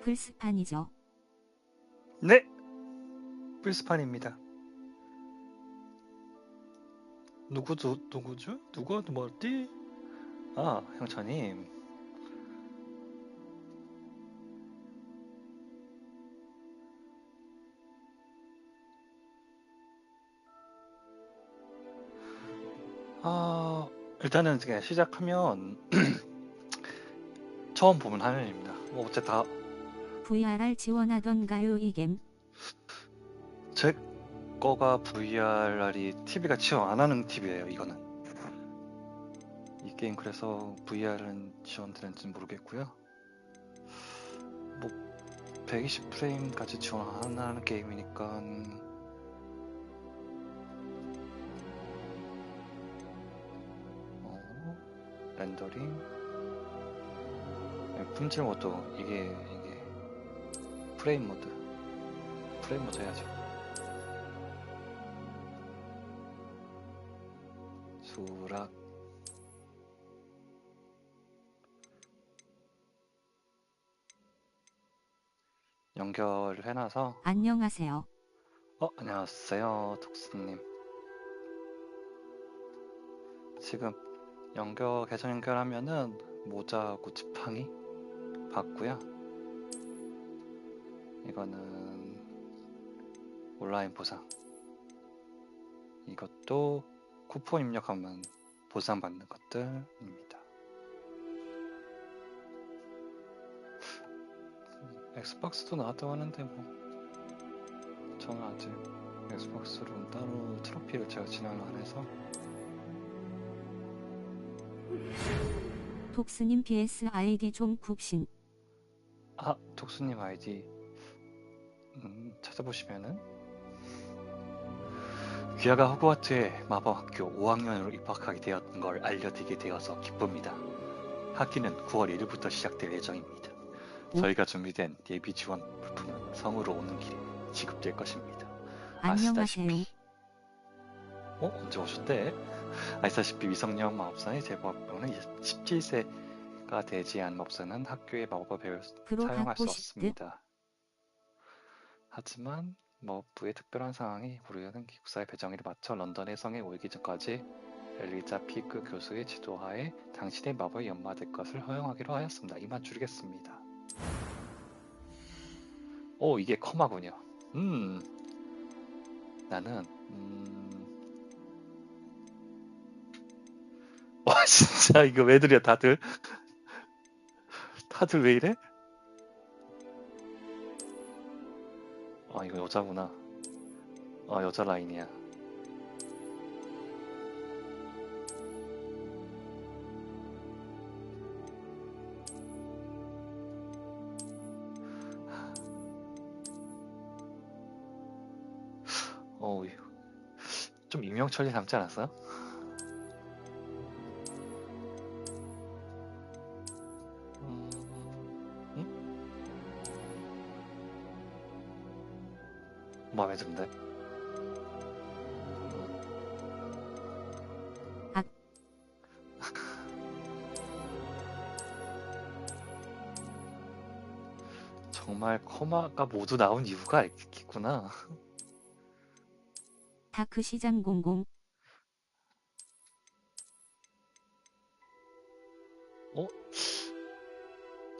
플스판이죠. 네! 플스판입니다. 누구죠? 누구 뭐지? 아, 형차님. 일단은 그냥 시작하면 처음 보는 화면입니다. 뭐 어째 다 VRR 지원하던가요 이겜? 제 거가 VRR이 TV가 지원 안 하는 TV예요, 이거는. 이 게임 그래서 VR은 지원되는지 모르겠고요. 뭐 120프레임까지 지원 안 하는 게임이니까 렌더링 품질 모드 이게 프레임 모드 해야죠. 수락 연결을 해놔서. 안녕하세요. 안녕하세요, 톡스님. 지금 계정 연결하면은 모자하고 지팡이 받고요. 이거는 온라인 보상. 이것도 쿠폰 입력하면 보상받는 것들입니다. 엑스박스도 나왔다고 하는데 뭐 저는 아직 엑스박스로 따로 트로피를 제가 진행을 안 해서. 톡스님 PS 아이디 좀 굽신. 톡스님 아이디 찾아보시면은 귀하가 호그와트의 마법학교 5학년으로 입학하게 되었던 걸 알려드리게 되어서 기쁩니다. 학기는 9월 1일부터 시작될 예정입니다. 저희가 준비된 예비 지원 물품은 성으로 오는 길에 지급될 것입니다. 안녕하세요. 언제 오셨대? 아시다시피 미성년 마법사의 제법으로는 17세가 되지 않은 마법사는 학교의 마법을 사용할 수 없습니다. 하지만 마법부의 특별한 상황이 우려하는 기숙사의 배정일에 맞춰 런던의 성에 오기 전까지 엘리자 피그 교수의 지도하에 당신의 마법이 연마될 것을 허용하기로 하였습니다. 이만 줄이겠습니다. 이게 컴하군요. 나는 와 진짜 이거 왜 들여 다들 왜 이래? 이거 여자구나. 여자 라인이야. 좀 임명철이 닮지 않았어요? 마음에 든데? 정말 커마가 모두 나온 이유가 있겠구나. 다크 시장 00.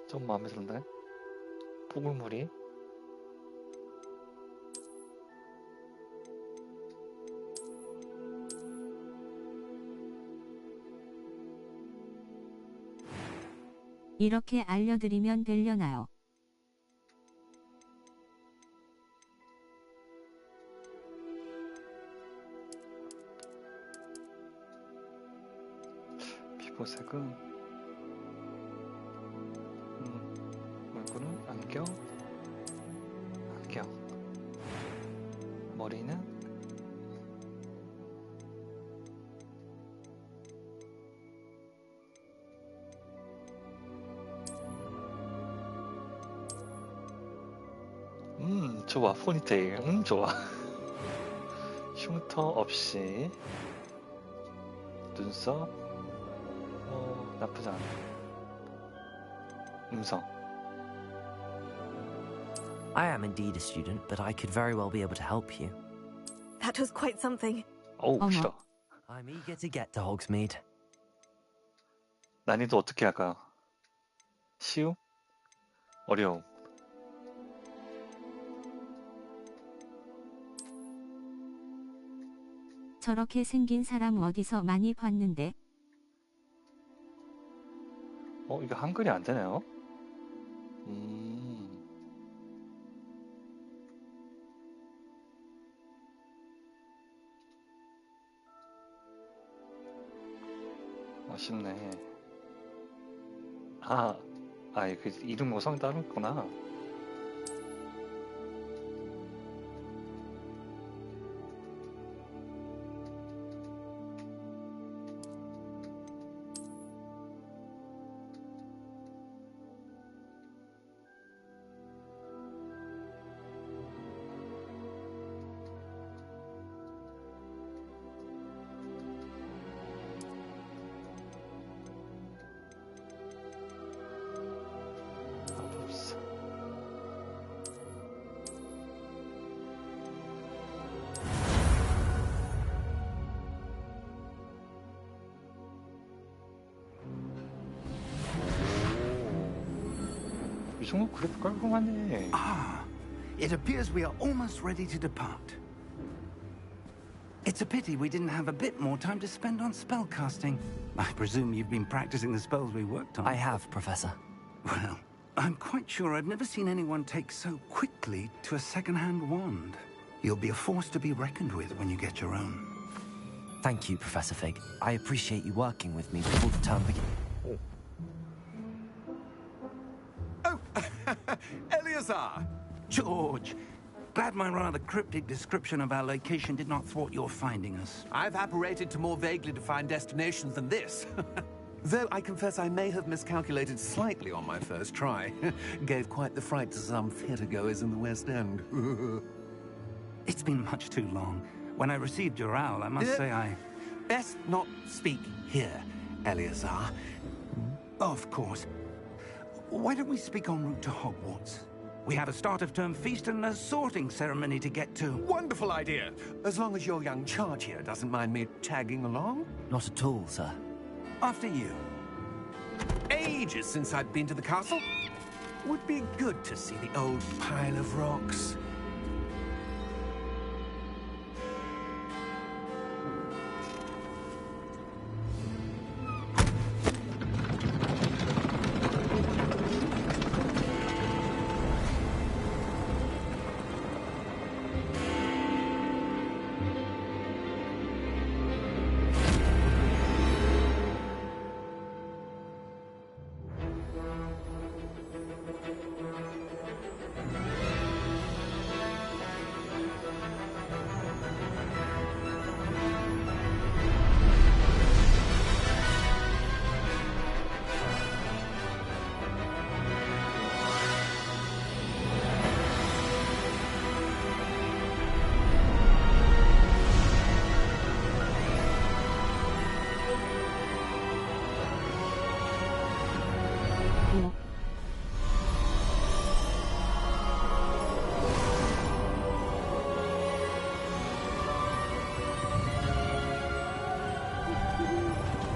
좀 마음에 든데? 뽀글머리? 이렇게 알려드리면 되려나요? 피부색은 얼굴은 안경 머리는 좋아. 포니테일 좋아. 흉터 없이 눈썹 나쁘지 않아. 음성 I am indeed a student, but I could very well be able to help you. That was quite something. 어우, 어머. 싫어. I'm eager to get to Hogsmeade. 난이도 어떻게 할까요? 쉬움? 어려움. 저렇게 생긴 사람 어디서 많이 봤는데. 이거 한글이 안 되네요? 아쉽네. 그 이름 모성 따로 있구나. 이 정도 그래도 깔끔하네. It appears we are almost ready to depart. It's a pity we didn't have a bit more time to spend on spellcasting. I presume you've been practicing the spells we worked on. I have, Professor. Well, I'm quite sure I've never seen anyone take so quickly to a second-hand wand. You'll be a force to be reckoned with when you get your own. Thank you, Professor Fig. I appreciate you working with me before the term begins. Oh, Eleazar! George, glad my rather cryptic description of our location did not thwart your finding us. I've apparated to more vaguely defined destinations than this. Though I confess I may have miscalculated slightly on my first try. Gave quite the fright to some theatregoers in the West End. It's been much too long. When I received your owl, I must say I... Best not speak here, Eleazar. Of course. Why don't we speak en route to Hogwarts? We have a start-of-term feast and a sorting ceremony to get to. Wonderful idea. As long as your young charge here doesn't mind me tagging along. Not at all, sir. After you. Ages since I'd been to the castle. Would be good to see the old pile of rocks.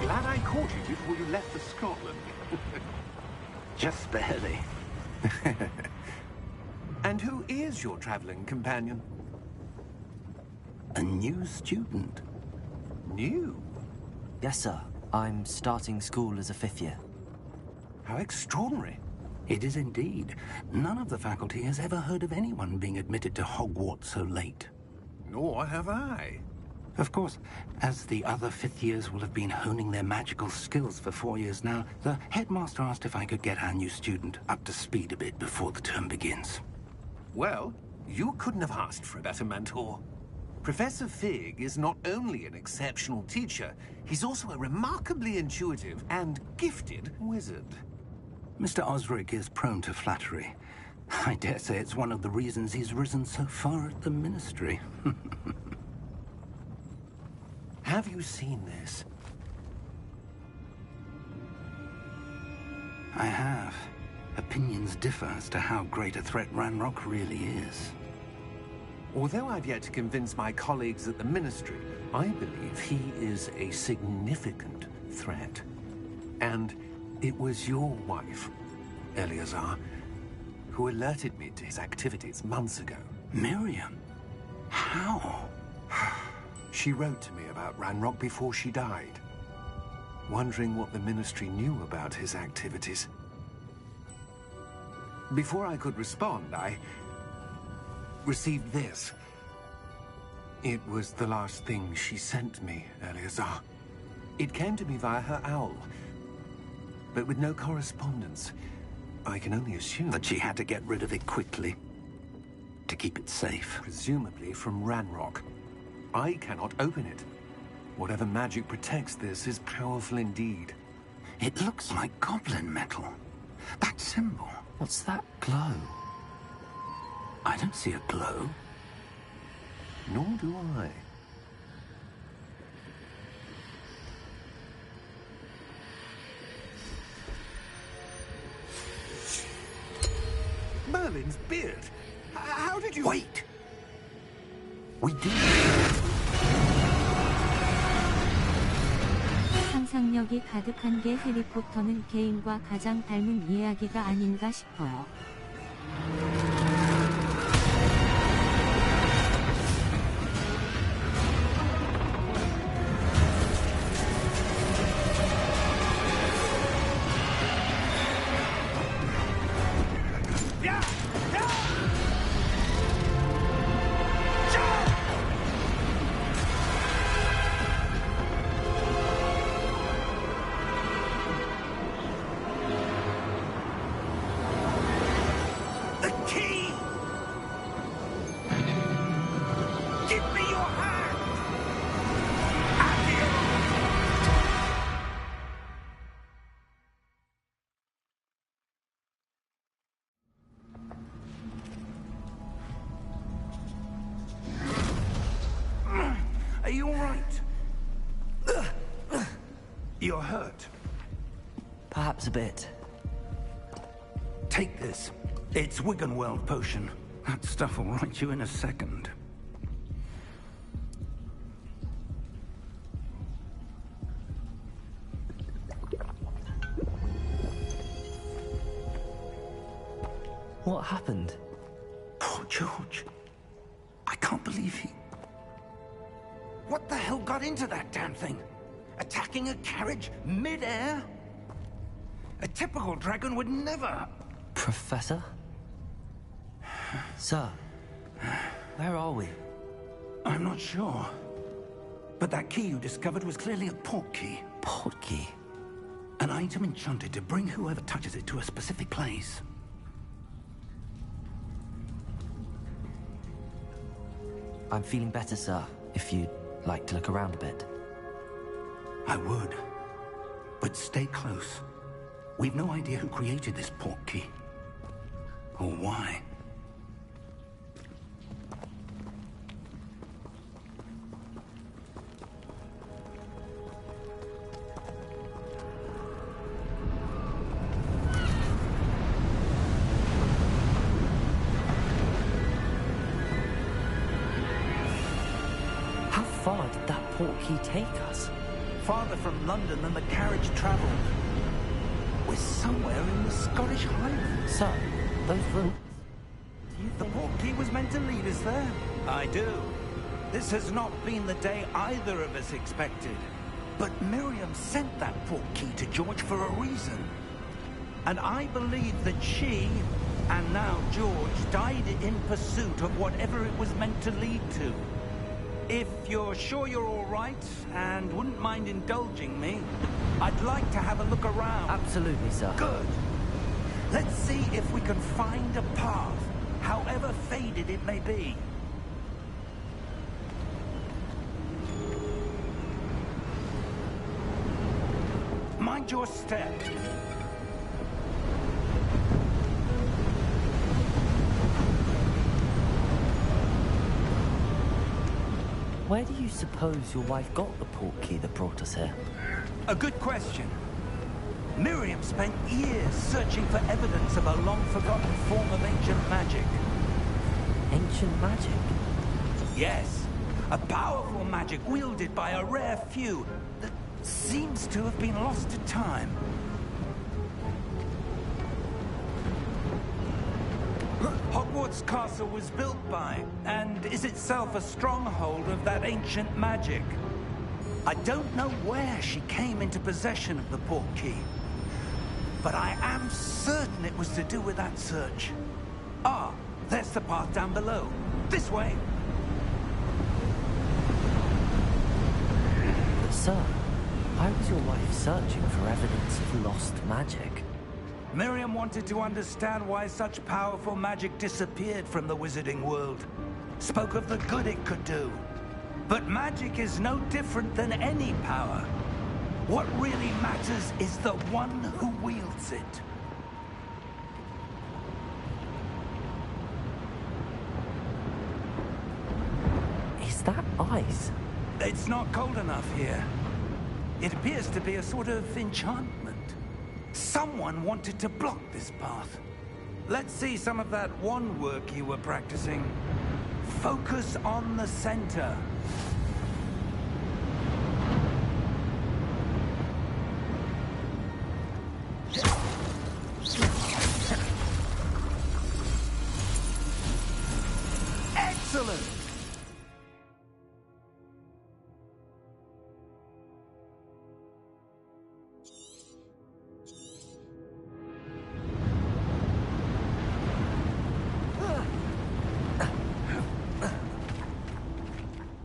Glad I caught you before you left for Scotland. Just barely. And who is your traveling companion? A new student. New? Yes, sir. I'm starting school as a fifth year. How extraordinary. It is indeed. None of the faculty has ever heard of anyone being admitted to Hogwarts so late. Nor have I. Of course, as the other fifth years will have been honing their magical skills for 4 years now, the headmaster asked if I could get our new student up to speed a bit before the term begins. Well, you couldn't have asked for a better mentor. Professor Fig is not only an exceptional teacher, he's also a remarkably intuitive and gifted wizard. Mr. Osric is prone to flattery. I dare say it's one of the reasons he's risen so far at the Ministry. Have you seen this? I have. Opinions differ as to how great a threat Ranrock really is. Although I've yet to convince my colleagues at the Ministry, I believe he is a significant threat. And it was your wife, Eleazar, who alerted me to his activities months ago. Miriam? How? She wrote to me about Ranrock before she died, wondering what the Ministry knew about his activities. Before I could respond, I received this. It was the last thing she sent me, Eleazar. It came to me via her owl, but with no correspondence. I can only assume That she had to get rid of it quickly, to keep it safe. presumably from Ranrock. I cannot open it. Whatever magic protects this is powerful indeed. It looks like goblin metal. That symbol. What's that glow? I don't see a glow. Nor do I. Merlin's beard! How did you... Wait! We did. 상상력이 가득한 게 해리포터는 개인과 가장 닮은 이야기가 아닌가 싶어요. The key! Give me your hand! Are you all right? You're hurt. Perhaps a bit. Take this. It's Wiggenweld potion. That stuff will right you in a second. What happened? Poor George. I can't believe he... What the hell got into that damn thing? Attacking a carriage mid-air? A typical dragon would never... Professor? Sir, where are we? I'm not sure. But that key you discovered was clearly a port key. Port key? An item enchanted to bring whoever touches it to a specific place. I'm feeling better, sir, if you'd like to look around a bit. I would. But stay close. We've no idea who created this port key. Or why. How far did that port key take us? Farther from London than the carriage traveled. We're somewhere in the Scottish Highlands. Sir, those roots... The port key was meant to lead us there. I do. This has not been the day either of us expected. But Miriam sent that port key to George for a reason. And I believe that she, and now George, died in pursuit of whatever it was meant to lead to. If you're sure you're all right, and wouldn't mind indulging me, I'd like to have a look around. Absolutely, sir. Good. Let's see if we can find a path, however faded it may be. Mind your step. Where do you suppose your wife got the port key that brought us here? A good question. Miriam spent years searching for evidence of a long-forgotten form of ancient magic. Ancient magic? Yes, a powerful magic wielded by a rare few that seems to have been lost to time. Hogwarts Castle was built by, and is itself a stronghold of that ancient magic. I don't know where she came into possession of the portkey, but I am certain it was to do with that search. Ah, there's the path down below. This way. But sir, why was your wife searching for evidence of lost magic? Miriam wanted to understand why such powerful magic disappeared from the wizarding world. Spoke of the good it could do. But magic is no different than any power. What really matters is the one who wields it. Is that ice? It's not cold enough here. It appears to be a sort of enchantment. Someone wanted to block this path. Let's see some of that wand work you were practicing. Focus on the center. Excellent!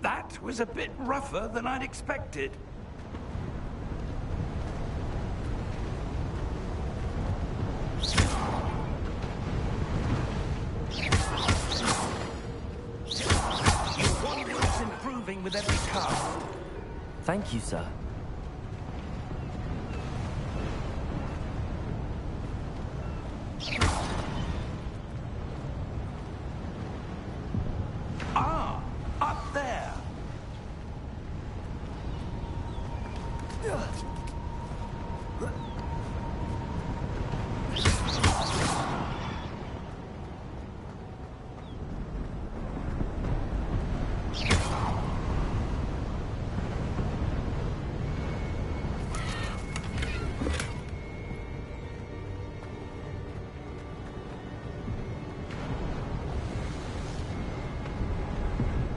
That was a bit rougher than I'd expected. Your wand is improving with every cast. Thank you, sir. Ah, up there.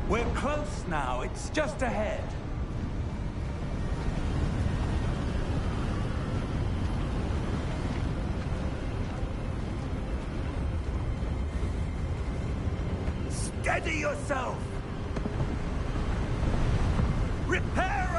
We're close now. It's just ahead. Steady yourself! Reparo!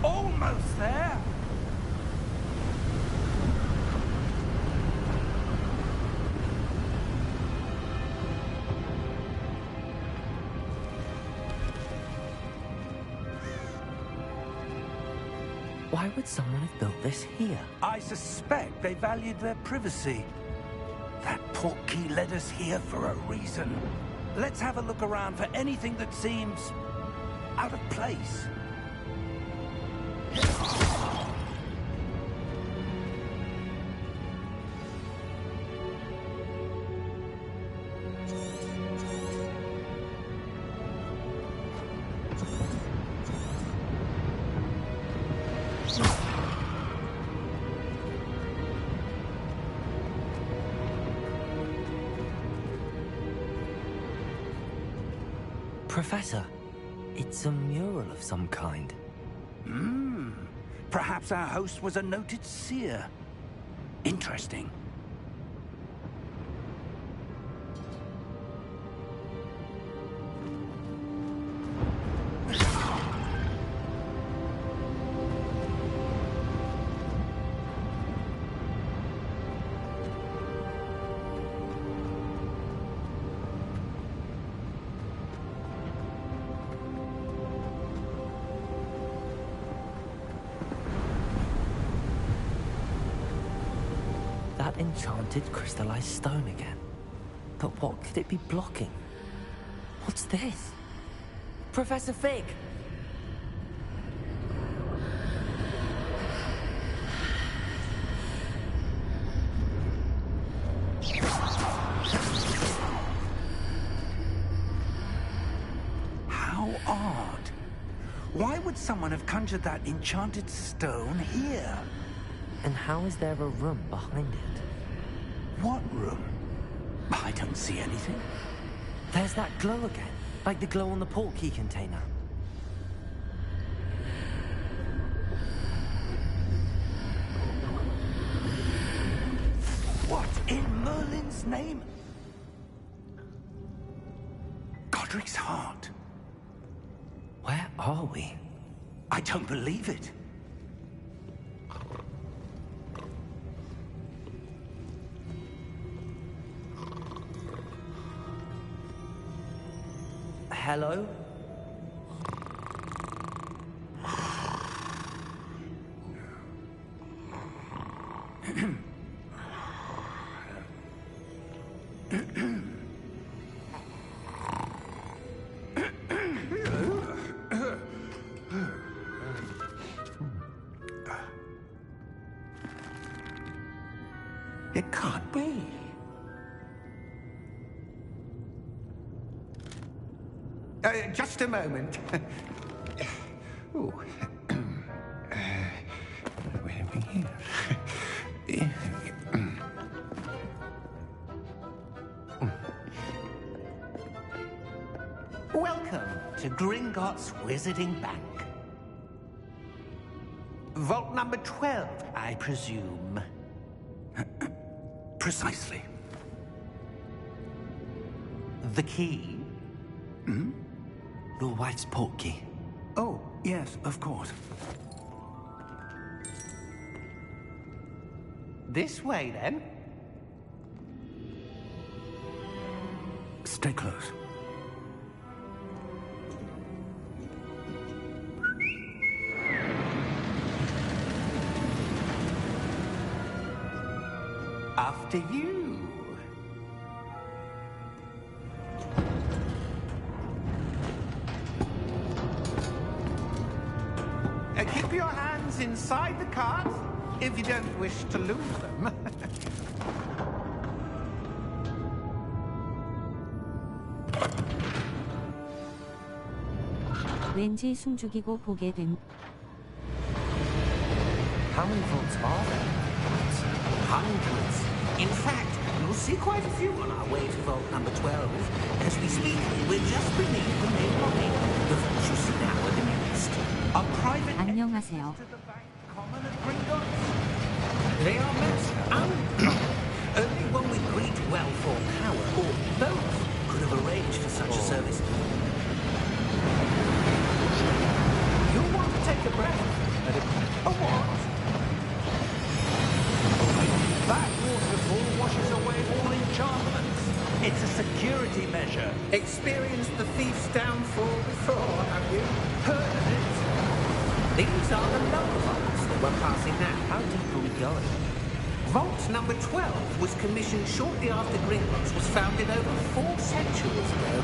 Almost there! Why would someone have built this here? I suspect they valued their privacy. That portkey led us here for a reason. Let's have a look around for anything that seems out of place. Professor, it's a mural of some kind. Perhaps our host was a noted seer. Interesting. that enchanted crystallized stone again. But what could it be blocking? What's this? Professor Fig! How odd. Why would someone have conjured that enchanted stone here? And how is there a room behind it? What room? I don't see anything. There's that glow again, like the glow on the portkey container. What in Merlin's name? Godric's heart. Where are we? I don't believe it. Hello? It can't be. Just a moment. Oh. Where are we here? Welcome to Gringotts Wizarding Bank. Vault number 12, I presume. Precisely. The key? Your wife's portkey. Oh, yes, of course. This way, then. Stay close. After you. Keep your hands inside the cart if you don't wish to lose them. 왠지 숨죽이고 보게 됨. How many vaults are there? Hundreds. In fact, you'll see quite a few on our way to vault number 12. As we speak, we're just beneath the main lobby. The vaults you see now are the nearest. A private 안녕하세요. to the bank common at Gringotts? They are most uncommon. Only one with great wealth or power, or both, could have arranged for such a service. You'll want to take a breath. A what? That waterfall washes away all enchantments. It's a security measure. Experienced the thief's downfall before, have you? Heard of it? These are the lower vaults that we're passing now. How deep are we going? Vault number 12 was commissioned shortly after Gringotts was founded over 4 centuries ago.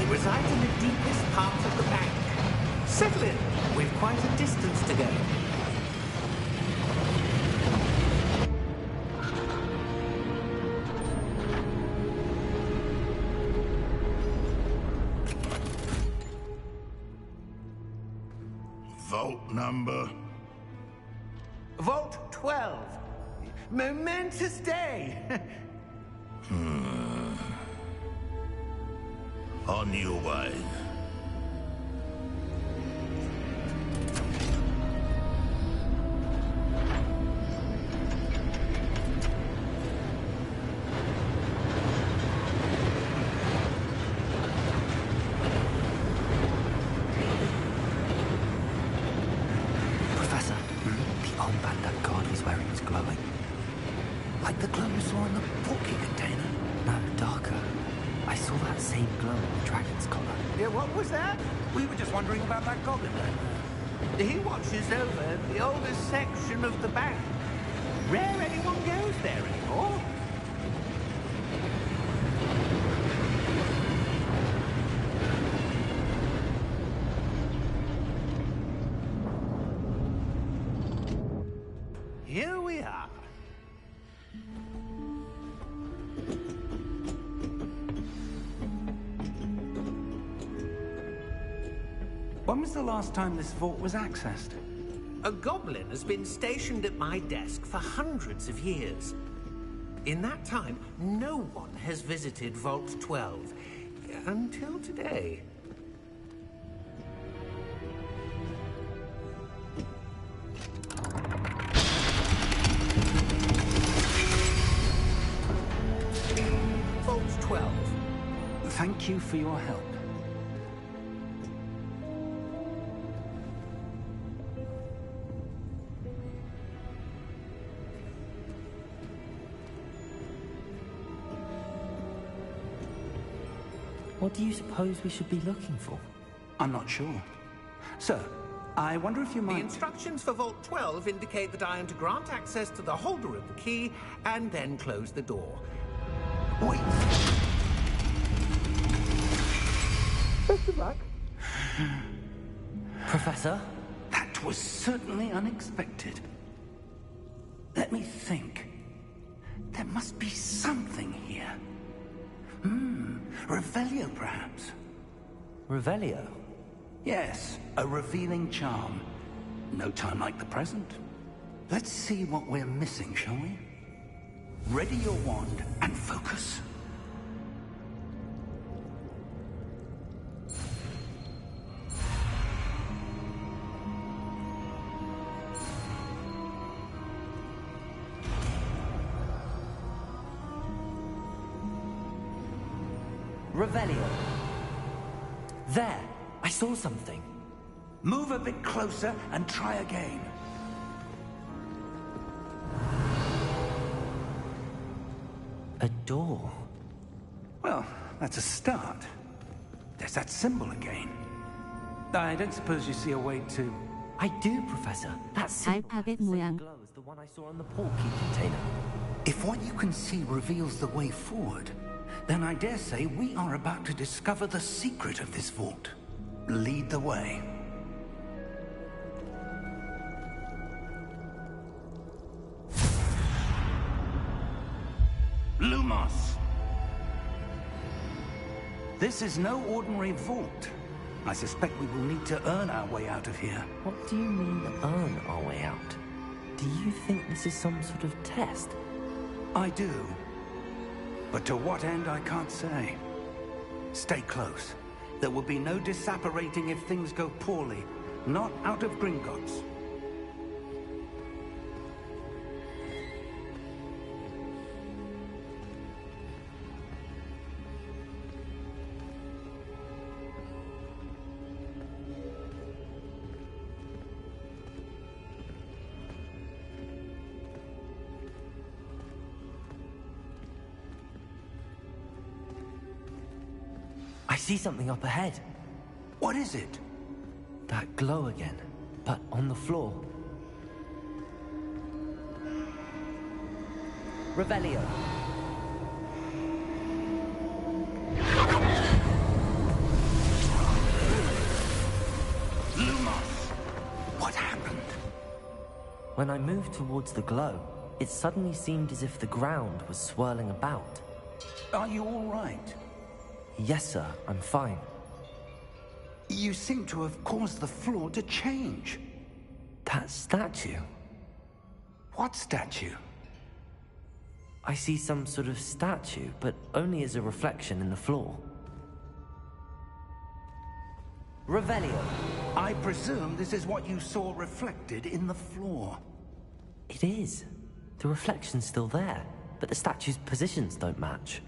It resides in the deepest part of the bank. Settle in. We've quite a distance to go. Vault number? Vault 12. Momentous day. On your way. Professor, the armband that guard was wearing is glowing. Like the glow you saw in the portkey container. No, darker. I saw that same glow on the dragon's collar. Yeah, what was that? We were just wondering about that goblin man. He watches over the oldest section of the bank. Rare anyone goes there anymore. Here we are. When was the last time this vault was accessed? A goblin has been stationed at my desk for hundreds of years. In that time, no one has visited Vault 12 until today. Vault 12. Thank you for your help. What do you suppose we should be looking for? I'm not sure. Sir, I wonder if you The might... instructions for Vault 12 indicate that I am to grant access to the holder of the key and then close the door. Wait! Best of luck. Professor? That was certainly unexpected. Let me think. There must be something here. Revelio, perhaps? Revelio? Yes, a revealing charm. No time like the present. Let's see what we're missing, shall we? Ready your wand and focus. Revelio. There, I saw something. Move a bit closer and try again. A door. Well, that's a start. There's that symbol again. I don't suppose you see a way to... I do, Professor. That symbol has 알파벳 the same 모양. glow as the one I saw on the portkey container. If what you can see reveals the way forward, then I dare say we are about to discover the secret of this vault. Lead the way. Lumos! This is no ordinary vault. I suspect we will need to earn our way out of here. What do you mean, earn our way out? Do you think this is some sort of test? I do. But to what end, I can't say. Stay close. There will be no disapparating if things go poorly. Not out of Gringotts. I see something up ahead. What is it? That glow again, but on the floor. Revelio. Lumos! What happened? When I moved towards the glow, it suddenly seemed as if the ground was swirling about. Are you all right? Yes, sir, I'm fine. You seem to have caused the floor to change. That statue. What statue? I see some sort of statue, but only as a reflection in the floor. Revelio. I presume this is what you saw reflected in the floor. It is. The reflection's still there, but the statue's positions don't match.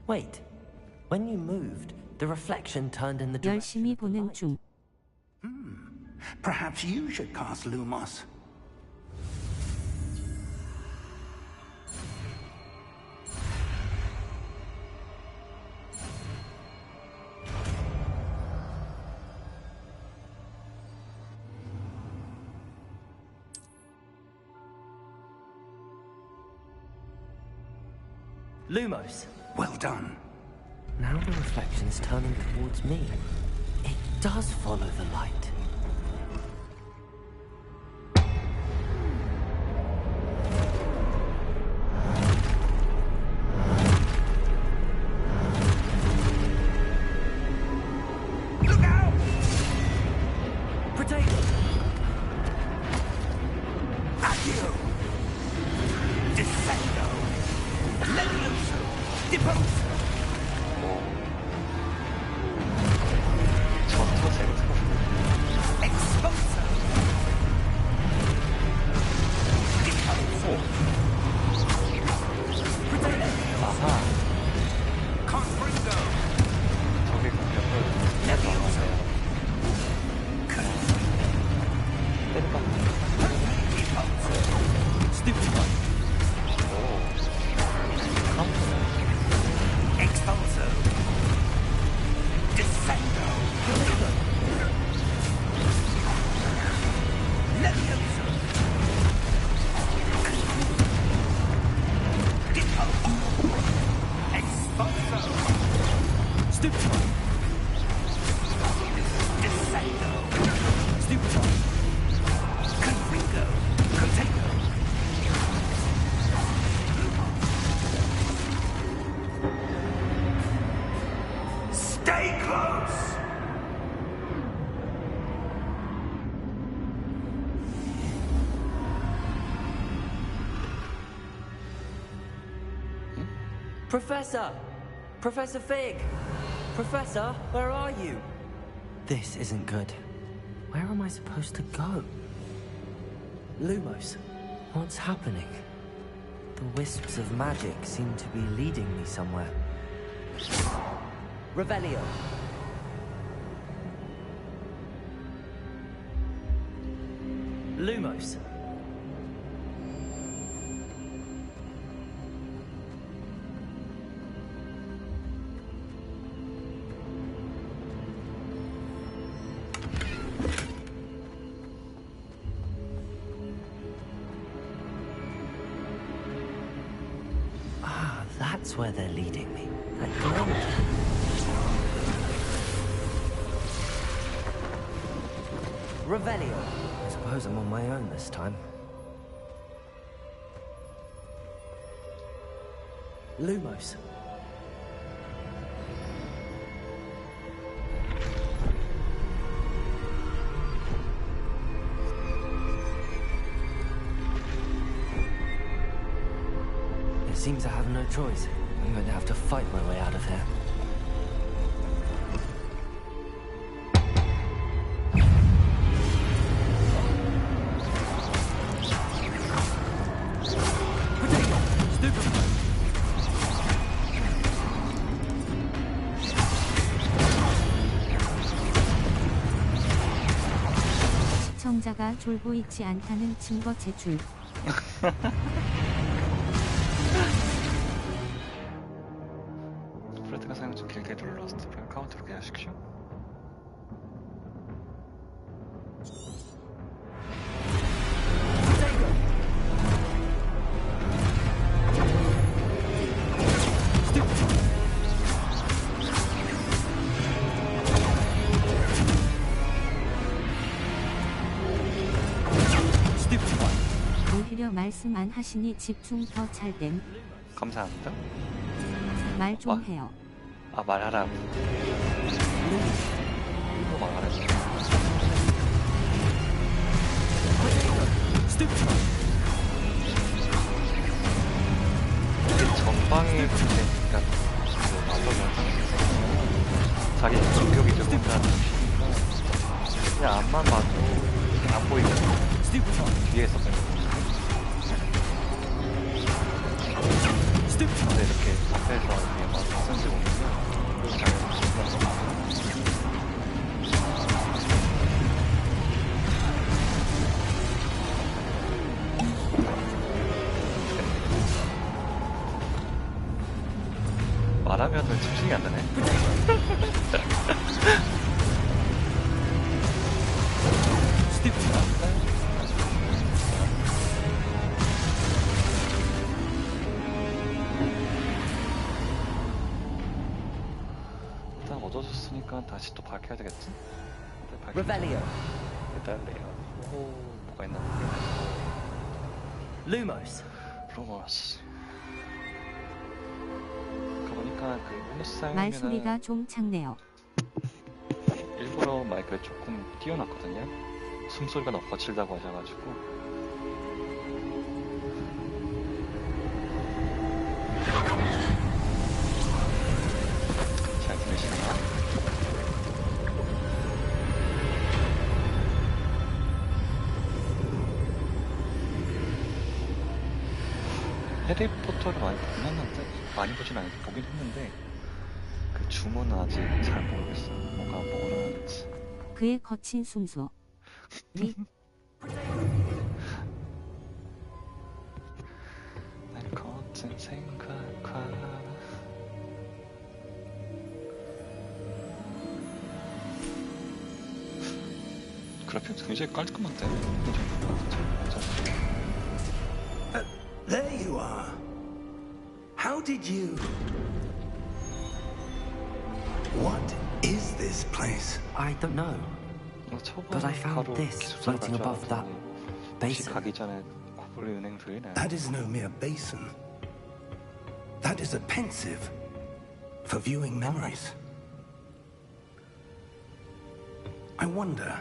Wait. When you moved, the reflection turned in the direction 열심히 of the 보는 light. 중. Perhaps you should cast Lumos. Lumos. Well done. Now the reflection's turning towards me. It does follow the light. Look out! Potato! Accio! Descendo! Levioso! Deposo! Expulso! Deposo! 아하, Confringo! 적의 공격을 Levioso! 때려봐. Deposo! Expulso! Descendo! Levioso! Deposo! Expulso! Stupido! Descendo! Stupido! Confringo! Contago! Stay close! Professor! Professor Fig! Professor, where are you? This isn't good. Where am I supposed to go? Lumos, what's happening? The wisps of magic seem to be leading me somewhere. Revelio! Lumos! Ah, that's where they're leading me. That glowing. Revelio. I suppose I'm on my own this time. Lumos. It seems I have no choice. I'm going to have to fight my way out of here. 시청자가 졸고 있지 않다는 증거 제출. 프레드가 사용 중 길게 눌러 스티브를 카운트로 기하십시오. 오히려 말씀 안 하시니 집중 더 잘됨. 감사합니다. 말 좀 해요. 아, 말하라고. 이거 말하라고. 전방에 붙으니까 자기 공격이 좀 못하는 그냥 앞만 봐도 안 보이거든요. 뒤에서 근데 이렇게 앞에서 이렇게 막 선수 보면 말하면은 집중이 안 되네. 일단 다시 또 밝혀야 되겠지? Revelio. 기다려요. 오, 뭐가 있나? Lumos. 루머스. 보니까 그 루머스 사용하면은 말소리가 좀 작네요. 일부러 마이크를 조금 띄워놨거든요. 숨소리가 너무 거칠다고 하셔가지고. 잘 들으시나요? 해리포터를 많이 보긴 했는데, 많이 보진 않았는데, 보긴 했는데, 그 주문은 아직 잘 모르겠어. 뭐가 하는지. 그의 거친 숨소. 미 날 거친 생각과 그래픽 굉장히 깔끔한데? There you are. How did you... What is this place? I don't know. But I found this floating above that basin. 가기 전에 고블린 은행 주인은 That is no mere basin. That is a pensive for viewing memories. I wonder...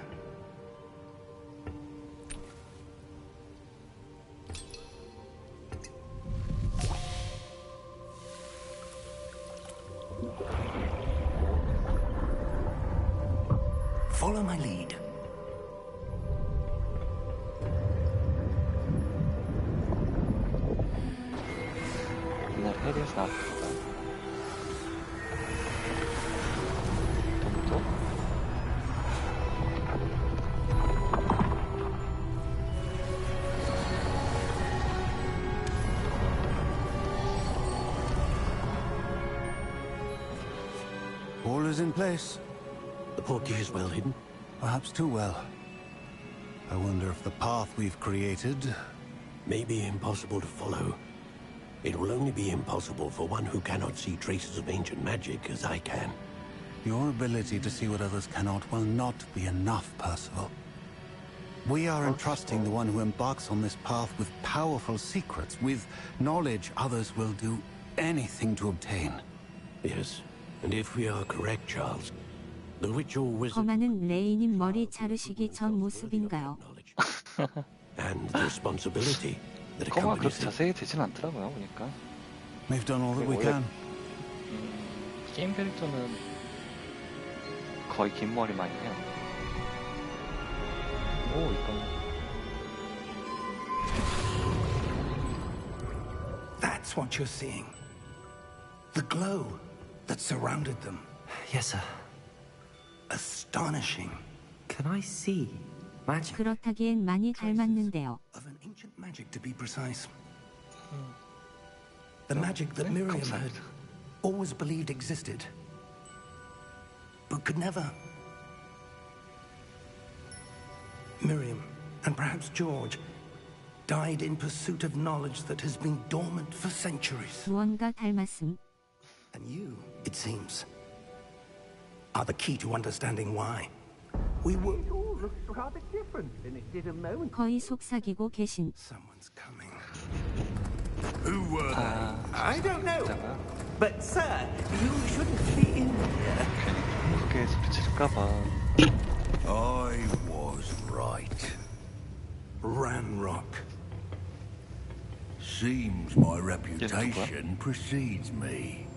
Follow my lead. 옛날 해리에서 나왔다. 또? All is in place. The portkey is well hidden. Perhaps too well. I wonder if the path we've created... May be impossible to follow. It will only be impossible for one who cannot see traces of ancient magic as I can. Your ability to see what others cannot will not be enough, Percival. We are entrusting the one who embarks on this path with powerful secrets, with knowledge others will do anything to obtain. Yes, and if we are correct, Charles, the witch or wizard... 거만은 레이님 머리 자르시기 전 모습인가요? and the responsibility that 거가 accompanies 그렇게 it. 자세히 되진 않더라고요, 보니까. We've done all that we can. 게임 캐릭터는 거의 긴 머리만 해요. 오, 이건 That's what you're seeing. The glow that surrounded them. Yes, sir. Astonishing. Can I see magic? 그렇다기엔 많이 닮았는데요. Of an ancient magic, to be precise. The magic that Miriam had always believed existed, but could never. Miriam, and perhaps George, died in pursuit of knowledge that has been dormant for centuries. 무언가 닮았음. And you, it seems, are the key to understanding why. We were... It all looks rather different than it did a moment. 거의 속삭이고 계신. Someone's coming. Who were they? I don't know. But, sir, you shouldn't be in here. 크게 소리칠까봐. I was right. Ranrock. Seems my reputation precedes me.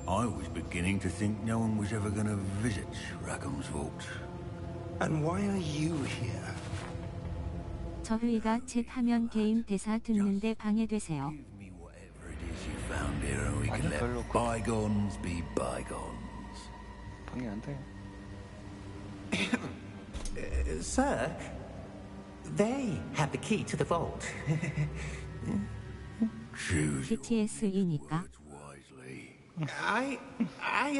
I was beginning to think no one was ever going to visit Rackham's vault. And why are you here? 저희가 챗 화면 게임 대사 듣는데 방해되세요. Give me whatever it is you found here and we can 별로 let bygones be bygones. 방해 안 돼. Sir, they have the key to the vault. Choose your BTS이니까. words wisely. I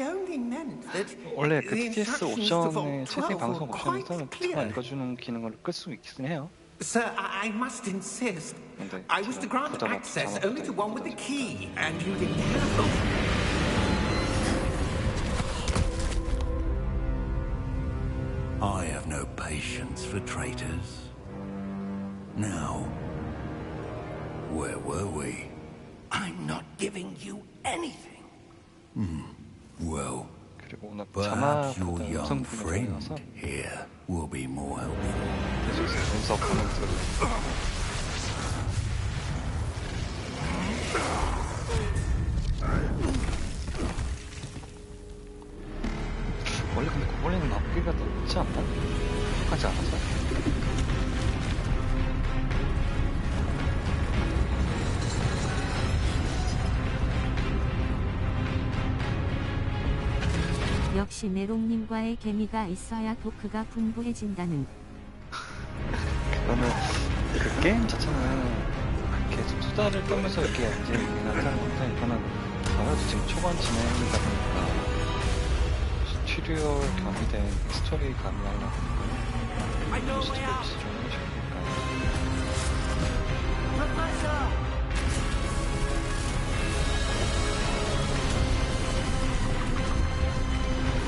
only meant that 원래 그 the TTS instructions to 옵션에 Vault 채팅 12 방송 were quite 옵션에서는 clear. 다 읽어주는 기능을 끌 수 있긴 해요. Sir, I must insist. 근데 I was to grant 보다 access 자막 only to one with the key, and you didn't have I have no patience for traitors. Now, where were we? I'm not giving you anything. Well, 그리고 오늘 perhaps your 자마보다 young 음성분이 friend 들려서 here will be more helpful. 계속 분석하는 소리. 원래 근데 고블린은 나쁘기가 높지 않나? 하지 않아서? 역시 메롱님과의 케미가 있어야 토크가 풍부해진다는. 그거는 그 게임 자체는 계속 수다를 떨면서 이렇게 이제 얘기하는 건데 이거는 아무래도 지금 초반 진행이다 보니까 튜토리얼 겸비된 스토리 가미하려고 스토리 비스 좀 해주니까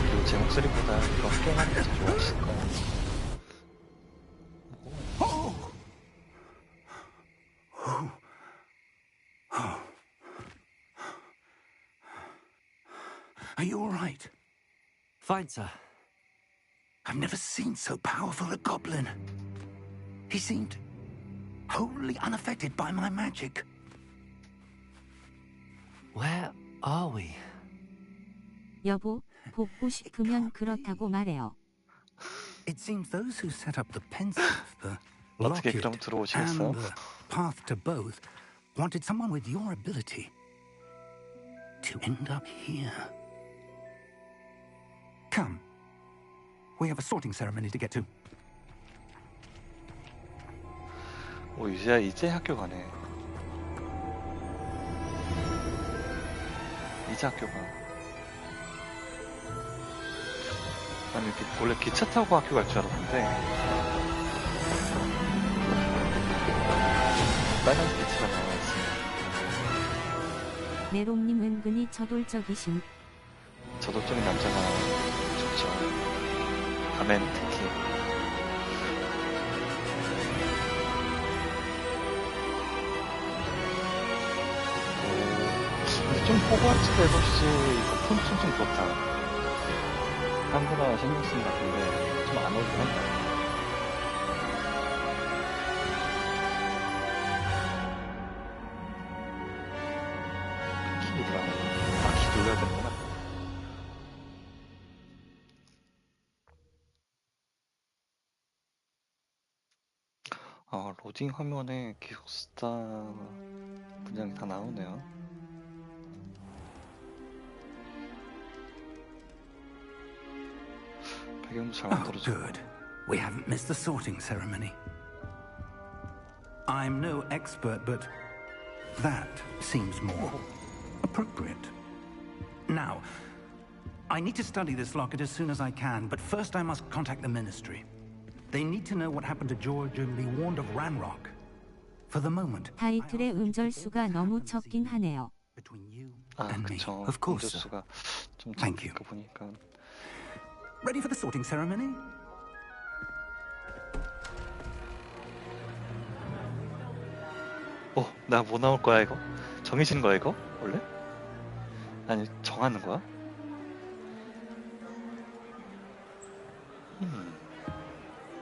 그리고 제 목소리보다 이거 게임하는 게 더 좋아하실 거예요. Are you all right? Fine, sir. I've never seen so powerful a goblin. He seemed wholly unaffected by my magic. Where are we? 여보, 보고 싶으면 그렇다고 말해요. It seems those who set up the pensive, the 어떻게 locket, 그럼 들어오시겠어? and the path to both wanted someone with your ability to end up here. Come. We have a sorting ceremony to get to. 오, 이제 학교 가네. 이제 학교 가. 난 이렇게 원래 기차 타고 학교 갈 줄 알았는데 빨간 기차가 나와 있어요. 메롱님 은근히 저돌적이심. 저돌적인 남자가 좋죠. 밤엔 특히. 근데 좀 호그와트 해보시지. 이거 폰트 좀 그렇다. 한국어 신경 쓰는 것 같은데 좀 안 어울리긴 한다. 키 들어가네. 키 돌려야 되는구나. 로딩 화면에 기숙사 분량이 다 나오네요. 배경도 잘 Oh, 만들어져. good. We haven't missed the sorting ceremony. I'm no expert, but that seems more appropriate. Now, I need to study this locket as soon as I can, but first I must contact the Ministry. They need to know what happened to George and be warned of Ranrock. For the moment, 타이틀의 음절수가 너무 적긴 하네요. between you 아, and me. 그쵸. Of course, sir. 수가 좀 Thank you. 적으니까 보니까. Ready for the sorting ceremony? 나 뭐 나올 거야 이거? 정해지는 거야 이거? 원래? 아니 정하는 거야?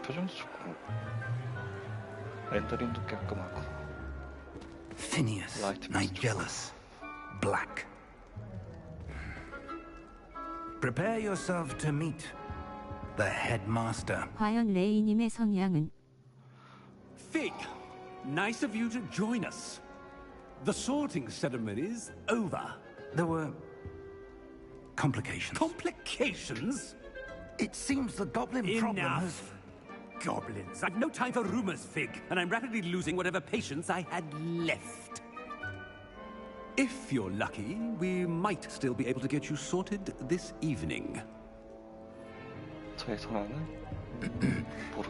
표정도 좋고 렌더링도 깔끔하고. Phineas, Light Nigellus, Black. Prepare yourself to meet the headmaster. 과연 레이님의 성향은? Fig, nice of you to join us. The sorting ceremony's over. There were complications. Complications? It seems the goblin problem has... Enough. Goblins. I've no time for rumors, Fig, and I'm rapidly losing whatever patience I had left. If you're lucky, we might still be able to get you sorted this evening. 저의 성향은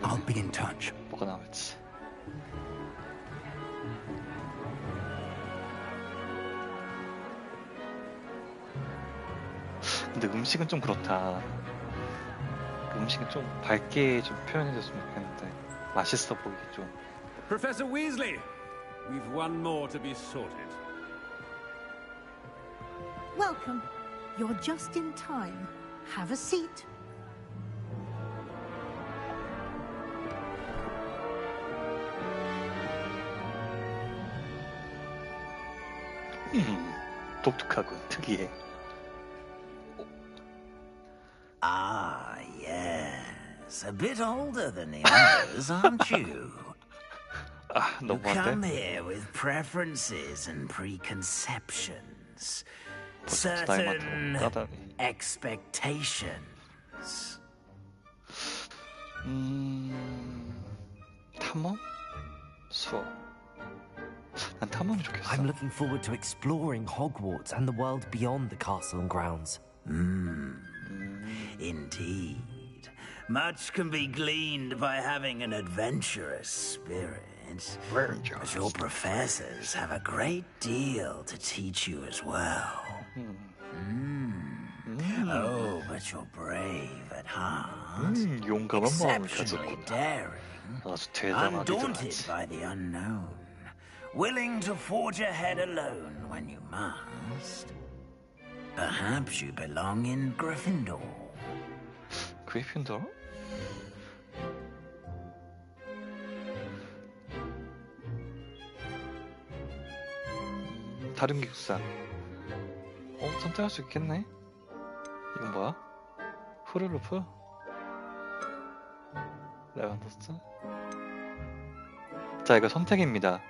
I'll 모르겠네. be in touch. 뭐가 나올지. 근데 음식은 좀 그렇다. 음식은 좀 밝게 좀 표현해줬으면 좋겠는데 맛있어 보이게 좀. Professor Weasley, we've one more to be sorted. Welcome. You're just in time. Have a seat. 독특하군, 특이해. Ah, yes. A bit older than the others, aren't you? 아, You come 너무한데? here with preferences and preconceptions. 벌써부터 나이 Certain 많다고 까다니. expectations. 탐험? 수업. 난 탐험이 좋겠어. I'm looking forward to exploring Hogwarts and the world beyond the castle and grounds. Indeed. Much can be gleaned by having an adventurous spirit. But your professors have a great deal to teach you as well. Oh, but you're brave at heart. 용감한 마음을 Exceptionally 가졌구나. daring. 아주 대담하기도 Undaunted 하지. by the unknown. Willing to forge ahead alone when you must. Perhaps you belong in Gryffindor. 그리핀도르? 다른 기숙사. 선택할 수 있겠네. 이건 뭐야? 후르루프? 레반더스? 자, 이거 선택입니다.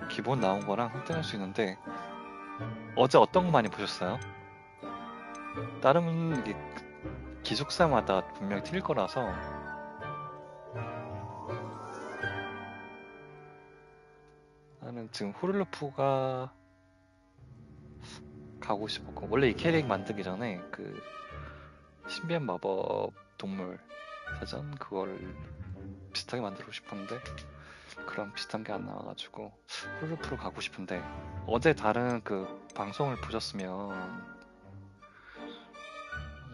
기본 나온 거랑 선택할 수 있는데 어제 어떤 거 많이 보셨어요? 다른 이게 기숙사마다 분명히 틀릴 거라서 나는 지금 후르루프가 가고 싶었고, 원래 이 캐릭 만들기 전에 그 신비한 마법 동물 사전 그걸 비슷하게 만들고 싶었는데 그런 비슷한 게 안 나와가지고 후르루프로 가고 싶은데, 어제 다른 그 방송을 보셨으면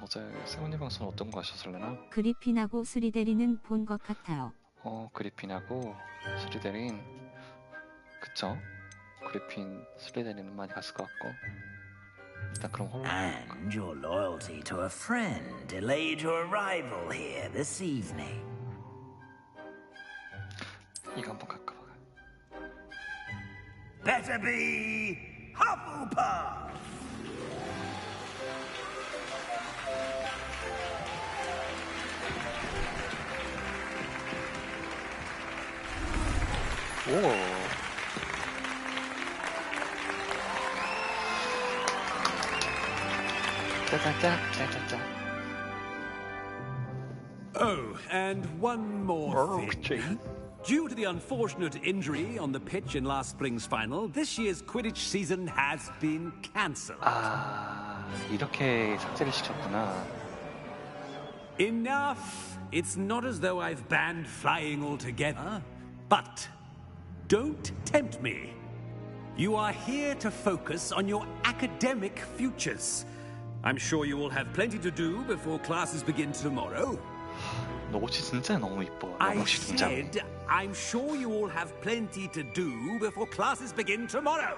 어제 세훈이 방송 어떤 거 하셨을래나? 그리핀하고 스리데리는 본 것 같아요. 그리핀하고 스리데린, 그쵸? 그리핀, 스리데린은 많이 갔을 것 같고, 일단 그럼 홀로. And your loyalty to a friend delayed your arrival here this evening. 이거 한번 갈까 봐. Better be Hufflepuff! 오. 짜자짜. Oh, and one more thing. 그치? Due to the unfortunate injury on the pitch in last spring's final, this year's Quidditch season has been cancelled. 아, 이렇게 삭제를 시켰구나. Enough! It's not as though I've banned flying altogether. But don't tempt me. You are here to focus on your academic futures. I'm sure you will have plenty to do before classes begin tomorrow. 너 옷이 진짜 너무 이뻐. I 혹시 등장해. said, I'm sure you all have plenty to do before classes begin tomorrow.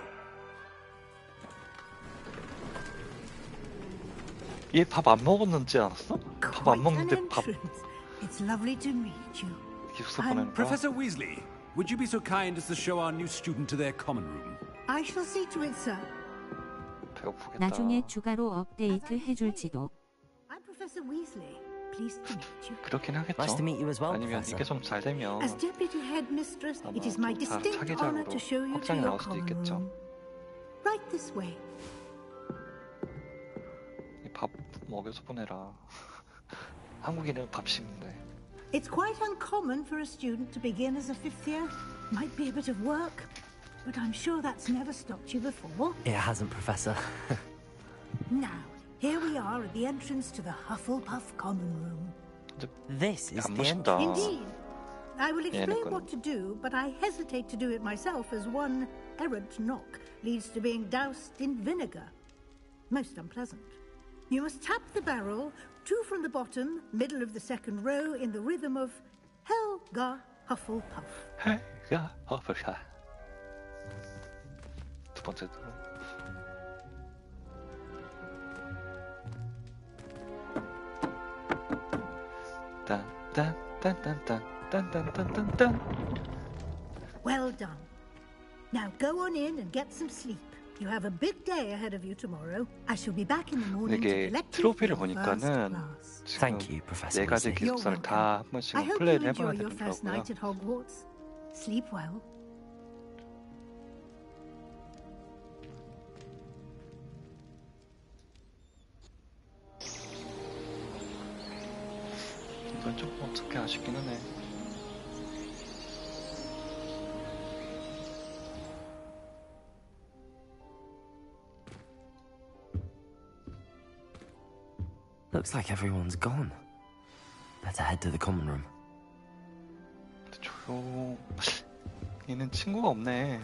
얘 밥 안 먹었는지 않았어? 밥 안 Quite an 먹는데 밥 entrance. It's lovely to meet you. 기숙사 I'm 보내는 거야? Professor Weasley, would you be so kind as to show our new student to their common room? I shall see to it, sir. 배고프겠다. 나중에 추가로 업데이트 해줄지도. I'm Professor Weasley. Pleased to meet you. 그렇긴 하겠죠. Nice to meet you as well, 아니면 Professor. 이게 좀 잘 되면 As Deputy Headmistress, 아마 it is my 좀 다 distinct honor to show you to 확장이 your 나올 수도 common 있겠죠. room. Right this way. 밥 먹여서 보내라. 한국인은 밥 씹는데. It's quite uncommon for a student to begin as a fifth year. Might be a bit of work, but I'm sure that's never stopped you before. It hasn't, Professor. Now, here we are at the entrance to the Hufflepuff common room. This is 안 the 멋있다. entrance. Indeed. I will explain 얘네건. what to do, but I hesitate to do it myself as one errant knock leads to being doused in vinegar. Most unpleasant. You must tap the barrel 2 from the bottom, middle of the second row, in the rhythm of Helga Hufflepuff. 해가 허블하. 두 번째 도 딴딴딴딴딴딴딴딴딴딴. Well done. Now go on in and get some sleep. You have a big day ahead of you tomorrow. I shall be back in the morning to 이게 collect you for 트로피를 your 보니까는 first class. 지금 Thank you, Professor 네 가지 Weasley. 기숙사를 다 한 I 번씩은 hope you 플레이를 해봐야 enjoy your first 되더라고요. night at Hogwarts. Sleep well. 이건 좀 어떻게 아쉽긴 하네. Looks like everyone's gone. Better head to the common room. 조용. 얘는 친구가 없네.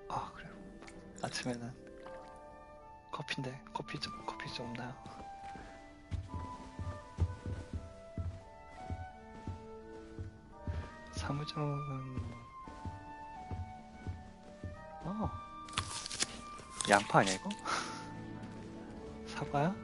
아 그래요. 아침에는 커피인데 커피 좀 없나요? 사무점은 양파 아니야 이거? 사과야?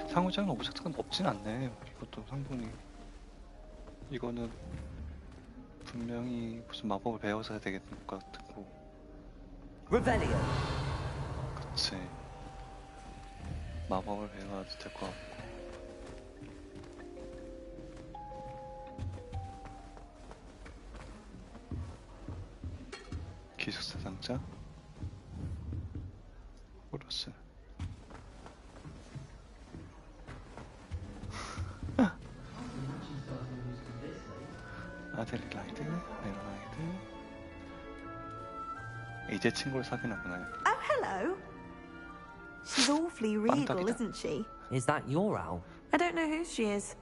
상호작용 오브젝트가 없진 않네. 이것도 상분이. 이거는 분명히 무슨 마법을 배워서 해야 되겠는 것 같고. Revelio. 그치. 마법을 배워야 될 것 같고. 기숙사 상자. 오로스. 아델라이드, 아이라이드. 이제 친구를 사귀는구나. Oh, hello. She's awfully regal, isn't she? Is that your owl? I don't know who she is.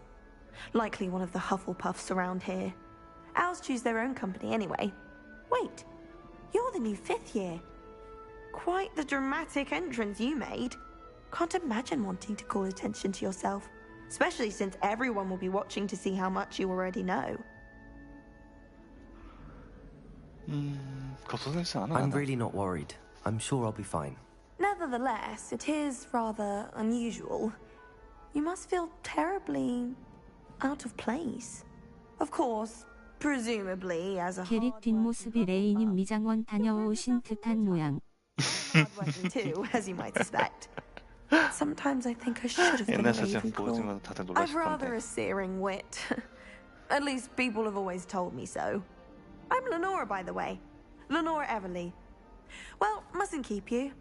Likely one of the Hufflepuffs around here. Owls choose their own company anyway. Wait, you're the new 5th year. Quite the dramatic entrance you made. Can't imagine wanting to call attention to yourself, especially since everyone will be watching to see how much you already know. I'm really not worried. I'm sure I'll be fine. Nevertheless, it is rather unusual. You must feel terribly out of place. Of course, presumably as a 캐릭 뒷모습이 레이님 미장원 다녀오신 듯한 모양. hardworking too, as you might suspect. Sometimes I think I should have been 옛날 사진 Ravenclaw. 보여주면 다들 I've 놀라실 rather a 건데. searing wit. At least people have always told me so. I'm Lenora, by the way. Lenora Everly. Well, mustn't keep you.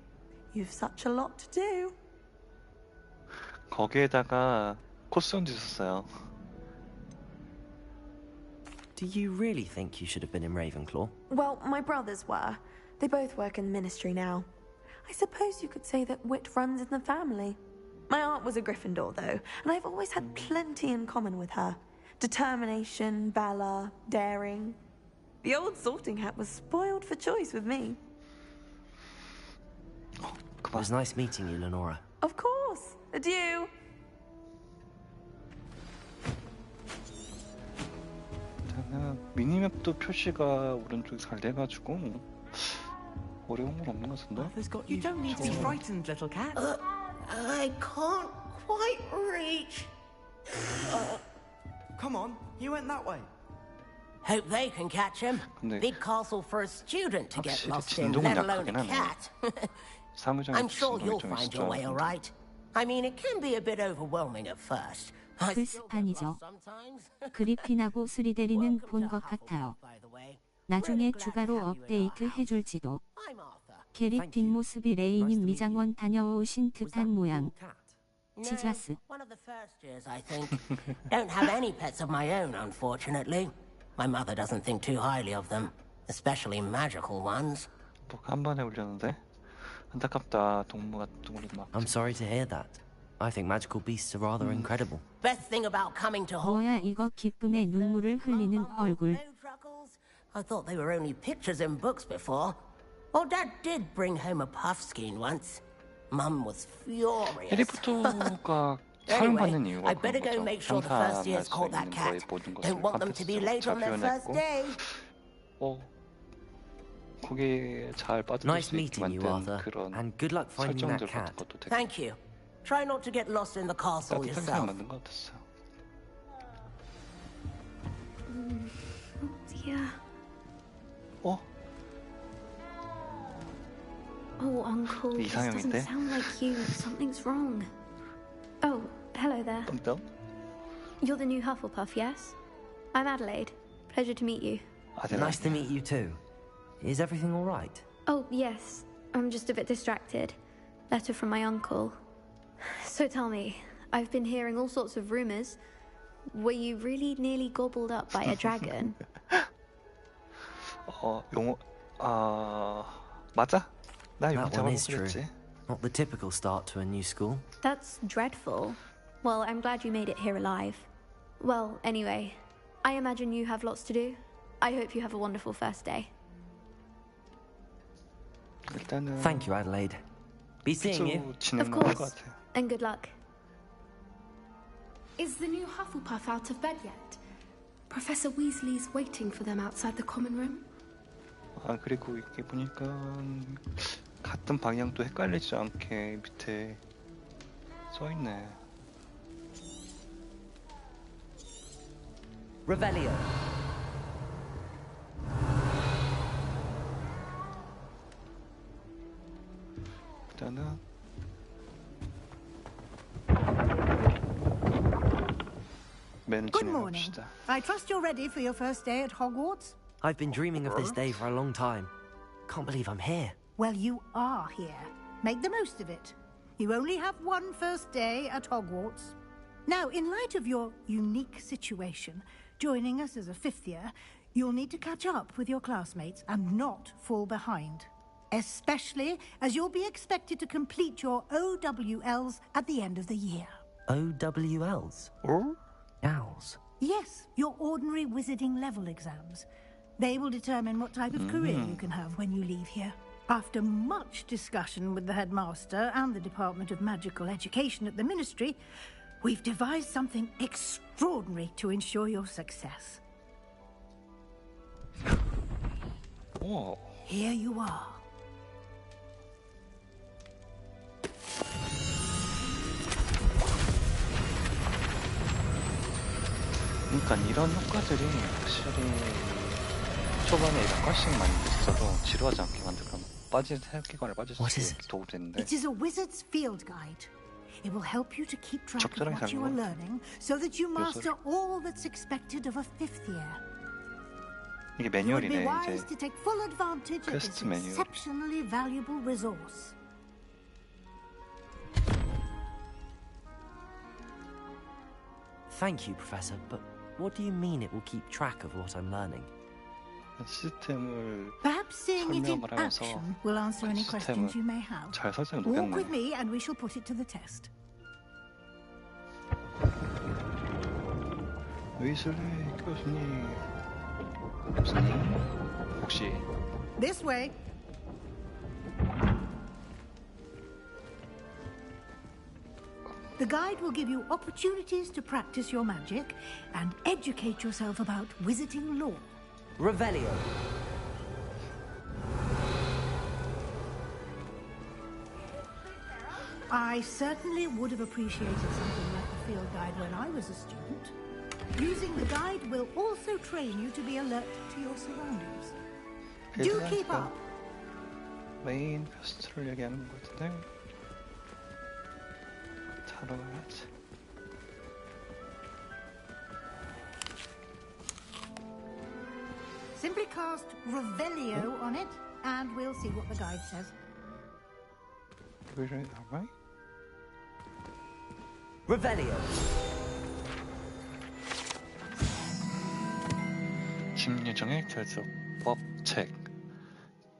You've such a lot to do. 거기에다가 코스염도 있었어요. Do you really think you should have been in Ravenclaw? Well, my brothers were. They both work in the ministry now. I suppose you could say that wit runs in the family. My aunt was a Gryffindor, though, and I've always had plenty in common with her. Determination, valor, daring. The old sorting hat was spoiled for choice with me. It was nice meeting you, Lenora. Of course. Adieu. 미니맵도 표시가 오른쪽에 잘 돼가지고 어려운 건 없는 것 같은데? You don't need to be frightened, little cat. I can't quite reach. Come on, you went that way. Hope they can catch him. 근데 Big castle for a student to get 확실히 lost in, 진동이 let alone 약하긴 a 하네. cat. 사무장이 I'm sure 진동이 you'll 좀 find 있을 줄 your way all 알았는데. right. I mean, it can be a bit overwhelming at first. I still get 글스판이죠. lost sometimes. 그리핀하고 스리데리는 본 것 같아요. 나중에 추가로 업데이트 해줄지도. I'm Arthur. 캐릭 뒷모습이 레이님 미장원 다녀오신 듯한 모양. 지자스. One of the first years, I think. Don't have any pets of my own, unfortunately. My mother doesn't think too highly of them, especially magical ones. 뭐가 한 번에 울렸는데? 안타깝다. 동물이 막. I'm sorry to hear that. I think magical beasts are rather incredible. Best thing about coming to Hogwarts. 뭐야 이거 기쁨의 눈물을 흘리는 얼굴. I thought they were only pictures in books before. Oh, Dad did bring home a puffskein once. Mum was furious. 해리포터가 사용받는 이유가 I better go 그런 make 거죠. sure the first 상상할 years 수 caught that 있는 cat. 거의 모든 것을 Don't want them to be 판타지적으로 late 잘 on their first 표현했고 day. 거기에 잘 빠져들 Nice 수 있게 meeting you, 만든 Arthur. 그런 And good luck finding that 설정들 cat. 같은 것도 되게 Thank you. Try not to get lost in the castle 따뜻하게 yourself. 만든 것 같았어요. Dear. 어? Oh, Uncle, this doesn't 이상형인데? sound like you. Something's wrong. Oh, hello there. 똥똥? You're the new Hufflepuff, yes? I'm Adelaide. Pleasure to meet you. Nice to meet you too. Is everything all right? Oh, yes. I'm just a bit distracted. Letter from my uncle. So tell me, I've been hearing all sorts of rumors. Were you really nearly gobbled up by a dragon? 맞아? 나 That 용자 one is true. 그랬지. Not the typical start to a new school. That's dreadful. Well, I'm glad you made it here alive. Well, anyway, I imagine you have lots to do. I hope you have a wonderful first day. 일단은 Thank you, Adelaide. Be seeing you. Of 진행만 할 것 course. 같아요. And good luck. Is the new Hufflepuff out of bed yet? Professor Weasley's waiting for them outside the common room. 아 그리고 이게 보니까 같은 방향도 헷갈리지 않게 밑에 써 있네. Revelio. 일단은 맨 Good morning. 진행합시다. I trust you're ready for your first day at Hogwarts? I've been dreaming of this day for a long time. Can't believe I'm here. Well, you are here. Make the most of it. You only have one first day at Hogwarts. Now, in light of your unique situation, joining us as a fifth year, you'll need to catch up with your classmates and not fall behind. Especially as you'll be expected to complete your OWLs at the end of the year. OWLs? Owls. Yes, your ordinary wizarding level exams. They will determine what type of career you can have when you leave here. After much discussion with the headmaster and the Department of Magical Education at the Ministry, we've devised something extraordinary to ensure your success. 오. Here you are. 그러니까 이런 효과들이 확실히 초반에 약간씩 많이 있어도 지루하지 않게 만들면 세계관을 빠질 수 있게 도움되는데 It is a wizard's field guide. It will help you to keep track of 적절하게 what you are 사는 거. learning so that you master all that's expected of a fifth year. 이게 You would be 매뉴얼이네 wise 이제 to take full advantage of this 퀘스트 매뉴얼. exceptionally valuable resource. Thank you, Professor, but what do you mean it will keep track of what I'm learning? 시스템을 Perhaps seeing it in 설명을 하면서 action will answer any questions you may have. 잘 설정을 Walk 녹였네. with me and we shall put it to the test. 위슬리 교수님 혹시 This way. The guide will give you opportunities to practice your magic and educate yourself about wizarding lore. Revelio. I certainly would have appreciated something like the field guide when I was a student. Using the guide will also train you to be alert to your surroundings. Do keep up. 메인 퀘스트를 얘기하는 것 같은데 타러 가야지. Simply cast Revelio on it, and we'll see what the guide says. Alright. Revelio. 김유정의 제조법 책.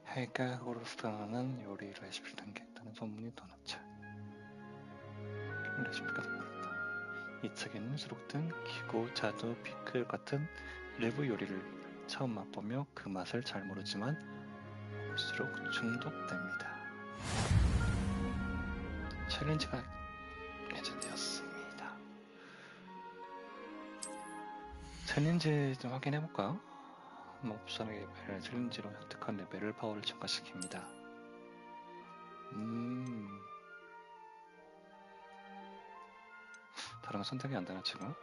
해가 호르스타는 요리 레시피를 담겼다는 소문이 도넛차. 레시피가 듭니다. 이 책에는 수록된 기고, 자두, 피클 같은 일부 요리를 처음 맛보며 그 맛을 잘 모르지만 볼수록 중독됩니다. 챌린지가 개최되었습니다. 챌린지 좀 확인해볼까요? 옵션의 레벨, 챌린지로 획득한 레벨을 파워를 증가시킵니다. 다른 건 선택이 안 되나 지금?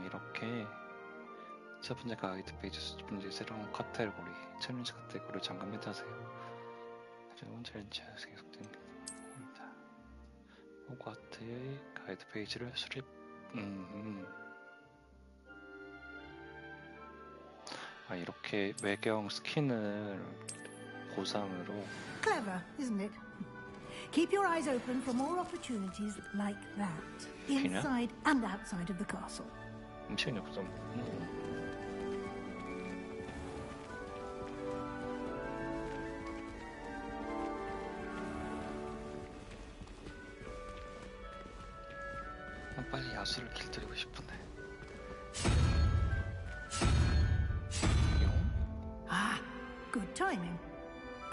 이렇게 첫 번째 가이드 페이지, 첫 번째 새로운 카테고리, 챌린지 카테고리를 잠깐 멘트하세요. 새로운 챌린지가 계속됩니다. 호그와트의 가이드 페이지를 수립. 이렇게 외경 스킨을 보상으로. Clever, isn't it? Keep your eyes open for more opportunities like that, inside and outside of the castle. 음식은 없어. 빨리 야수를 길들이고 싶은데. Good timing.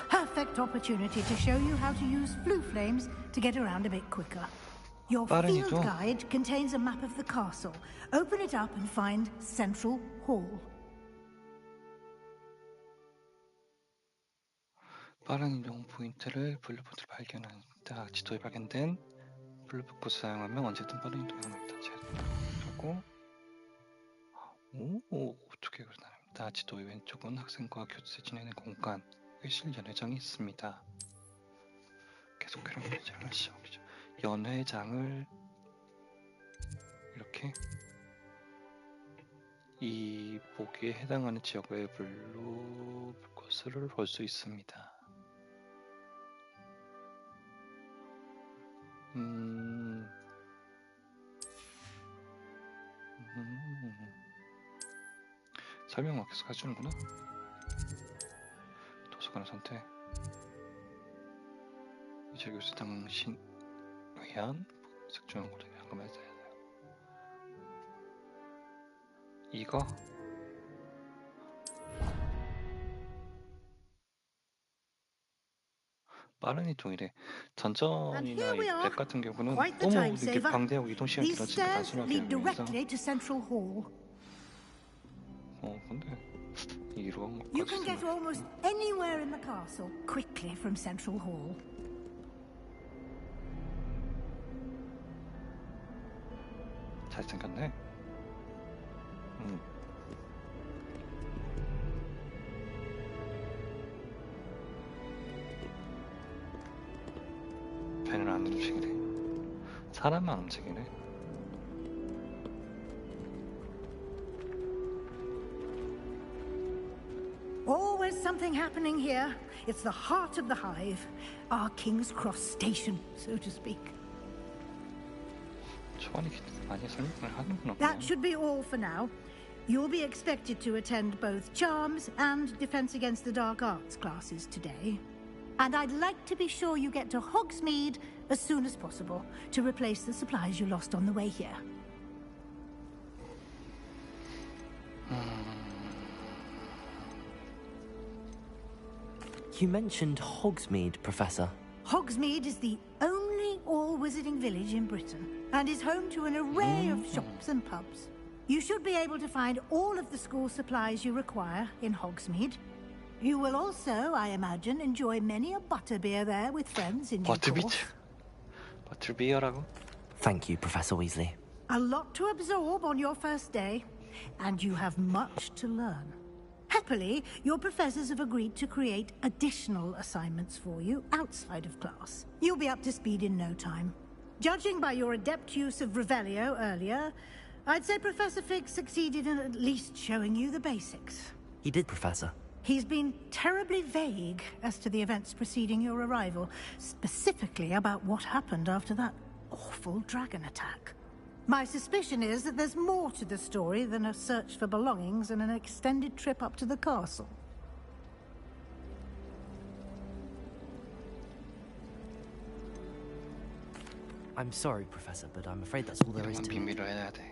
Perfect opportunity to show you how to use blue flames to get around a bit quicker. Your field guide contains a map of the castle. Open it up and find Central Hall. 빠른 이동 포인트를 블루포트를 발견한다. 지도에 발견된 블루포트 사용하면 언제든 빠른 이동을 합니다. 하고 어떻게 그러나요? 지도의 왼쪽은 학생과 교체 지내는 공간, 회실 연회장이 있습니다. 계속 그런 연회장을 시작하죠. 연회장을 이렇게 이 보기에 해당하는 지역의 블루코스를 볼 수 있습니다. 설명만 계속 해주는구나. 도서관을 선택. 이제 교수 당신 위한 색조한 거를 잠깐만 해야 돼요. 이거 빠른 이동이래. 전전이나 랩 같은 경우는 너무 이렇게 방대하고 이동 시간이 길어지니까 단순하게 하면서 근데 이런 것까지 You can get almost anywhere in the castle quickly from Central Hall. 잘생겼네. 배는 안 움직이네. 사람만 움직이네. Always something happening here. It's the heart of the hive, our King's Cross station, so to speak. That should be all for now. You'll be expected to attend both Charms and Defense Against the Dark Arts classes today. And I'd like to be sure you get to Hogsmeade as soon as possible to replace the supplies you lost on the way here. You mentioned Hogsmeade, Professor. Hogsmeade is the only all-wizarding village in Britain and is home to an array of shops and pubs. You should be able to find all of the school supplies you require in Hogsmeade. You will also, I imagine, enjoy many a butterbeer there with friends in due course. Butterbeer라고? Thank you, Professor Weasley. A lot to absorb on your first day, and you have much to learn. Happily, your professors have agreed to create additional assignments for you outside of class. You'll be up to speed in no time. Judging by your adept use of Revelio earlier, I'd say Professor Fig succeeded in at least showing you the basics. He did, Professor. He's been terribly vague as to the events preceding your arrival, specifically about what happened after that awful dragon attack. My suspicion is that there's more to the story than a search for belongings and an extended trip up to the castle. I'm sorry, Professor, but I'm afraid that's all there is to it. 비밀로 해야 돼.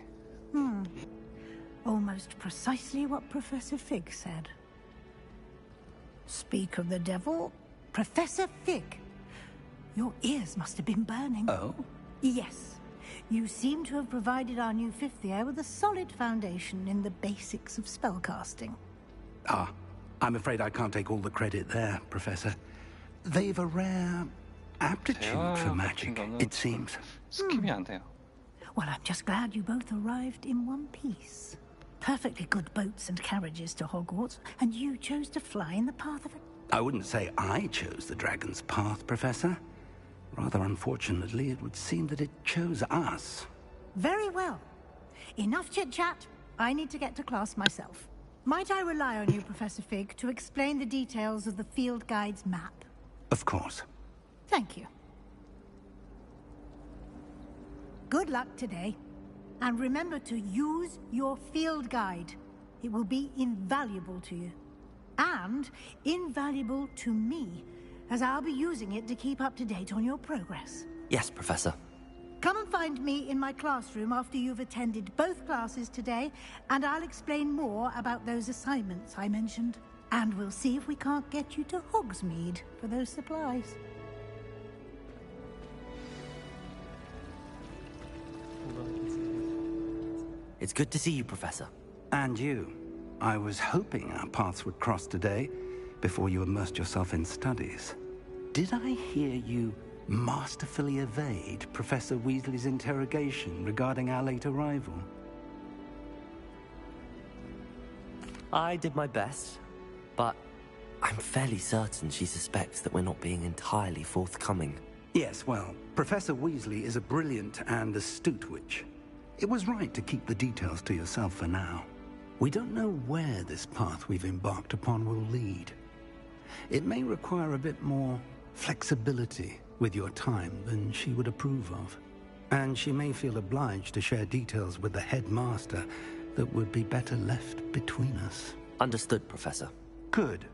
Almost precisely what Professor Fig said. Speak of the devil, Professor Fig. Your ears must have been burning. Oh? Yes. You seem to have provided our new fifth year with a solid foundation in the basics of spellcasting. Ah, I'm afraid I can't take all the credit there, Professor. They've a rare aptitude for magic, it seems. 스킵이 안 돼요. Well, I'm just glad you both arrived in one piece. Perfectly good boats and carriages to Hogwarts, and you chose to fly in the path of it. I wouldn't say I chose the dragon's path, Professor. Rather unfortunately, it would seem that it chose us. Very well. Enough chit-chat. I need to get to class myself. Might I rely on you, Professor Fig, to explain the details of the field guide's map? Of course. Thank you. Good luck today. And remember to use your field guide. It will be invaluable to you. And invaluable to me, as I'll be using it to keep up to date on your progress. Yes, Professor. Come and find me in my classroom after you've attended both classes today, and I'll explain more about those assignments I mentioned. And we'll see if we can't get you to Hogsmeade for those supplies. It's good to see you, Professor. And you. I was hoping our paths would cross today, before you immersed yourself in studies. Did I hear you masterfully evade Professor Weasley's interrogation regarding our late arrival? I did my best, but I'm fairly certain she suspects that we're not being entirely forthcoming. Yes, well, Professor Weasley is a brilliant and astute witch. It was right to keep the details to yourself for now. We don't know where this path we've embarked upon will lead. It may require a bit more flexibility with your time than she would approve of. And she may feel obliged to share details with the headmaster that would be better left between us. Understood, Professor. Good.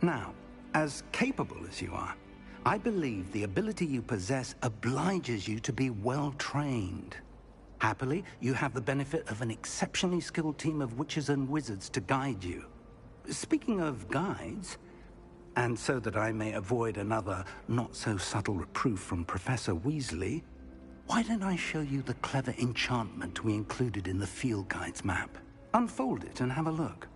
Now, as capable as you are, I believe the ability you possess obliges you to be well trained. Happily, you have the benefit of an exceptionally skilled team of witches and wizards to guide you. Speaking of guides, and so that I may avoid another not-so-subtle reproof from Professor Weasley, why don't I show you the clever enchantment we included in the field guide's map? Unfold it and have a look.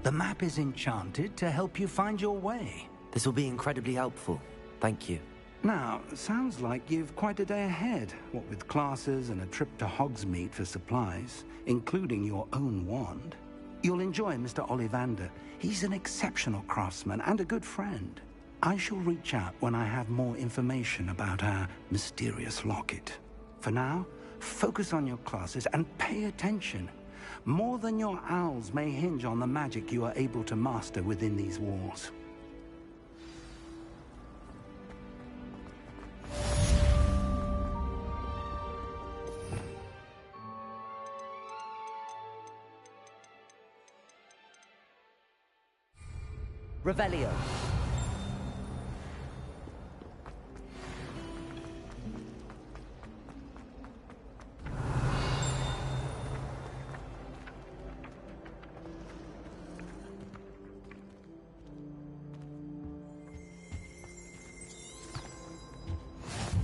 The map is enchanted to help you find your way. This will be incredibly helpful. Thank you. Now, sounds like you've quite a day ahead, what with classes and a trip to Hogsmeade for supplies, including your own wand. You'll enjoy Mr. Ollivander. He's an exceptional craftsman and a good friend. I shall reach out when I have more information about our mysterious locket. For now, focus on your classes and pay attention. More than your owls may hinge on the magic you are able to master within these walls. Revelio.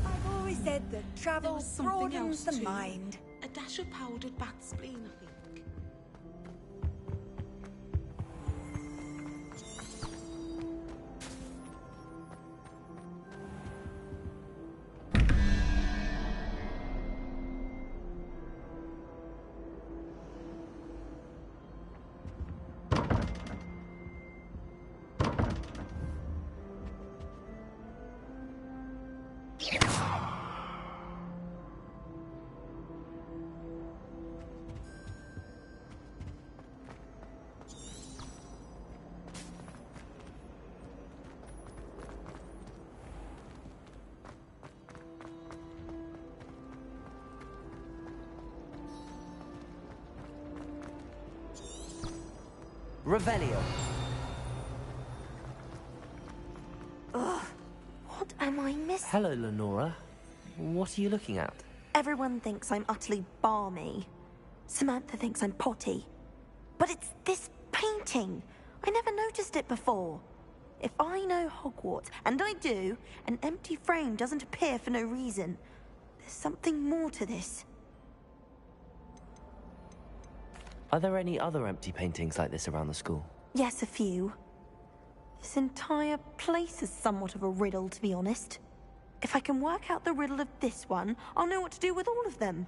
I've always said that travel broadens the mind. A dash of powdered bat spleen, I think. Revelio. Ugh, what am I missing? Hello, Lenora. What are you looking at? Everyone thinks I'm utterly balmy. Samantha thinks I'm potty. But it's this painting. I never noticed it before. If I know Hogwarts, and I do, an empty frame doesn't appear for no reason. There's something more to this. Are there any other empty paintings like this around the school? Yes, a few. This entire place is somewhat of a riddle, to be honest. If I can work out the riddle of this one, I'll know what to do with all of them.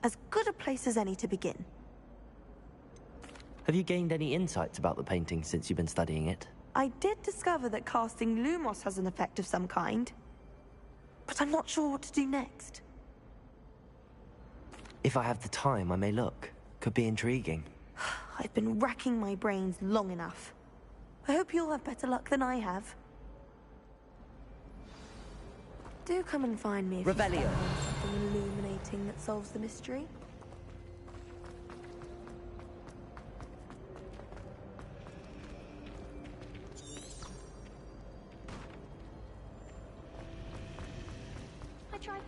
As good a place as any to begin. Have you gained any insights about the painting since you've been studying it? I did discover that casting Lumos has an effect of some kind. But I'm not sure what to do next. If I have the time, I may look. Could be intriguing. I've been racking my brains long enough. I hope you'll have better luck than I have. Do come and find me if Revelio. you find something illuminating that solves the mystery. I tried.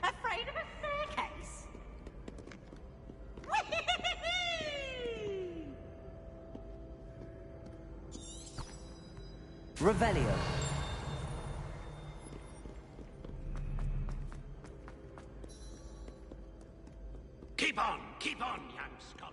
Afraid of a staircase? Revelio. Keep on, young scholar.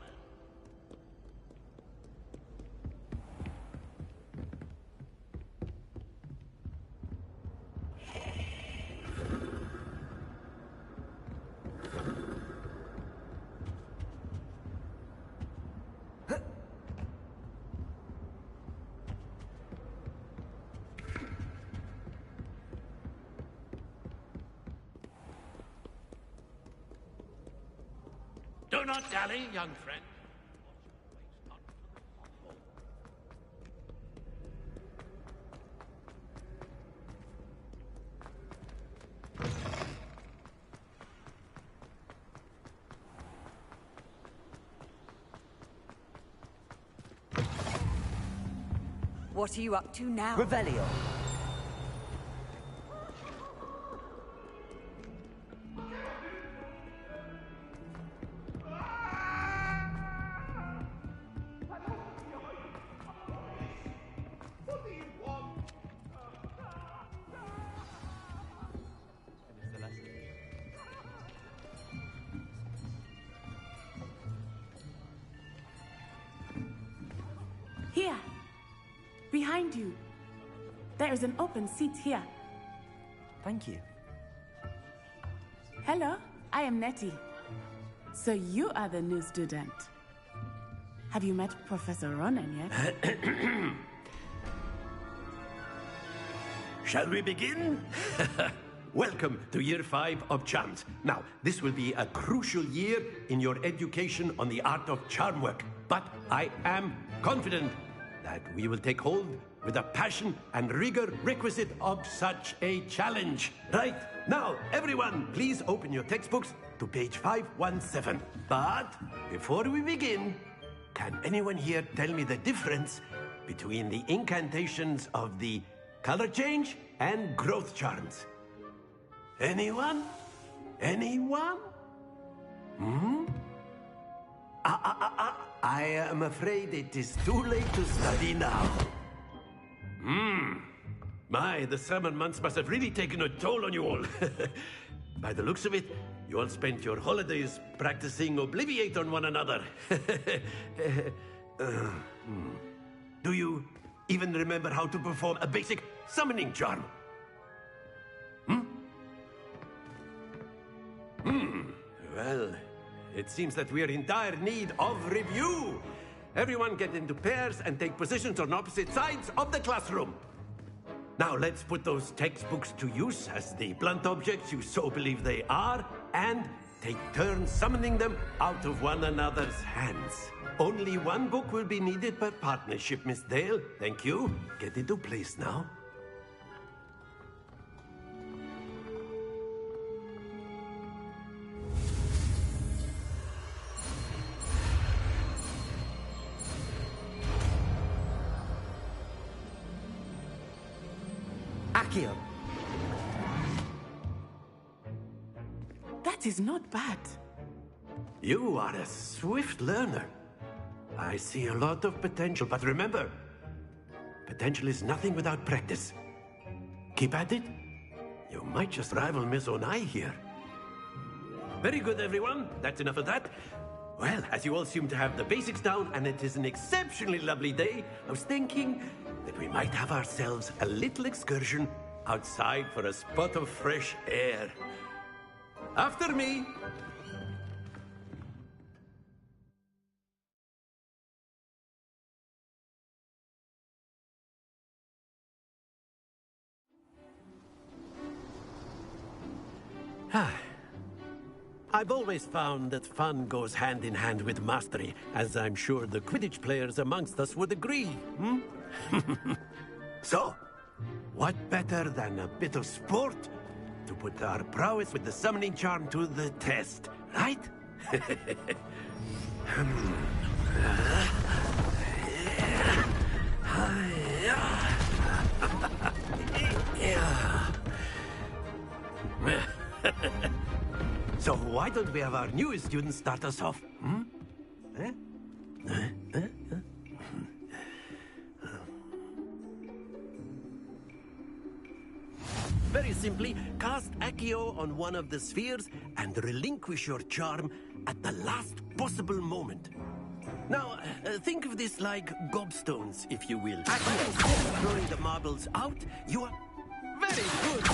Do not dally, young friend. What are you up to now? Revelio. Here. Behind you. There is an open seat here. Thank you. Hello, I am Nettie. So you are the new student. Have you met Professor Ronan yet? Shall we begin? Welcome to Year 5 of Charms. Now, this will be a crucial year in your education on the art of charm work. But I am confident that we will take hold with the passion and rigor requisite of such a challenge. Right, now, everyone, please open your textbooks to page 517. But before we begin, can anyone here tell me the difference between the incantations of the color change and growth charms? Anyone? Anyone? I am afraid it is too late to study now. My, the summer months must have really taken a toll on you all. By the looks of it, you all spent your holidays practicing Obliviate on one another. Do you even remember how to perform a basic summoning charm? Well, it seems that we are in dire need of review. Everyone get into pairs and take positions on opposite sides of the classroom. Now let's put those textbooks to use as the blunt objects you so believe they are, and take turns summoning them out of one another's hands. Only one book will be needed per partnership, Miss Dale. Thank you. Get into place now. Accio. That is not bad. You are a swift learner. I see a lot of potential, but remember, potential is nothing without practice. Keep at it. You might just rival Miss Onai here. Very good, everyone. That's enough of that. Well, as you all seem to have the basics down, and it is an exceptionally lovely day, I was thinking that we might have ourselves a little excursion outside for a spot of fresh air. After me. I've always found that fun goes hand in hand with mastery, as I'm sure the Quidditch players amongst us would agree. So, what better than a bit of sport to put our prowess with the summoning charm to the test, right? So why don't we have our newest student start us off? Very simply, cast Accio on one of the spheres and relinquish your charm at the last possible moment. Now, think of this like gobstones, if you will. But instead of throwing the marbles out, you are... Very good!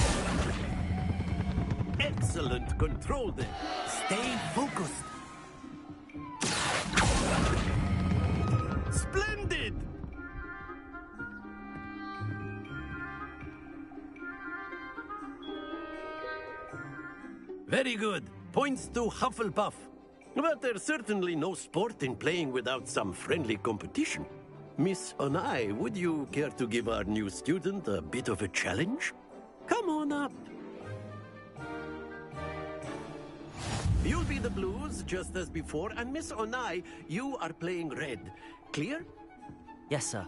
Excellent control there. Stay focused. Splendid! Very good. Points to Hufflepuff. But there's certainly no sport in playing without some friendly competition. Miss Onai, would you care to give our new student a bit of a challenge? Come on up. You'll be the blues, just as before, and Miss Onai, you are playing red. Clear? Yes, sir.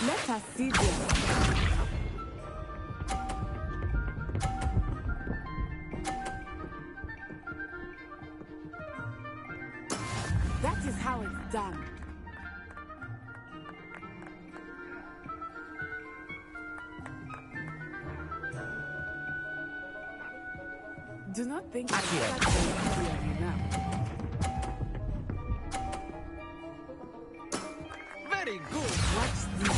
Let us see this. That is how it's done. Do not think I'm that easy on you now. Very good. Watch this.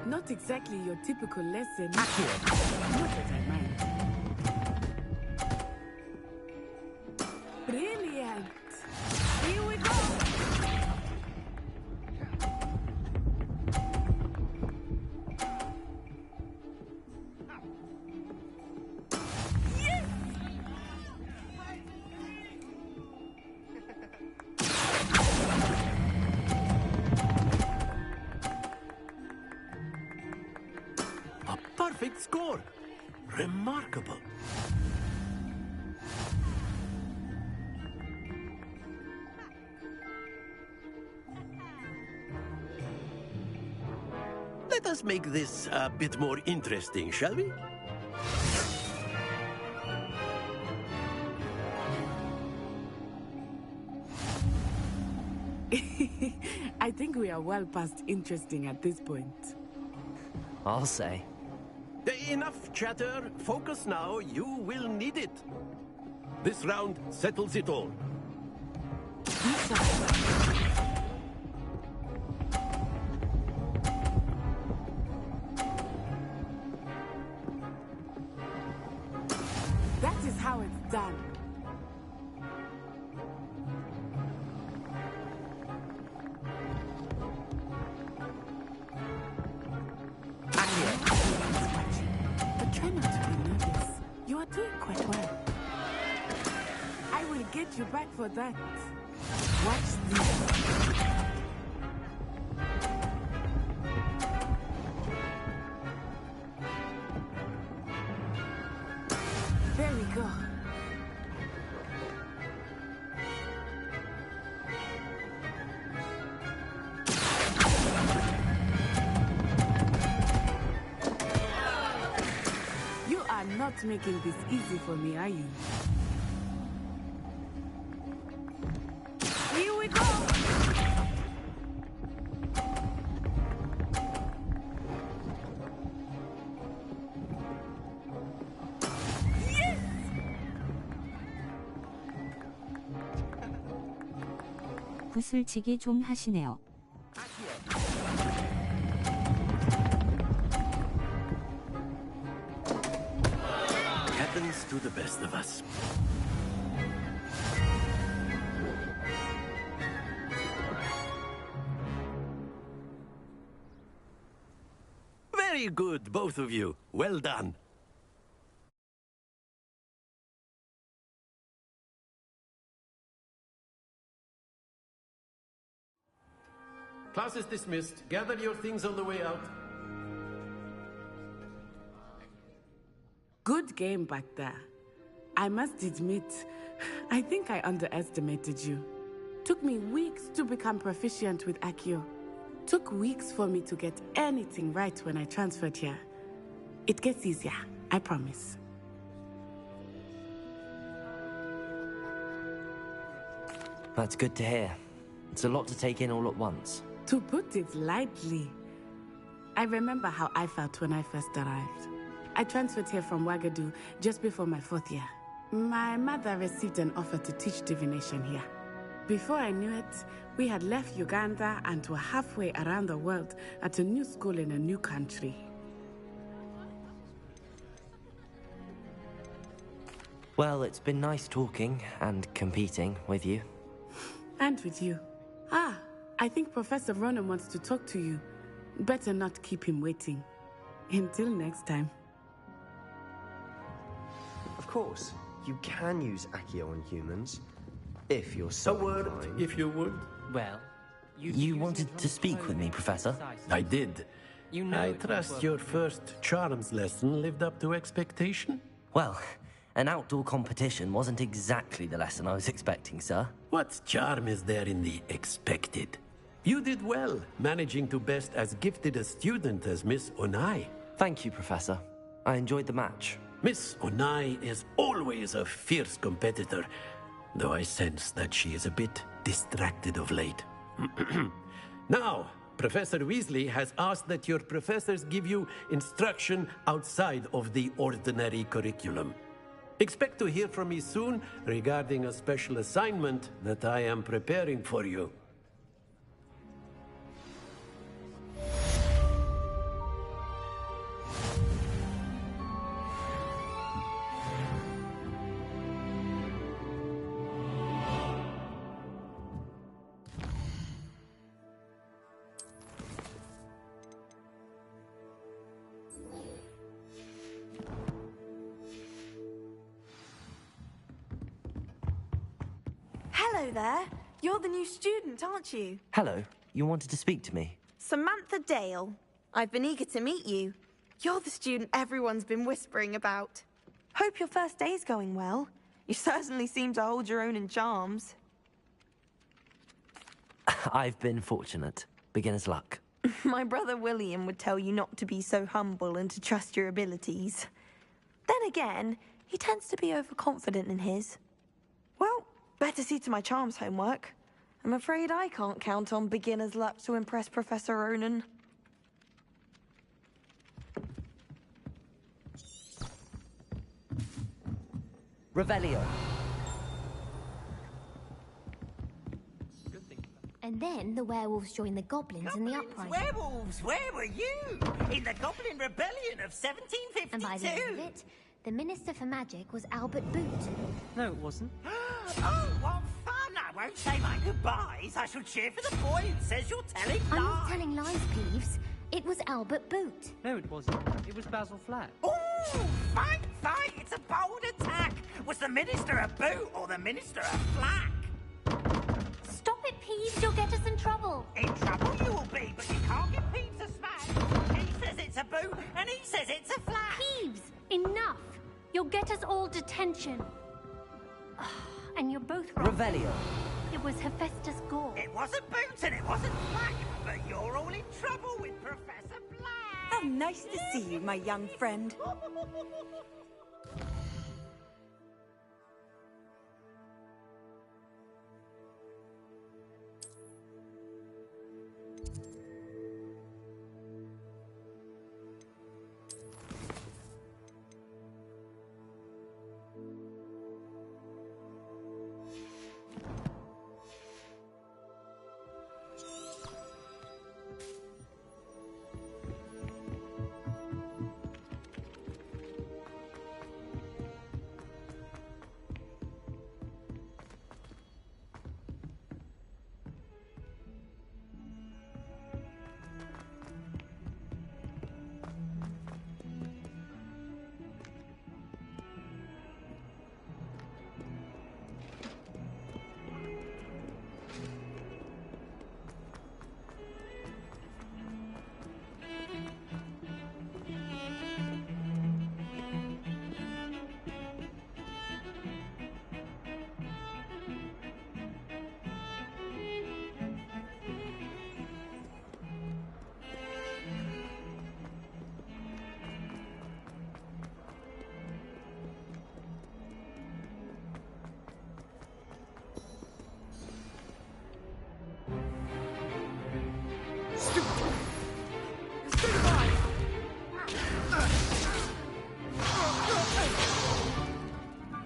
Not exactly your typical lesson. Not that I mind. Brilliant. Here we go. Yes! A perfect score. Remarkable. Let us make this a bit more interesting, shall we? I think we are well past interesting at this point. I'll say. Enough chatter. Focus now. You will need it. This round settles it all. That is how it's done. But try not to be nervous. You are doing quite well. I will get you back for that. Watch this. There we go. You are not making this easy for me, are you? Here we go! Yes! 구슬치기 좀 하시네요. Happens to the best of us. Very good, both of you. Well done. Class is dismissed. Gather your things on the way out. Good game back there. I must admit, I think I underestimated you. Took me weeks to become proficient with Accio. Took weeks for me to get anything right when I transferred here. It gets easier, I promise. That's good to hear. It's a lot to take in all at once. To put it lightly, I remember how I felt when I first arrived. I transferred here from Ouagadougou just before my 4th year. My mother received an offer to teach divination here. Before I knew it, we had left Uganda and were halfway around the world at a new school in a new country. Well, it's been nice talking and competing with you. And with you. Ah, I think Professor Ronan wants to talk to you. Better not keep him waiting. Until next time. Of course, you can use Accio on humans, if you're so A word, inclined. if you would. Well, you wanted to speak with me, Professor? I did. I trust your first charms lesson lived up to expectation? Well, an outdoor competition wasn't exactly the lesson I was expecting, sir. What charm is there in the expected? You did well, managing to best as gifted a student as Miss Onai. Thank you, Professor. I enjoyed the match. Miss Onai is always a fierce competitor, though I sense that she is a bit distracted of late. Now, Professor Weasley has asked that your professors give you instruction outside of the ordinary curriculum. Expect to hear from me soon regarding a special assignment that I am preparing for you. Hello there. You're the new student, aren't you? Hello. You wanted to speak to me? Samantha Dale. I've been eager to meet you. You're the student everyone's been whispering about. Hope your first day's going well. You certainly seem to hold your own in charms. I've been fortunate. Beginner's luck. My brother William would tell you not to be so humble and to trust your abilities. Then again, he tends to be overconfident in his. Well, better see to my charms homework. I'm afraid I can't count on beginner's luck to impress Professor Ronan. Revelio. And then the werewolves joined the goblins in the uprising. Werewolves, where were you? In the Goblin Rebellion of 1752. And by the end of it, the Minister for Magic was Albert Boot. No, it wasn't. Oh, what fun! I won't say my goodbyes. I shall cheer for the boy who says you're telling lies. I'm not telling lies, Peeves. It was Albert Boot. No, it wasn't. It was Basil Flat. Oh, fight, fight! It's a bold attack. Was the Minister a boot or the Minister a flack? Stop it, Peeves. You'll get us in trouble. In trouble you will be, but you can't get Peeves a smack. He says it's a boot, and he says it's a flack. Peeves, enough. You'll get us all detention. And you're both wrong. Revelio. It was Hephaestus Gore. It wasn't boot and it wasn't flack, but you're all in trouble with Professor Black. How nice to see you, my young friend.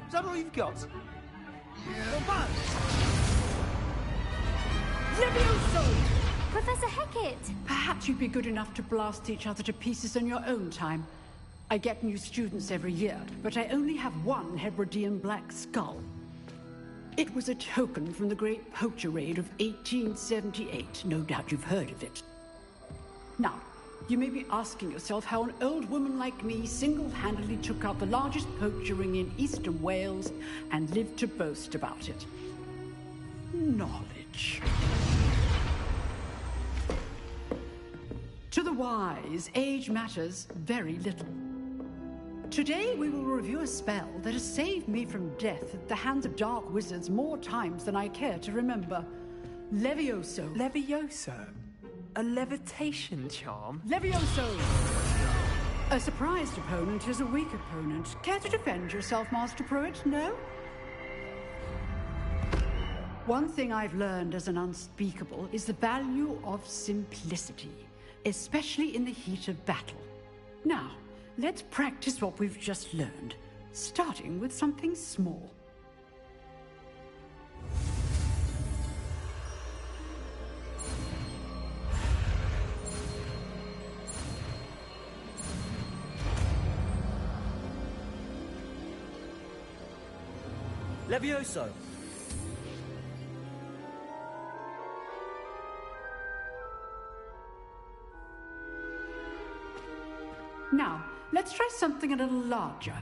Is that all you've got? Levioso! Professor Hecat! Perhaps you'd be good enough to blast each other to pieces in your own time. I get new students every year, but I only have one Hebridean black skull. It was a token from the Great Poacher Raid of 1878. No doubt you've heard of it. Now, you may be asking yourself how an old woman like me single-handedly took out the largest poacher ring in eastern Wales and lived to boast about it. Knowledge. To the wise, age matters very little. Today we will review a spell that has saved me from death at the hands of dark wizards more times than I care to remember. Levioso. Levioso? A levitation charm? Levioso! A surprised opponent is a weak opponent. Care to defend yourself, Master Pruitt? No? One thing I've learned as an unspeakable is the value of simplicity, especially in the heat of battle. Now, let's practice what we've just learned, starting with something small. Levioso! Now, let's try something a little larger.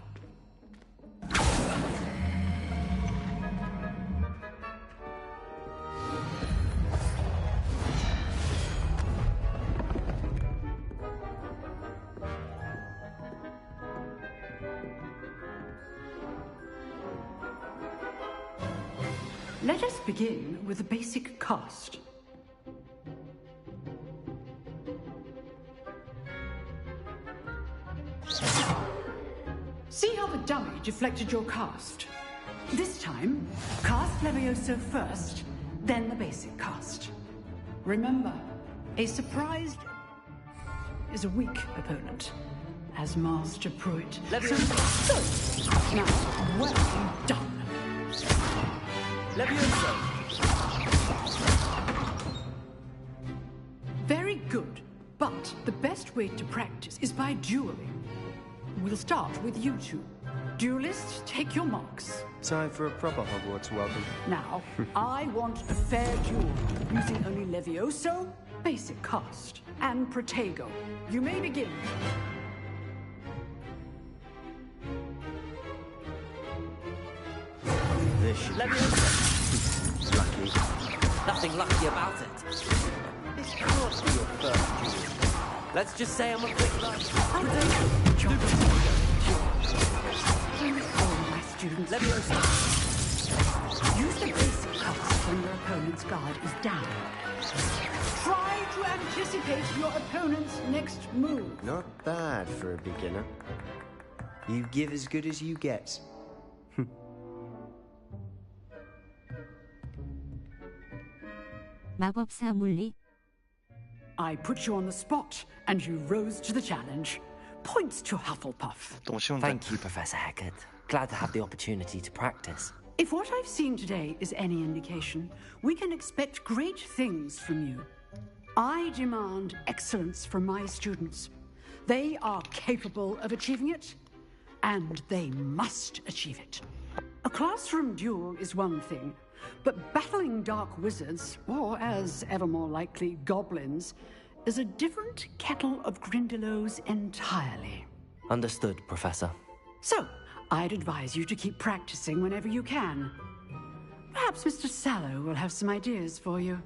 Let us begin with a basic cast. See how the dummy deflected your cast? This time, cast Levioso first, then the basic cast. Remember, a surprised is a weak opponent, as Master Pruitt. So, now, well done. Levioso! Very good, but the best way to practice is by dueling. We'll start with you two. Duelists, take your marks. Time for a proper Hogwarts welcome. Now, I want a fair duel, using only Levioso, basic cast, and Protego. You may begin. This should Levioso! lucky. Nothing lucky about it. This can't be your first duel. Let's just say I'm a quick learner. All my students, Levioso. Use the basic cast when your opponent's guard is down. Try to anticipate your opponent's next move. Not bad for a beginner. You give as good as you get. 마법사 물리. I put you on the spot, and you rose to the challenge. Points to Hufflepuff. 너무 쉬운데. Thank you, Professor Hecat. Glad to have the opportunity to practice. If what I've seen today is any indication, we can expect great things from you. I demand excellence from my students. They are capable of achieving it, and they must achieve it. A classroom duel is one thing, but battling dark wizards, or as ever more likely, goblins, is a different kettle of Grindylows entirely. Understood, Professor. So, I'd advise you to keep practicing whenever you can. Perhaps Mr. Sallow will have some ideas for you.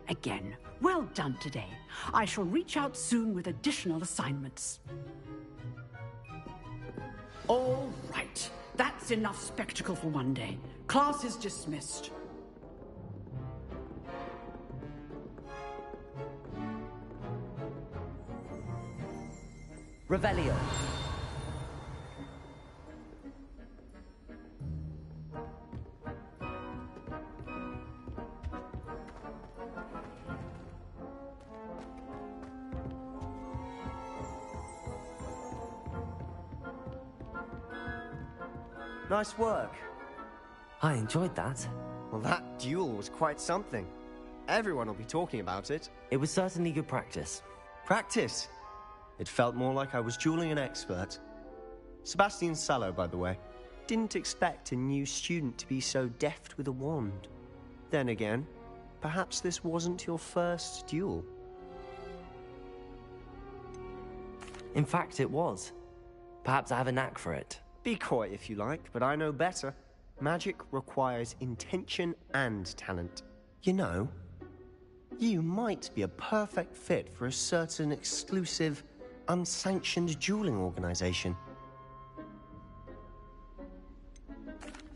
Again, well done today. I shall reach out soon with additional assignments. All right. That's enough spectacle for one day. Class is dismissed. Revelio. Nice work. I enjoyed that. Well, that duel was quite something. Everyone will be talking about it. It was certainly good practice. Practice? It felt more like I was dueling an expert. Sebastian Sallow, by the way. Didn't expect a new student to be so deft with a wand. Then again, perhaps this wasn't your first duel. In fact, it was. Perhaps I have a knack for it. Be coy if you like, but I know better. Magic requires intention and talent. You know, you might be a perfect fit for a certain exclusive, unsanctioned dueling organization.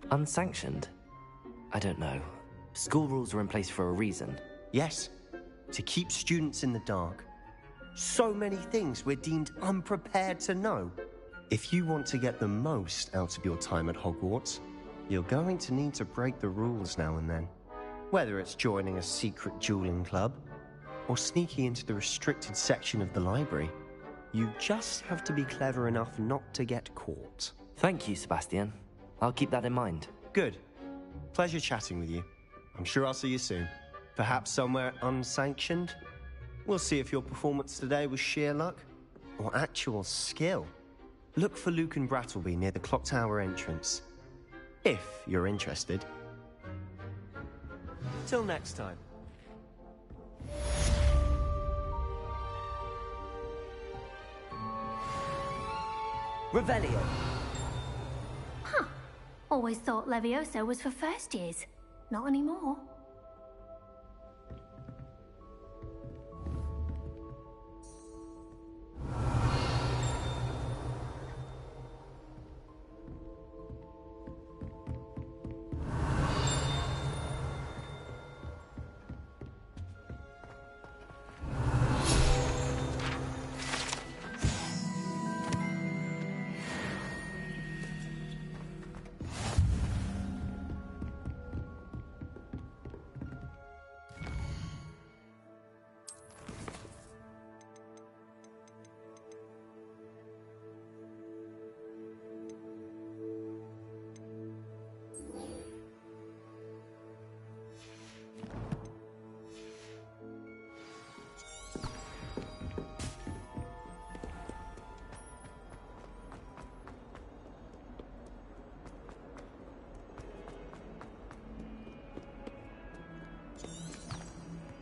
Unsanctioned? I don't know. School rules are in place for a reason. Yes, to keep students in the dark. So many things we're deemed unprepared to know. If you want to get the most out of your time at Hogwarts, you're going to need to break the rules now and then. Whether it's joining a secret dueling club, or sneaking into the restricted section of the library, you just have to be clever enough not to get caught. Thank you, Sebastian. I'll keep that in mind. Good. Pleasure chatting with you. I'm sure I'll see you soon. Perhaps somewhere unsanctioned? We'll see if your performance today was sheer luck or actual skill. Look for Luke and Brattleby near the clock tower entrance, if you're interested. Till next time. Revelio. Huh. Always thought Levioso was for first years. Not anymore.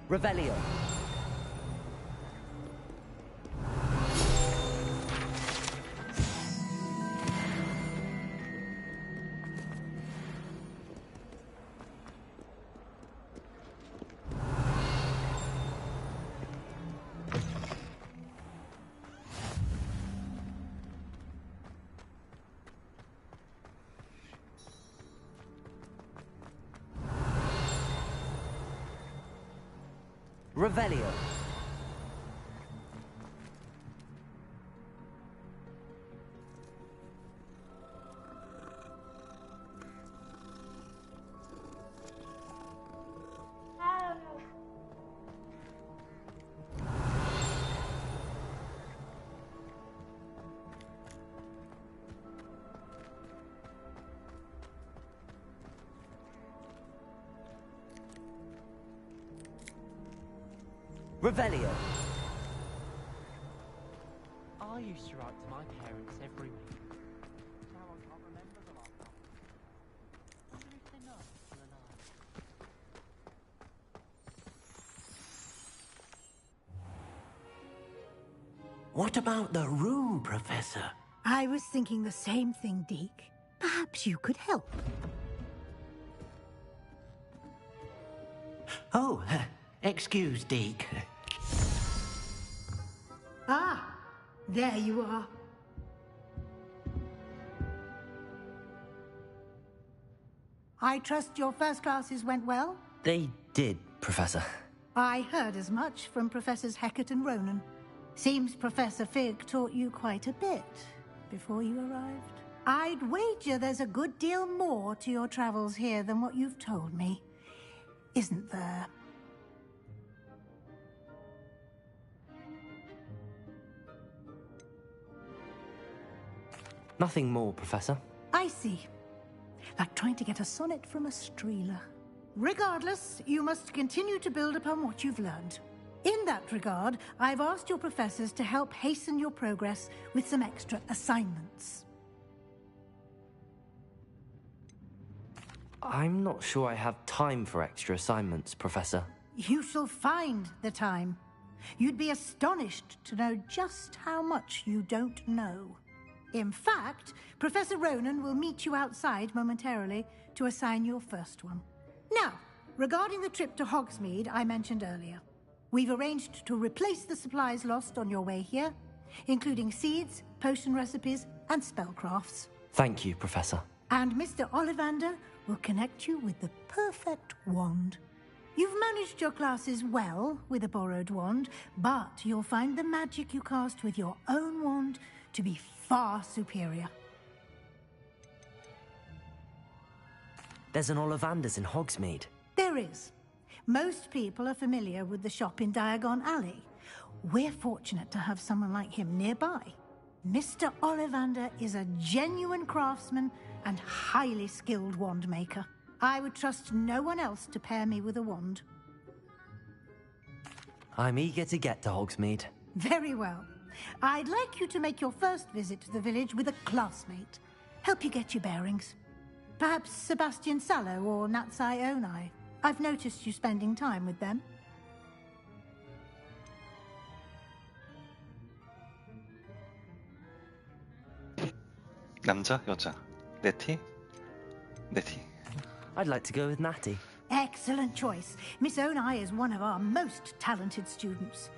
Revelio. Revelio. Revelio. I used to write to my parents every week. Now I can't remember the last time. Wonder if they know I'm still alive. What about the room, Professor? I was thinking the same thing, Deke. Perhaps you could help. Oh, excuse, Deke. Ah, there you are. I trust your first classes went well? They did, Professor. I heard as much from Professors Hecat and Ronan. Seems Professor Fig taught you quite a bit before you arrived. I'd wager there's a good deal more to your travels here than what you've told me. Isn't there? Nothing more, Professor. I see. Like trying to get a sonnet from a streeler. Regardless, you must continue to build upon what you've learned. In that regard, I've asked your professors to help hasten your progress with some extra assignments. I'm not sure I have time for extra assignments, Professor. You shall find the time. You'd be astonished to know just how much you don't know. In fact, Professor Ronan will meet you outside momentarily to assign your first one. Now, regarding the trip to Hogsmeade I mentioned earlier, we've arranged to replace the supplies lost on your way here, including seeds, potion recipes, and spellcrafts. Thank you, Professor. And Mr. Ollivander will connect you with the perfect wand. You've managed your classes well with a borrowed wand, but you'll find the magic you cast with your own wand to be far superior. There's an Ollivander's in Hogsmeade. There is. Most people are familiar with the shop in Diagon Alley. We're fortunate to have someone like him nearby. Mr. Ollivander is a genuine craftsman and highly skilled wand maker. I would trust no one else to pair me with a wand. I'm eager to get to Hogsmeade. Very well. I'd like you to make your first visit to the village with a classmate. Help you get your bearings. Perhaps Sebastian Sallow or Natsai Onai. I've noticed you spending time with them. 남자, 여자. 네티? 네티. I'd like to go with Natty. Excellent choice. Miss Onai is one of our most talented students.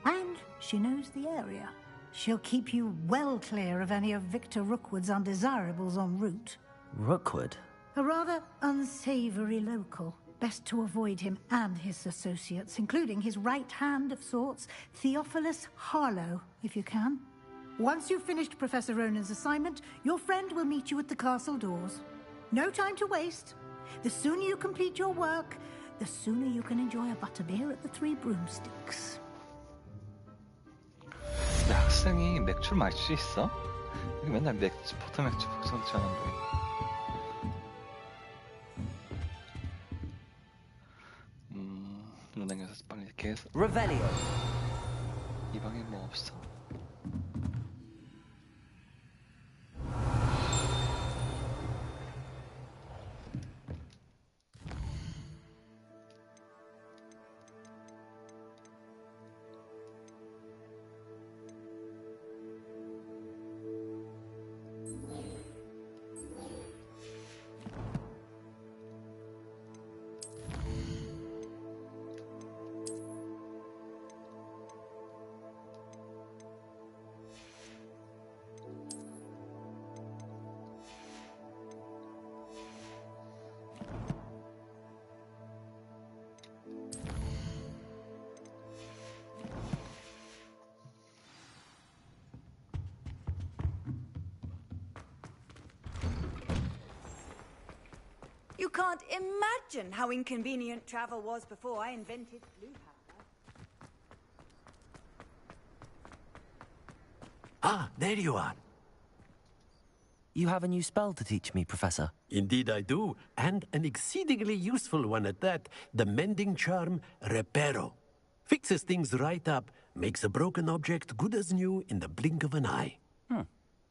And she knows the area. She'll keep you well clear of any of Victor Rookwood's undesirables en route. Rookwood? A rather unsavory local. Best to avoid him and his associates, including his right hand of sorts, Theophilus Harlow, if you can. Once you've finished Professor Ronan's assignment, your friend will meet you at the castle doors. No time to waste. The sooner you complete your work, the sooner you can enjoy a butterbeer at the Three Broomsticks. 근데 학생이 맥주를 마실 수 있어? 여기 맨날 맥주, 포터 맥주 복선치하는데. 눈당겨서 빨리 계속. Revelio. 이 방에 뭐 없어? You can't imagine how inconvenient travel was before I invented blue powder. Ah, there you are. You have a new spell to teach me, Professor. Indeed I do, and an exceedingly useful one at that. The mending charm, Reparo. Fixes things right up, makes a broken object good as new in the blink of an eye.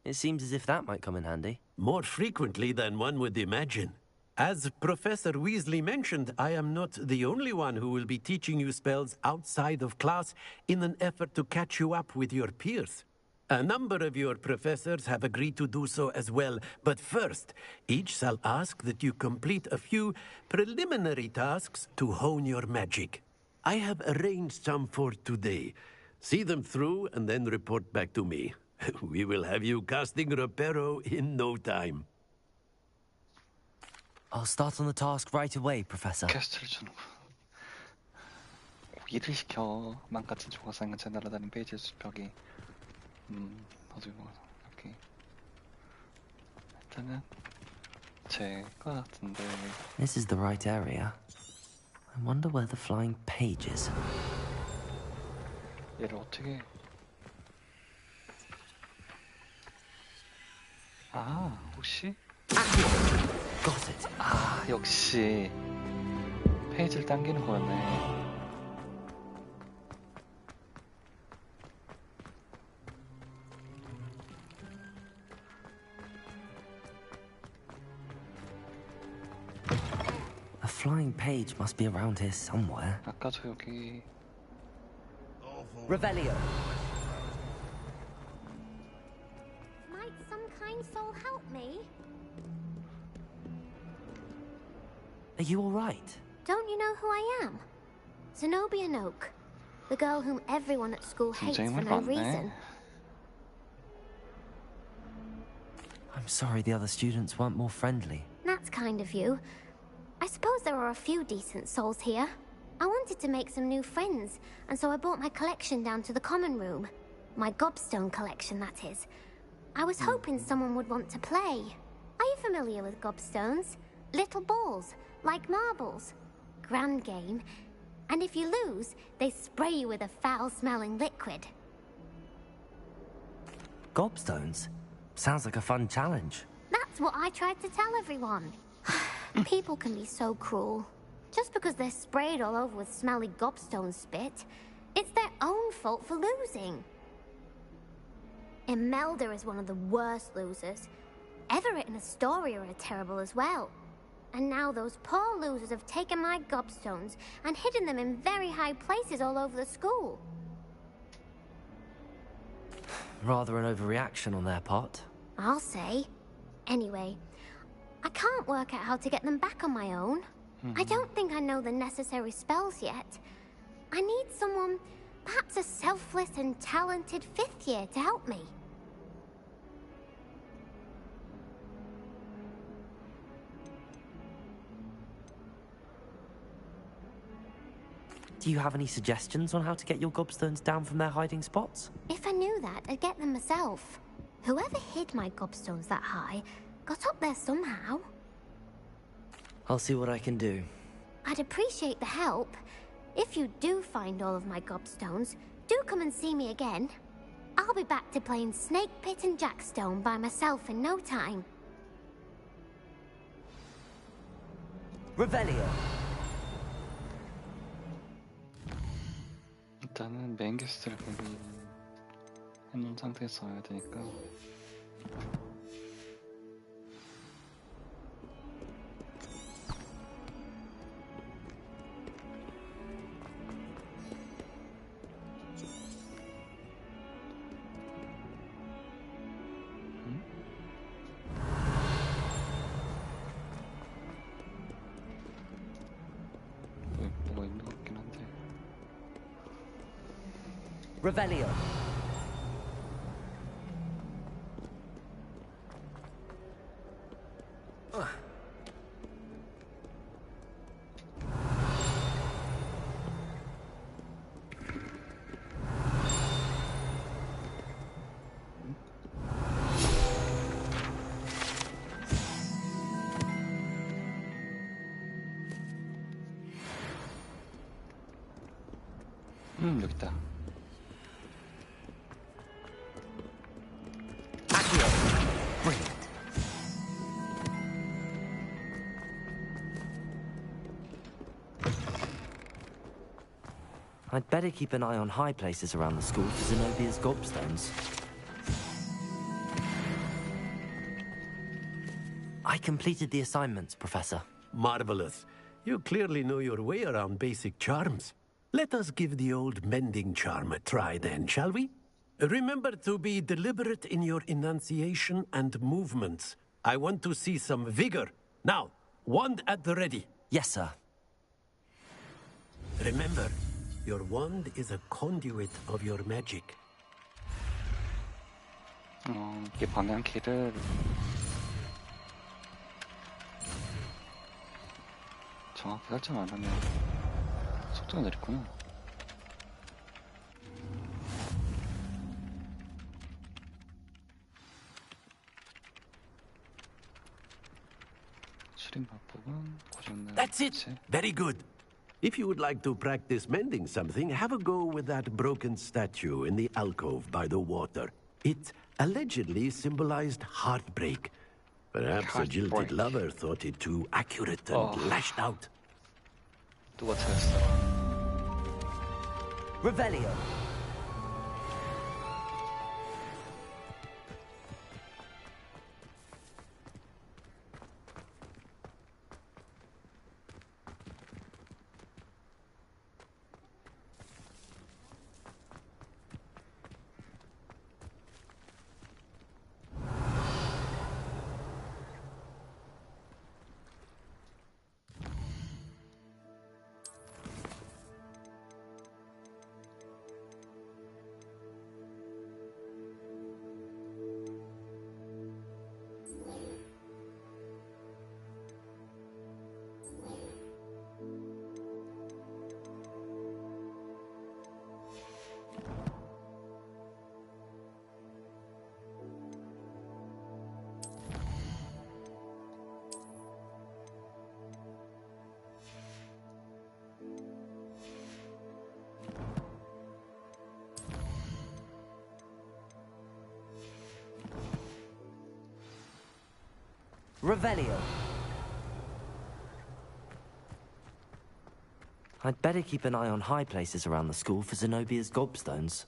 It seems as if that might come in handy. More frequently than one would imagine. As Professor Weasley mentioned, I am not the only one who will be teaching you spells outside of class in an effort to catch you up with your peers. A number of your professors have agreed to do so as well, but first, each shall ask that you complete a few preliminary tasks to hone your magic. I have arranged some for today. See them through and then report back to me. We will have you casting Reparo in no time. I'll start on the task right away, Professor. 퀘스트를 주는 거. 일을 시켜. 망가진 조각상은 제 날아다니는 페이지 수벽이. 어디 뭐 여기. 일단은 제거 같은데. This is the right area. I wonder where the flying page is. 얘를 어떻게? 아, 혹시? Got it. 아, 역시 페이지를 당기는 거였네. A flying page must be around here somewhere. 아까도 여기. Revelio. Might some kind soul help me? Are you all right? Don't you know who I am? Zenobia Noak, the girl whom everyone at school hates for no reason. I'm sorry the other students weren't more friendly. That's kind of you. I suppose there are a few decent souls here. I wanted to make some new friends, and so I brought my collection down to the common room. My gobstone collection, that is. I was hoping someone would want to play. Are you familiar with gobstones? Little balls, like marbles. Grand game. And if you lose, they spray you with a foul-smelling liquid. Gobstones? Sounds like a fun challenge. That's what I tried to tell everyone. People can be so cruel. Just because they're sprayed all over with smelly gobstone spit, it's their own fault for losing. Imelda is one of the worst losers. Everett and Astoria are terrible as well. And now those poor losers have taken my gobstones and hidden them in very high places all over the school. Rather an overreaction on their part. I'll say. Anyway, I can't work out how to get them back on my own. I don't think I know the necessary spells yet. I need someone, perhaps a selfless and talented 5th year to help me. Do you have any suggestions on how to get your gobstones down from their hiding spots? If I knew that, I'd get them myself. Whoever hid my gobstones that high got up there somehow. I'll see what I can do. I'd appreciate the help. If you do find all of my gobstones, do come and see me again. I'll be back to playing Snake Pit and Jackstone by myself in no time. Revelio. 일단은 메인 퀘스트를 거기 해놓은 상태에서 와야 되니까. 뭐가 있는 것 같긴 한데. Revelio. 여기 있다. I'd better keep an eye on high places around the school for Zenobia's gobstones. I completed the assignments, Professor. Marvelous. You clearly know your way around basic charms. Let us give the old mending charm a try then, shall we? Remember to be deliberate in your enunciation and movements. I want to see some vigor. Now, wand at the ready. Yes, sir. Remember, your wand is a conduit of your magic. 이게 방향키를 정확히 설정 안 하면 속도가 느렸구나. That's it! Very good. If you would like to practice mending something, have a go with that broken statue in the alcove by the water. It allegedly symbolized heartbreak. Perhaps a jilted lover thought it too accurate and lashed out. 누가 찾았어? Revelio. Revelio. I'd better keep an eye on high places around the school for Zenobia's gobstones.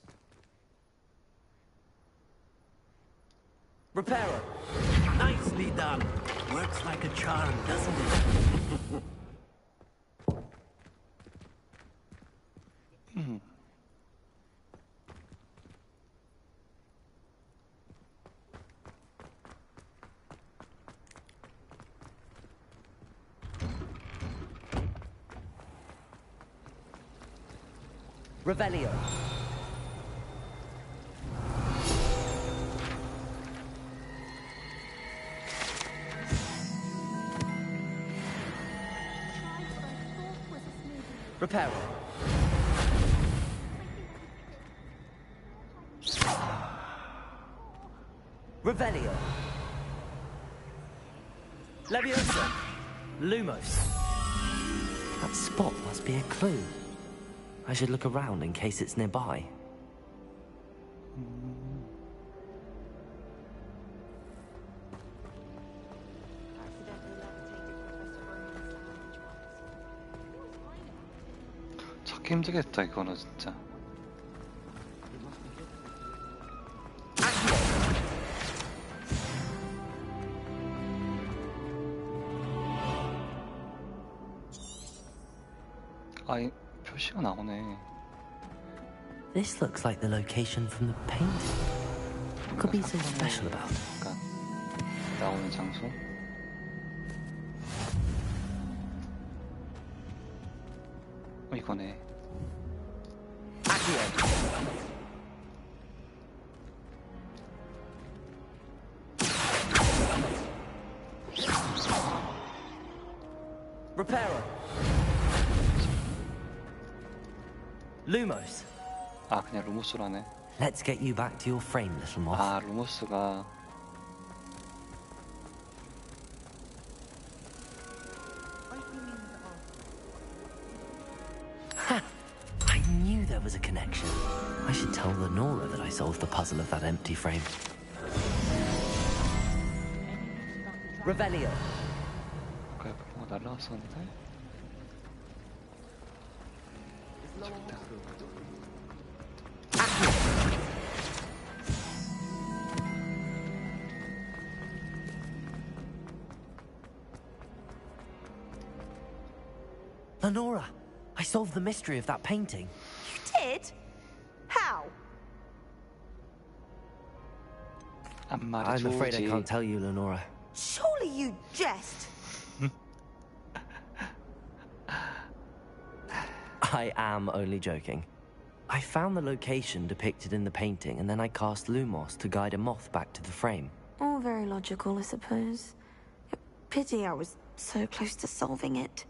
Reparo. Nicely done. Works like a charm, doesn't it? Revelio. Reparo. Revelio. Leviosa. Lumos. That spot must be a clue. I should look around in case it's nearby. 찾기 힘들겠다 이거는 진짜. 아이 표시가 나오네. This looks like the location from the painting. Could be something special about it. 그러니까 나오는 장소. 이거네. Reparo. Lumos. 아 그냥 루모스라네. Let's get you back to your frame, little moth. 아 루모스가. I knew there was a connection. I should tell Lenora that I solved the puzzle of that empty frame. Revelio. 아까 옆에 뭐가 날라왔었는데? 저기다. Lenora, I solved the mystery of that painting. You did? How? I'm afraid I can't tell you, Lenora. Surely you jest. I am only joking. I found the location depicted in the painting, and then I cast Lumos to guide a moth back to the frame. All very logical, I suppose. Pity I was so close to solving it.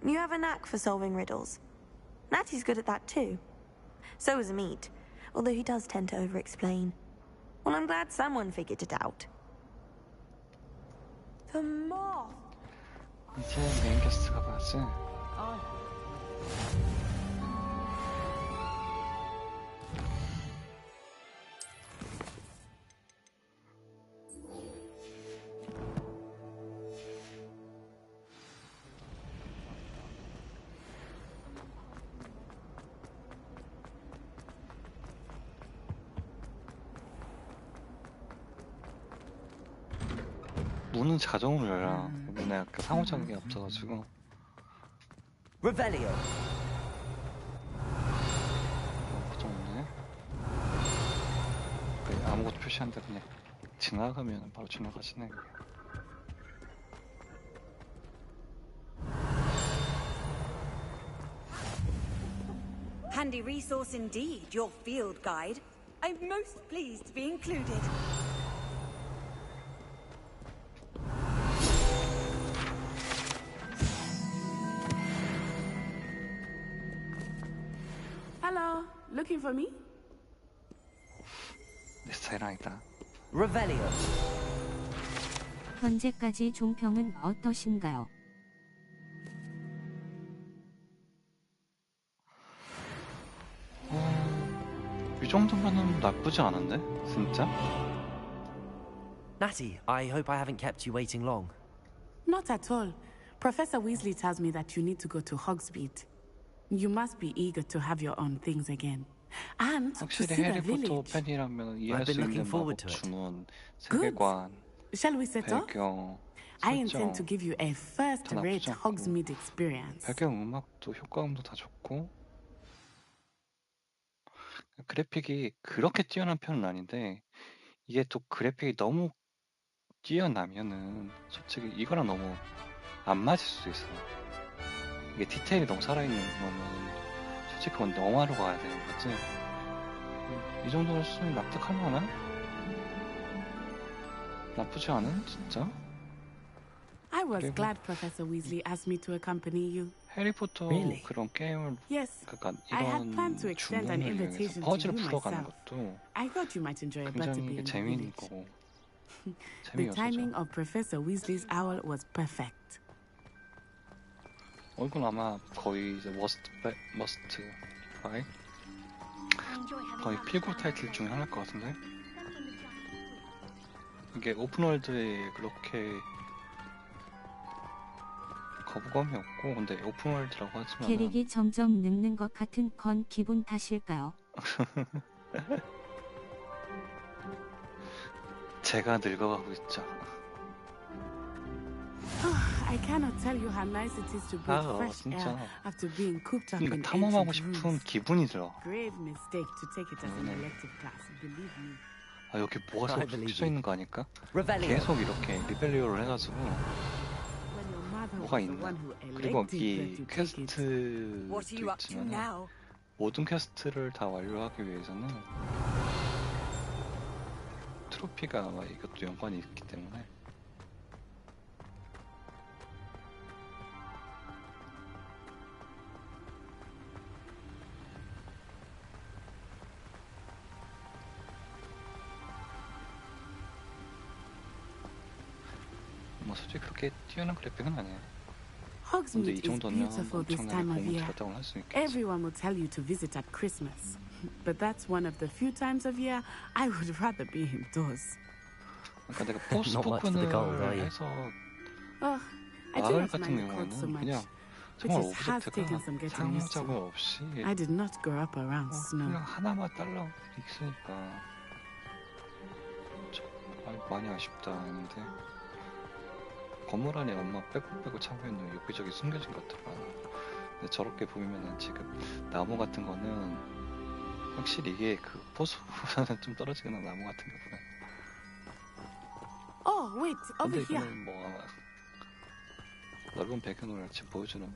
You have a knack for solving riddles. Natty's good at that too. So is Amit, although he does tend to over-explain. Well, I'm glad someone figured it out. The moth! 이제 메인 게스트가 봐야지. 문은 자동으로 열어. 문에 그 상호작용이 없어가지고. Revelio. 고정네. 아무것도 표시 안 되고 그냥 지나가면 바로 지나가시네. Handy resource indeed, your field guide. I'm most pleased to be included. Hello, looking for me? 내 스타일 아니다. Revelio. 현재까지 종평은 어떠신가요? 이 정도면은 나쁘지 않은데? 진짜? Natty, I hope I haven't kept you waiting long. Not at all. Professor Weasley tells me that you need to go to Hogsmeade. You must be eager to have your own things again. And to 확실히 see the 해리포터 village. 팬이라면 이해할 I've 수 been 있는 looking forward 마법 to it. 주문, Good. 세계관, Shall we set off? 배경, I intend to 설정 give you a first-rate 나쁘지 않고. Hogsmeade experience. 배경 음악도 효과음도 다 좋고 그래픽이 그렇게 뛰어난 편은 아닌데 이게 또 그래픽이 너무 뛰어나면은 솔직히 이거랑 너무 안 맞을 수도 있어. 이게 디테일이 너무 살아있는 거는 솔직히 그건 영화로 가야 되는 거지. 이 정도는 수준이 납득할 만한? 나쁘지 않은? 진짜? I was 그리고 glad Professor Weasley asked me to accompany you. 해리포터 Really? 그런 게임을 Yes, 그러니까 I had planned to 이런 extend an 주문을 이용해서 invitation to 퍼즐을 you 풀어가는 myself. 것도 I thought you might enjoy a better 굉장히 be in the 재미있는 village. 거고 The 재미없어져. timing of Professor Weasley's owl was perfect. 이건 아마 거의 이제 머스트 바이 거의 필구 타이틀 중에 하나일 것 같은데 이게 오픈월드에 그렇게 거부감이 없고 근데 오픈월드라고 하지만 캐릭이 점점 늙는 것 같은 건 기분 탓일까요? 제가 늙어가고 있죠. I cannot tell you how nice it is to breathe fresh 진짜. air after being cooped up 그러니까 in 탐험하고 ancient 싶은 rooms. 기분이 들어. Grave mistake to take it as an elective class, believe me. 아 여기 뭐가 I 써 believe 써 있는 거 아닐까? Revelio. 계속 이렇게 리벨리오를 해가지고 When your mother 뭐가 was the 있나? one who 그리고 elected 이 that you take it. 퀘스트도 What are you up to 있지만 now? 모든 퀘스트를 다 완료하기 위해서는 트로피가 아마 이것도 연관이 있기 때문에 뭐 솔직히 그렇게 뛰어난 그래픽은 아니에요. 근데 Hogsmeade 이 is 정도면 beautiful this 엄청나게 time of 공을 year. 들였다고 할 수 있겠지. Everyone will tell you to visit at Christmas. But that's one of the few times of year I would rather be indoors. 그러니까 내가 Not much for the gold, are 포스포근을 you? 해서 Oh, I do 마을 not 같은 mind the cold so 경우에는 much. 그냥 It 정말 just has taken 오브젝트가 some getting used 상호작용 to. 없이 I did not grow up around snow. 그냥 하나만 딸랑 있으니까 좀 많이 아쉽다 했는데 건물 안에 엄마 빼고 참고했는 여기저기 숨겨진 것들 많아. 근데 저렇게 보면은 지금 나무 같은 거는 확실히 이게 그 포수보다는 좀 떨어지는 나무 같은 게 보네. Oh, wait, 근데 over here. 이거는 뭐 아마 넓은 배경을 지금 보여주는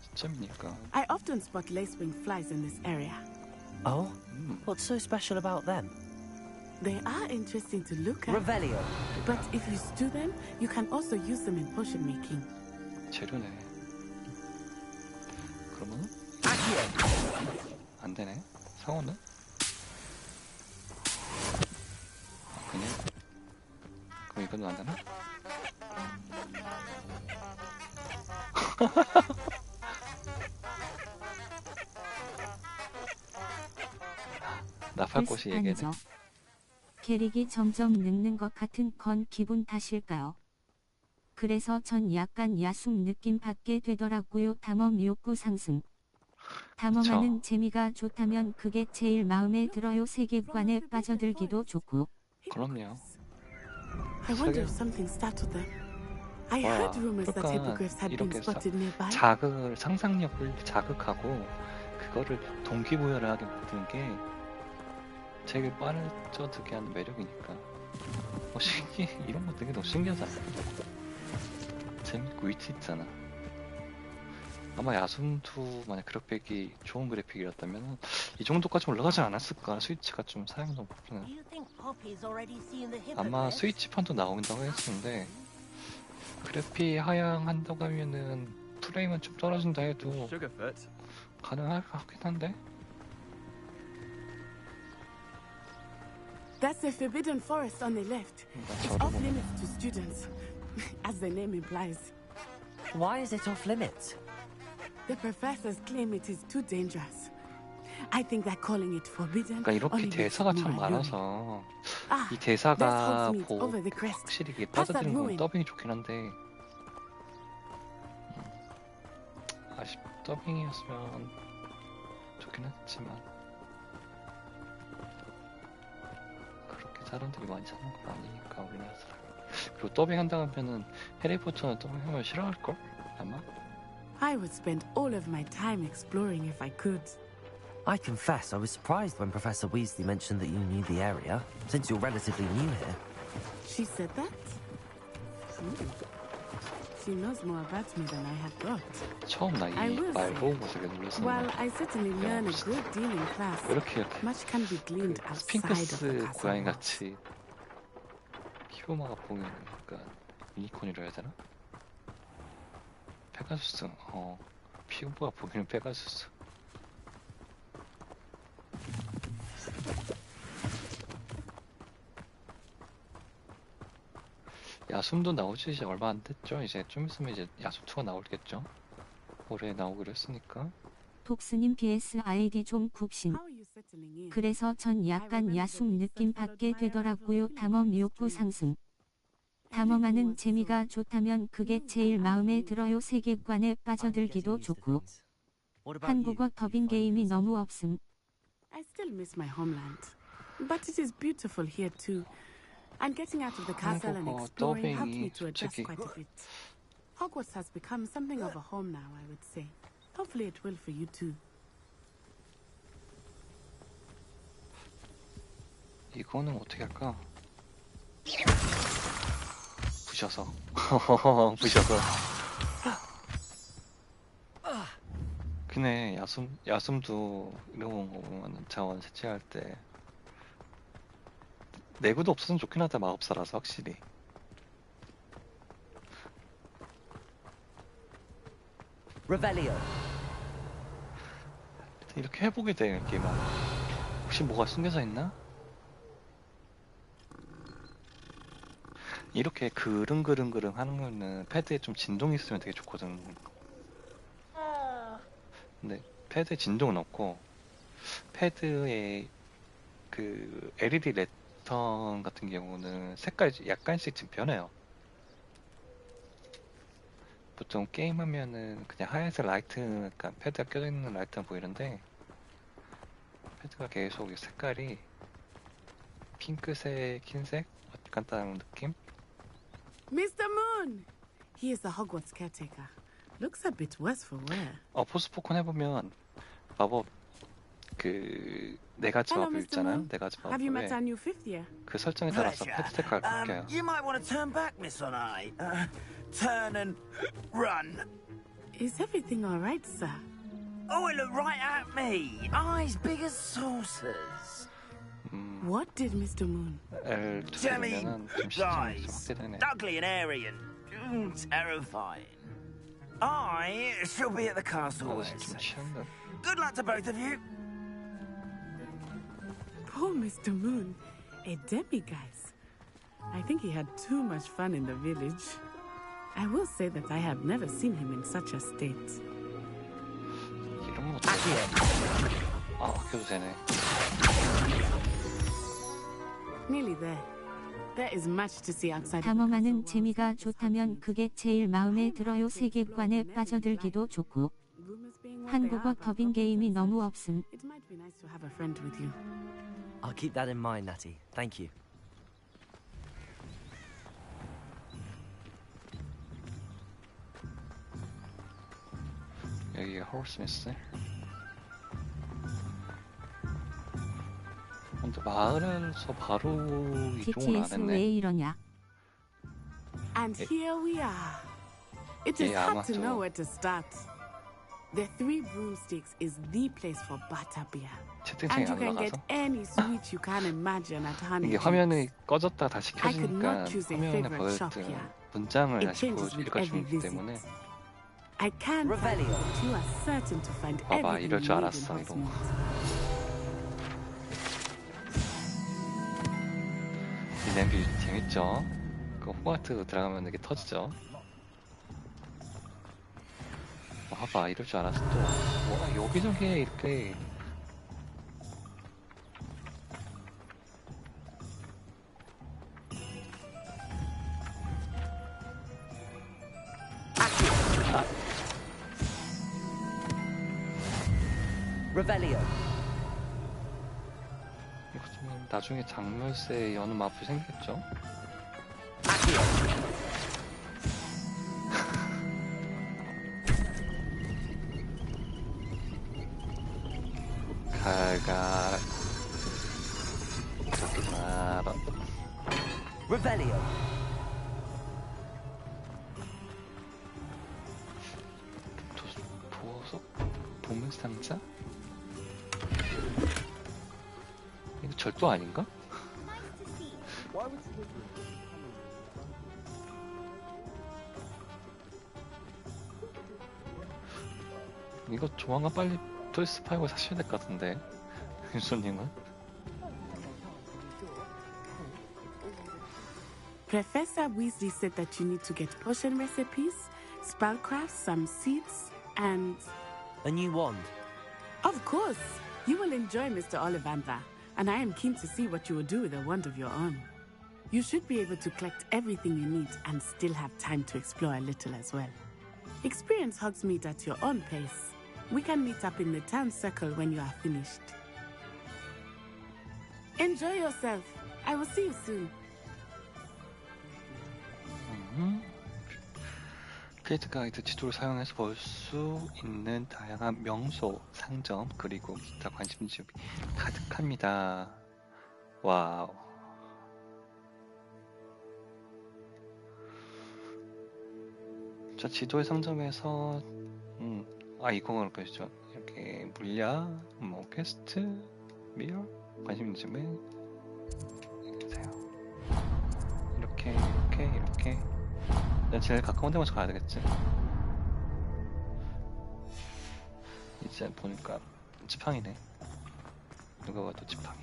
시점이니까. I often spot lacewing flies in this area. Oh? What's so special about them? They are interesting to look at. Revelio. But if you stew them, you can also use them in potion making. 재료네. 그러면 안 되네. 상어는? 그냥 그럼 이거는 안 되나? 나팔꽃이 얘기네. 아니죠. 캐릭이 점점 늙는 것 같은 건 기분 탓일까요? 그래서 전 약간 야숨 느낌 받게 되더라고요. 탐험 욕구 상승. 탐험하는 재미가 좋다면 그게 제일 마음에 들어요. 세계관에 빠져들기도 좋고. 그럼요. I wonder if something startled them. I 와, heard rumors that 그러니까 hippogriffs had been 이렇게 spotted nearby. 상상력을 자극하고 그거를 동기부여를 하게 만드는 게 되게 빠져들게 하는 매력이니까. 이런 거 되게 너무 신기하잖아. 재밌고 위트 있잖아. 아마 야숨도 만약 그래픽이 좋은 그래픽이었다면 이 정도까지 올라가지 않았을까. 스위치가 좀 사양도 높으면 아마 스위치판도 나온다고 했었는데 그래픽 하향한다고 하면은 프레임은 좀 떨어진다 해도 가능하긴 한데. That's the forbidden forest on the left. It's off limits to students, as the name implies. Why is it off limits? The professors claim it is too dangerous. I think that calling it forbidden 그러니까 이렇게 only makes 대사가 it 참 more alluring. 많아서 이 There's 대사가 Hogsmeade over the crest. 확실히 이게 Past that 빠져드는 건 ruin. 더빙이 좋긴 한데 더빙이었으면 좋긴 했지만 그렇게 사람들이 많이 사는 건 아니니까 우리나라 사람. 그리고 더빙 한다 하면은 해리포터는 더빙하면 싫어할걸? 아마? I would spend all of my time exploring if I could. I confess I was surprised when Professor Weasley mentioned that you knew the area, since you're relatively new here. She said that? She knows more about me than I had thought. 처음 나 이 말 보고 되게 놀랐었는데. While I certainly learn a great deal in class, 이렇게 much can be gleaned outside of the 스핑크스 castle 고양이 walls. 같이 키로마가 보이는 약간 유니콘이라 해야 되나? 페가수스. 피부가 보이는 페가수스. 야숨도 나오지 이제 얼마 안 됐죠. 이제 좀 있으면 이제 야숨2가 나오겠죠. 올해 나오기로 했으니까. 독스님 BS 아이디 좀 굽신. 그래서 전 약간 야숨 느낌 받게 되더라고요. 탐험 욕구 상승. 탐험하는 재미가 좋다면 그게 제일 마음에 들어요. 세계관에 빠져들기도 좋고. 한국어 더빙 게임이 너무 없음. I still miss my homeland, but it is beautiful here too. And getting out of the castle and exploring helped me to adjust quite a bit. Hogwarts has become something of a home now, I would say. Hopefully it will for you too. 이거는 어떻게 할까? 부셔서. 부셔서. 그네 야숨도 이런 거 보면 자원 채취할 때 내구도 없어서는 좋긴 하다. 마법사라서 확실히. Revelio. 이렇게 해보게 돼. 이렇게 막 혹시 뭐가 숨겨져 있나? 이렇게 그릉그릉그릉 하는 거는 패드에 좀 진동이 있으면 되게 좋거든. 근데 패드에 진동은 없고 패드에 그 LED 랜턴 같은 경우는 색깔이 약간씩 지금 변해요. 보통 게임하면은 그냥 하얀색 라이트, 약간 패드가 껴져 있는 라이트가 보이는데 패드가 계속 색깔이 핑크색, 흰색, 약간 다른 느낌? Mr. Moon! He is the Hogwarts caretaker. Looks a bit worse for wear. 포스포콘 해보면 마법 그 네 가지 마법 있잖아요. 네 가지 Have you met our 마법에 new fifth year? 그 설정에 따라서 패드 색깔 바뀌어요. You might want to turn back, Miss Onai. Turn and run. Is everything all right, sir? Oh, it looked right at me. Eyes big as saucers. What did Mr. Moon? L2 Jelly 되면은 좀 시점이 좀 guys. 확대되네. Ugly and airy and terrifying. I shall be at the castle. 나도 where 좀 safe. 취한다. Good luck to both of you. Poor Mr. Moon. A demiguise. I think he had too much fun in the village. I will say that I have never seen him in such a state. 이런 거 어떻게 아껴도 되네. Nearly there. There is much to see outside. 탐험하는 재미가 좋다면 그게 제일 마음에 들어요. 세계관에 빠져들기도 좋고. 한국어 더빙 게임이 너무 없음. It might be nice to have a friend with you. I'll keep that in mind, Natty. Thank you. 여기가 호스미스. 근데 마을에서 바로 이동을 안 TTS 했네. 왜 이러냐? And here we are. It is Yeah, hard to I'm know not where to start. The Three Broomsticks is the place for butterbeer. 채팅창이 And you 안 can get 올라가서 any sweet you can imagine at Honey. 이게 화면이 꺼졌다 다시 I could 켜지니까 not choose a 화면에 favorite shop 보여줬던 here. 문장을 It 다시 changes with 읽어주기 every visit. 때문에 I can find it, but you are certain to find 봐봐 everything 이럴 you 줄 need in 알았어 이런 거. Hogsmeade. 이 냄비 재밌죠? 그 호그와트 들어가면 이게 터지죠? 봐봐 이럴 줄 알았어 또. 와 여기저기 이렇게 Revelio. 이거 좀 나중에 장물쇠 여는 마법이 생겼죠? 갈갈. 마법. Revelio. 보석? 보물상자? 이거 절도 아닌가? 이거 조만간 빨리 플스5 사셔야 될 것 같은데 윤수님은? Professor Weasley said that you need to get potion recipes, spellcraft, some seeds, and... A new wand. Of course! You will enjoy Mr. Ollivander, and I am keen to see what you will do with a wand of your own. You should be able to collect everything you need and still have time to explore a little as well. Experience Hogsmeade at your own pace. We can meet up in the town circle when you are finished. Enjoy yourself. I will see you soon. 크리에이트 가이드 지도를 사용해서 볼 수 있는 다양한 명소, 상점, 그리고 기타 관심지역이 가득합니다. 와우. 자, 지도의 상점에서 이거를 보시죠. 이렇게 물약, 뭐 퀘스트, 미러, 관심지역에 이렇게 제일 가까운 데 먼저 가야 되겠지. 이제 보니까 지팡이네. 누가 봐도 지팡이.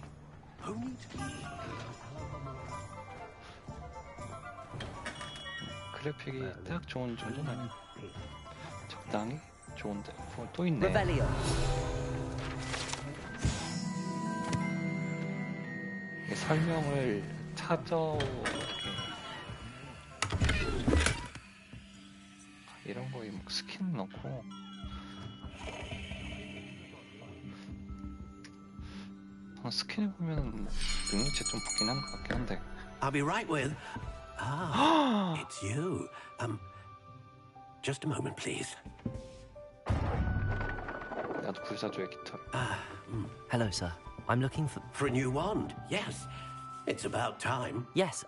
그래픽이 딱 좋은 정도는 아니야. 적당히 좋은데 또 있네. 이게 설명을 찾아 이런 거에 막 스킨 넣고 스킨을 보면 능력치 좀 붙긴 하는 것 같긴 한데. I'll be right with. It's you. Just a moment, please. 나도 불사조의 깃털. Hello, sir. I'm looking for a new wand. Yes, it's about time. Yes,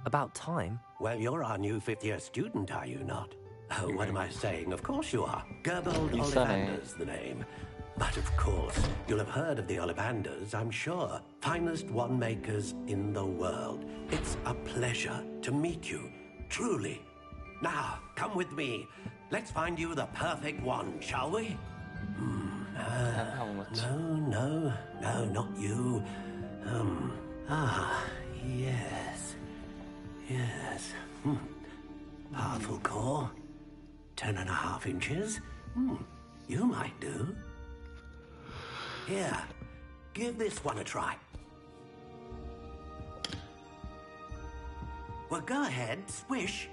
about time. Well, you're our new fifth-year student, are you not? Oh, what am I saying? Of course you are. Gerbold Ollivander's the name. But of course, you'll have heard of the Ollivanders, I'm sure. Finest wand makers in the world. It's a pleasure to meet you, truly. Now, come with me. Let's find you the perfect wand, shall we? No, not you. Yes. Powerful core. 10.5 inches. You might do. Here, give this one a try. Well, go ahead, swish.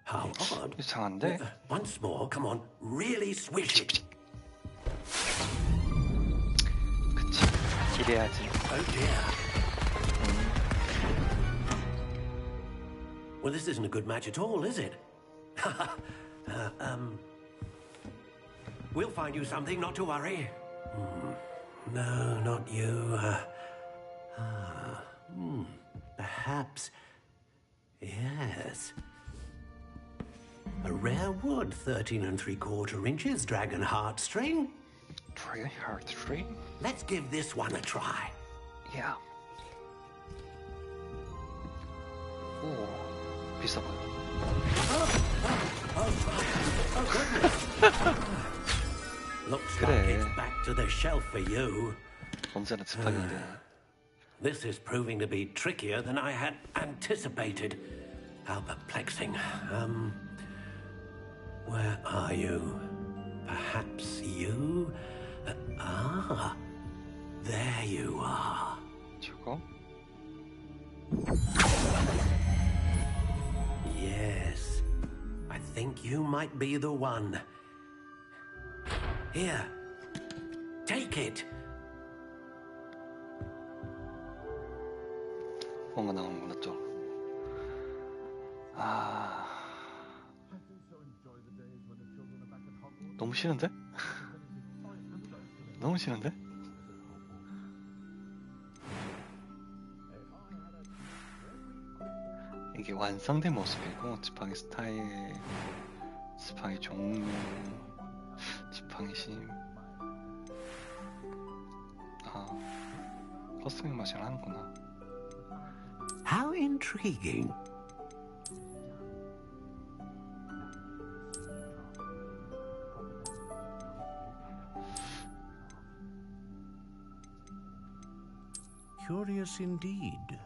How odd. 이상한데? Once more, come on, really swish it. 그치, 이래야지. Oh dear. Well, this isn't a good match at all, is it? We'll find you something, not to worry. No, not you. Perhaps. Yes. A rare wood, 13 3/4 inches, dragon heartstring. Dragon heartstring? Let's give this one a try. Yeah. 오, 비싸 보여. Oh goodness. Looks like it's back to the shelf for you. 언제나 지팡이인데. This is proving to be trickier than I had anticipated. How perplexing. Where are you? Perhaps you? There you are. 저거? Yes. I think you might be the one. Here. Take it. 뭔가 나오는구나 또. 아, 너무 싫은데? 너무 싫은데? 이게 완성된 모습이고 지팡이 스타일, 지팡이 종류, 지팡이 심. 아, 커스터밍 맛을 하는구나. How intriguing. Curious indeed.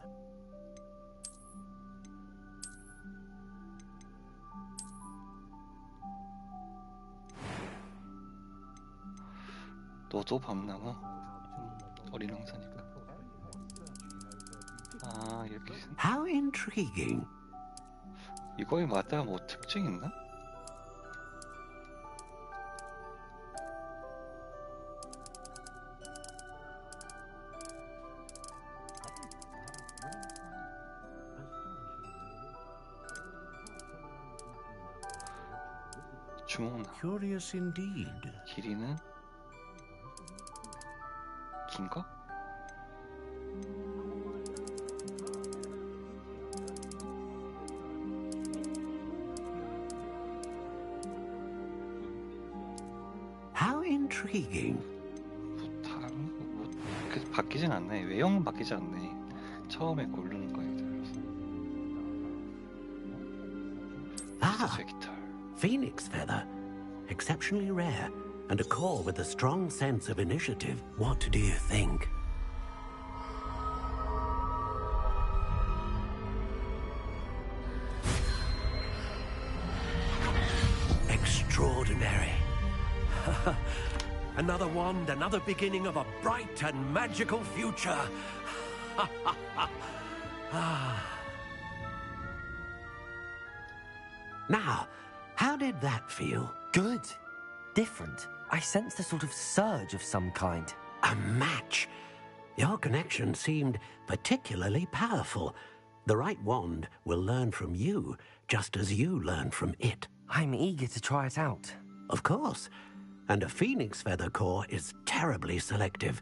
너도 밤나가? 어린 왕사니까. 아, 이렇게. How intriguing. 이거에 맞다 뭐 특징 있나? 주먹나. Curious indeed. 길이는 긴 거? How intriguing. 그렇게 바뀌진 않네. 외형은 바뀌지 않네. 처음에 고르는 거에 따라서. Ah, phoenix feather. Exceptionally rare, and a core with a strong sense of initiative. What do you think? Extraordinary. Another wand, another beginning of a bright and magical future. Now, how did that feel? Good. Different. I sensed a sort of surge of some kind. A match. Your connection seemed particularly powerful. The right wand will learn from you, just as you learn from it. I'm eager to try it out. Of course. And a phoenix feather core is terribly selective.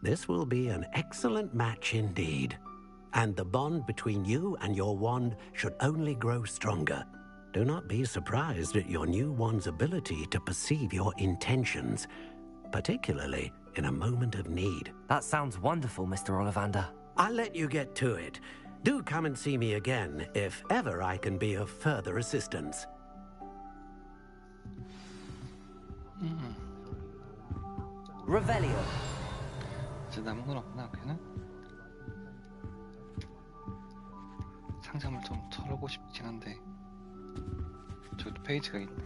This will be an excellent match indeed. And the bond between you and your wand should only grow stronger. Do not be surprised at your new wand's ability to perceive your intentions, particularly in a moment of need. That sounds wonderful, Mr. Ollivander. I'll let you get to it. Do come and see me again if ever I can be of further assistance. Revelio. 이제 남은 건 없나, 걔는? 상점을 좀 털어보고 싶긴 한데 저기도 페이지가 있네.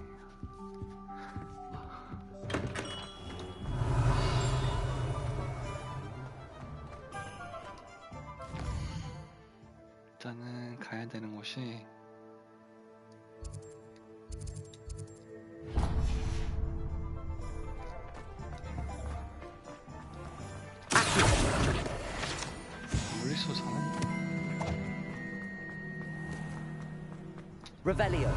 일단은 가야 되는 곳이 물리소사는 Revelio.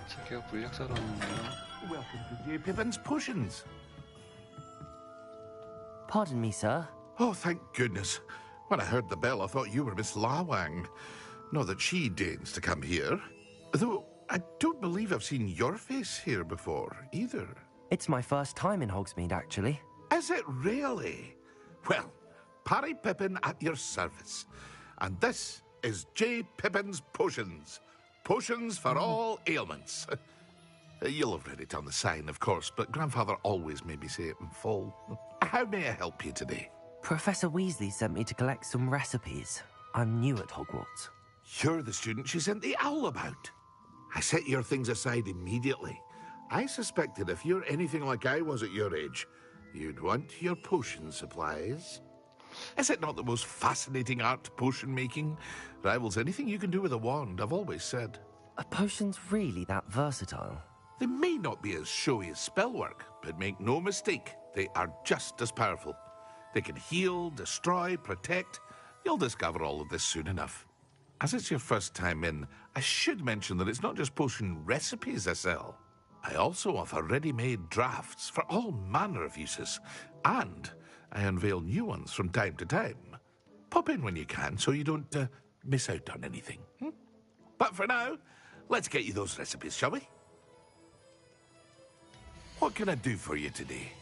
저기가 물약사로 오는데요. Welcome to J. Pippin's Potions. Pardon me, sir. Oh, thank goodness. When I heard the bell, I thought you were Miss Lawang. Not that she deigns to come here. Though I don't believe I've seen your face here before, either. It's my first time in Hogsmeade, actually. Is it really? Well, Parry Pippin at your service. And this is J. Pippin's Potions. Potions for all ailments. You'll have read it on the sign, of course, but Grandfather always made me say it in full. How may I help you today? Professor Weasley sent me to collect some recipes. I'm new at Hogwarts. You're the student she sent the owl about. I set your things aside immediately. I suspected if you're anything like I was at your age, you'd want your potion supplies. Is it not the most fascinating art, potion making? Rivals anything you can do with a wand, I've always said. Are potions really that versatile? They may not be as showy as spellwork, but make no mistake, they are just as powerful. They can heal, destroy, protect. You'll discover all of this soon enough. As it's your first time in, I should mention that it's not just potion recipes I sell. I also offer ready-made drafts for all manner of uses, and I unveil new ones from time to time. Pop in when you can so you don't miss out on anything. But for now, let's get you those recipes, shall we? What can I do for you today?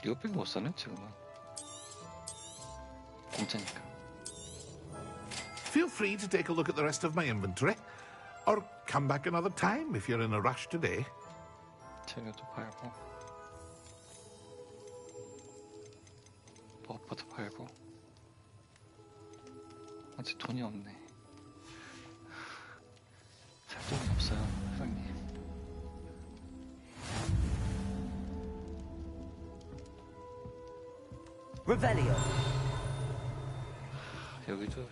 이거밖에 못 사네 지금은. 공짜니까. Feel free to take a look at the rest of my inventory, or come back another time if you're in a rush today. 재료도 팔고, 버퍼도 팔고. 아직 돈이 없네. 살 돈이 없어요, 사장님. Revelio. 여기도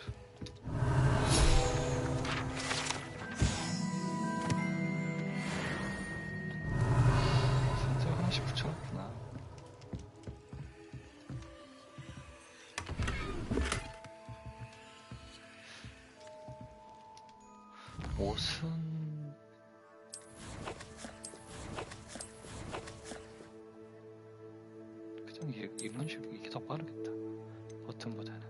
진짜 하나씩 붙여놨구나. 옷은 그냥 이런 식으로 이게 더 빠르겠다. 버튼보다는.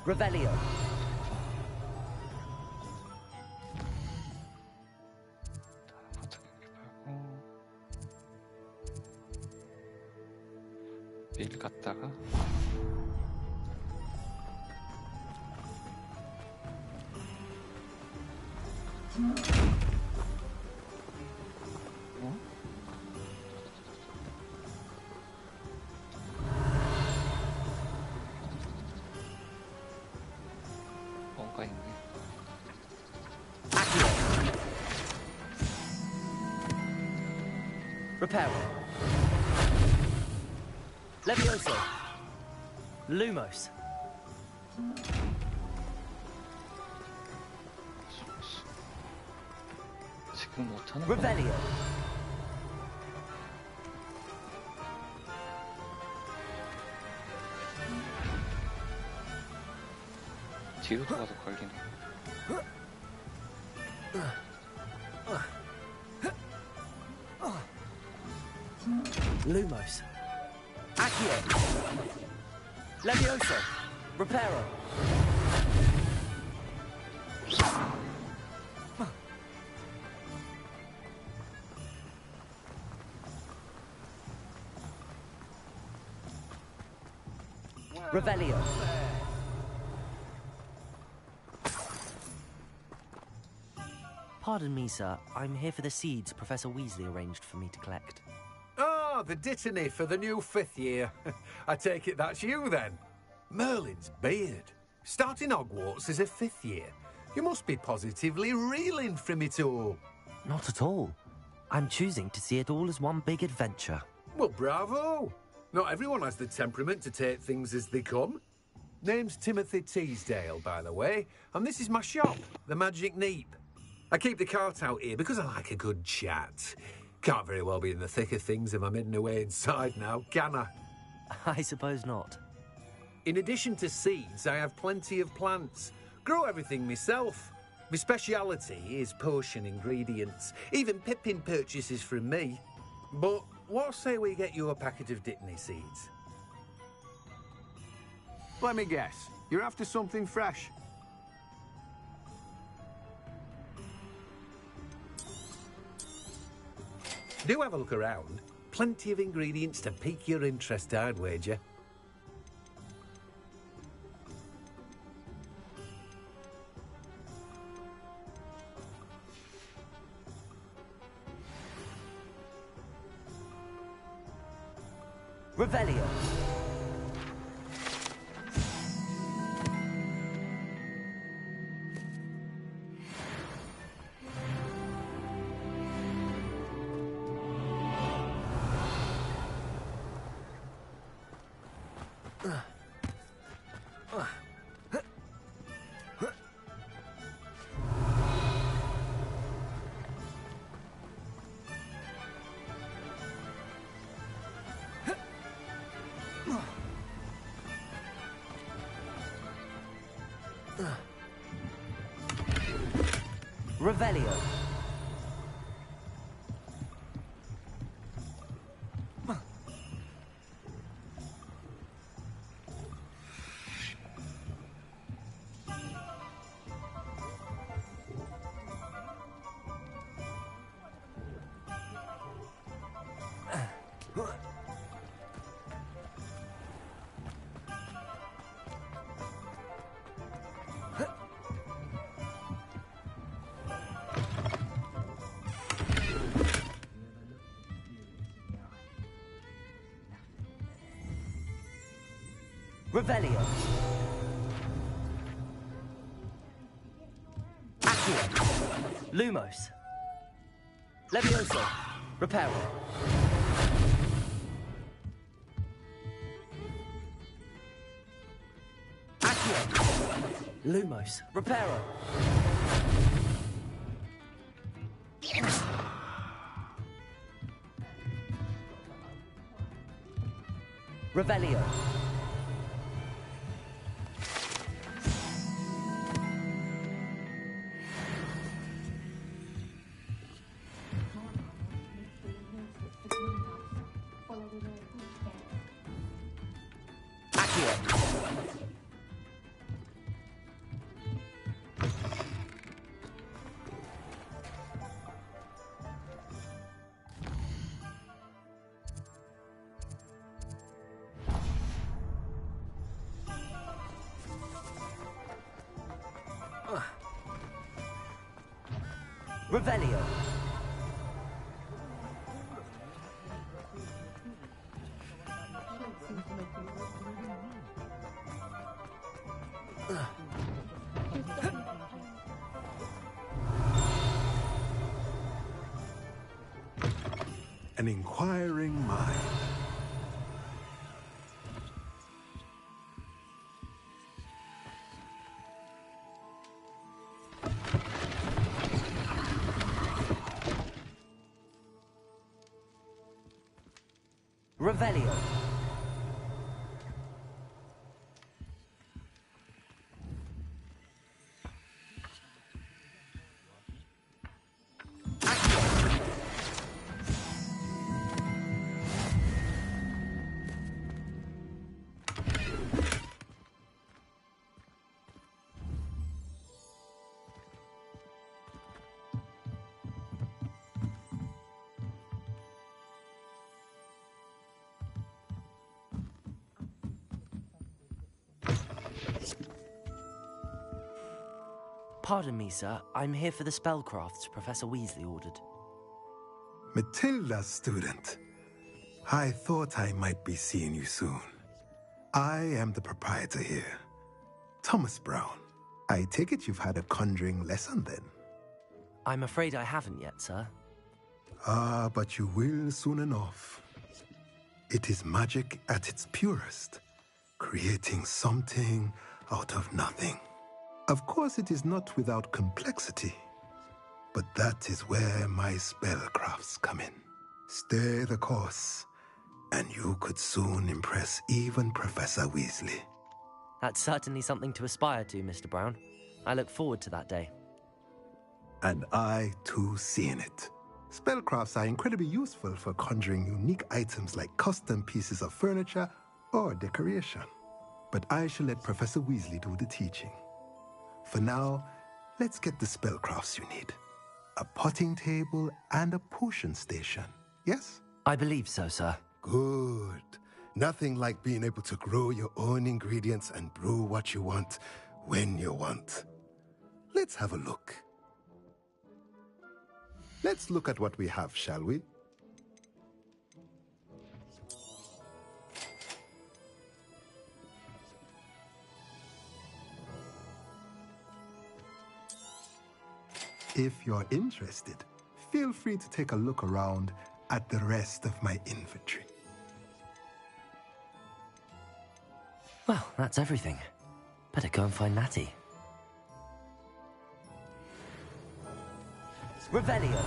Revelio. 밀 갔다가 뭔가 있네. Reparo. Levioso. Lumos. 지금 못하는 Revelio. 뒤로 가도 걸리네. Lumos. Accio. Levioso. Reparo. Revelio. Pardon me, sir. I'm here for the seeds Professor Weasley arranged for me to collect. Ah, the dittany for the new 5th year. I take it that's you, then. Merlin's beard. Starting Hogwarts as a 5th year. You must be positively reeling from it all. Not at all. I'm choosing to see it all as one big adventure. Well, bravo. Not everyone has the temperament to take things as they come. Name's Timothy Teasdale, by the way, and this is my shop, the Magic Neep. I keep the cart out here because I like a good chat. Can't very well be in the thick of things if I'm hidden away inside now, can I? I suppose not. In addition to seeds, I have plenty of plants. Grow everything myself. My speciality is potion ingredients. Even Pippin purchases from me. But what say we get you a packet of Dittany seeds? Let me guess. You're after something fresh. Do have a look around. Plenty of ingredients to pique your interest, I'd wager. Revelio. Revelio. Revelio. Accio. Lumos. Levioso. Reparo. Accio. Lumos. Reparo. Revelio. Revelio. An inquiring mind. Revelio. Pardon me, sir. I'm here for the spellcrafts Professor Weasley ordered. Matilda, student. I thought I might be seeing you soon. I am the proprietor here, Thomas Brown. I take it you've had a conjuring lesson then? I'm afraid I haven't yet, sir. Ah, but you will soon enough. It is magic at its purest, creating something out of nothing. Of course, it is not without complexity, but that is where my spellcrafts come in. Stay the course, and you could soon impress even Professor Weasley. That's certainly something to aspire to, Mr. Brown. I look forward to that day. And I, too, seeing it. Spellcrafts are incredibly useful for conjuring unique items like custom pieces of furniture or decoration. but I shall let Professor Weasley do the teaching. For now, let's get the spellcrafts you need. A potting table and a potion station, yes? I believe so, sir. Good. Nothing like being able to grow your own ingredients and brew what you want when you want. Let's have a look. Let's look at what we have, shall we? If you're interested, feel free to take a look around at the rest of my inventory. Well, that's everything. Better go and find Natty. Revelio.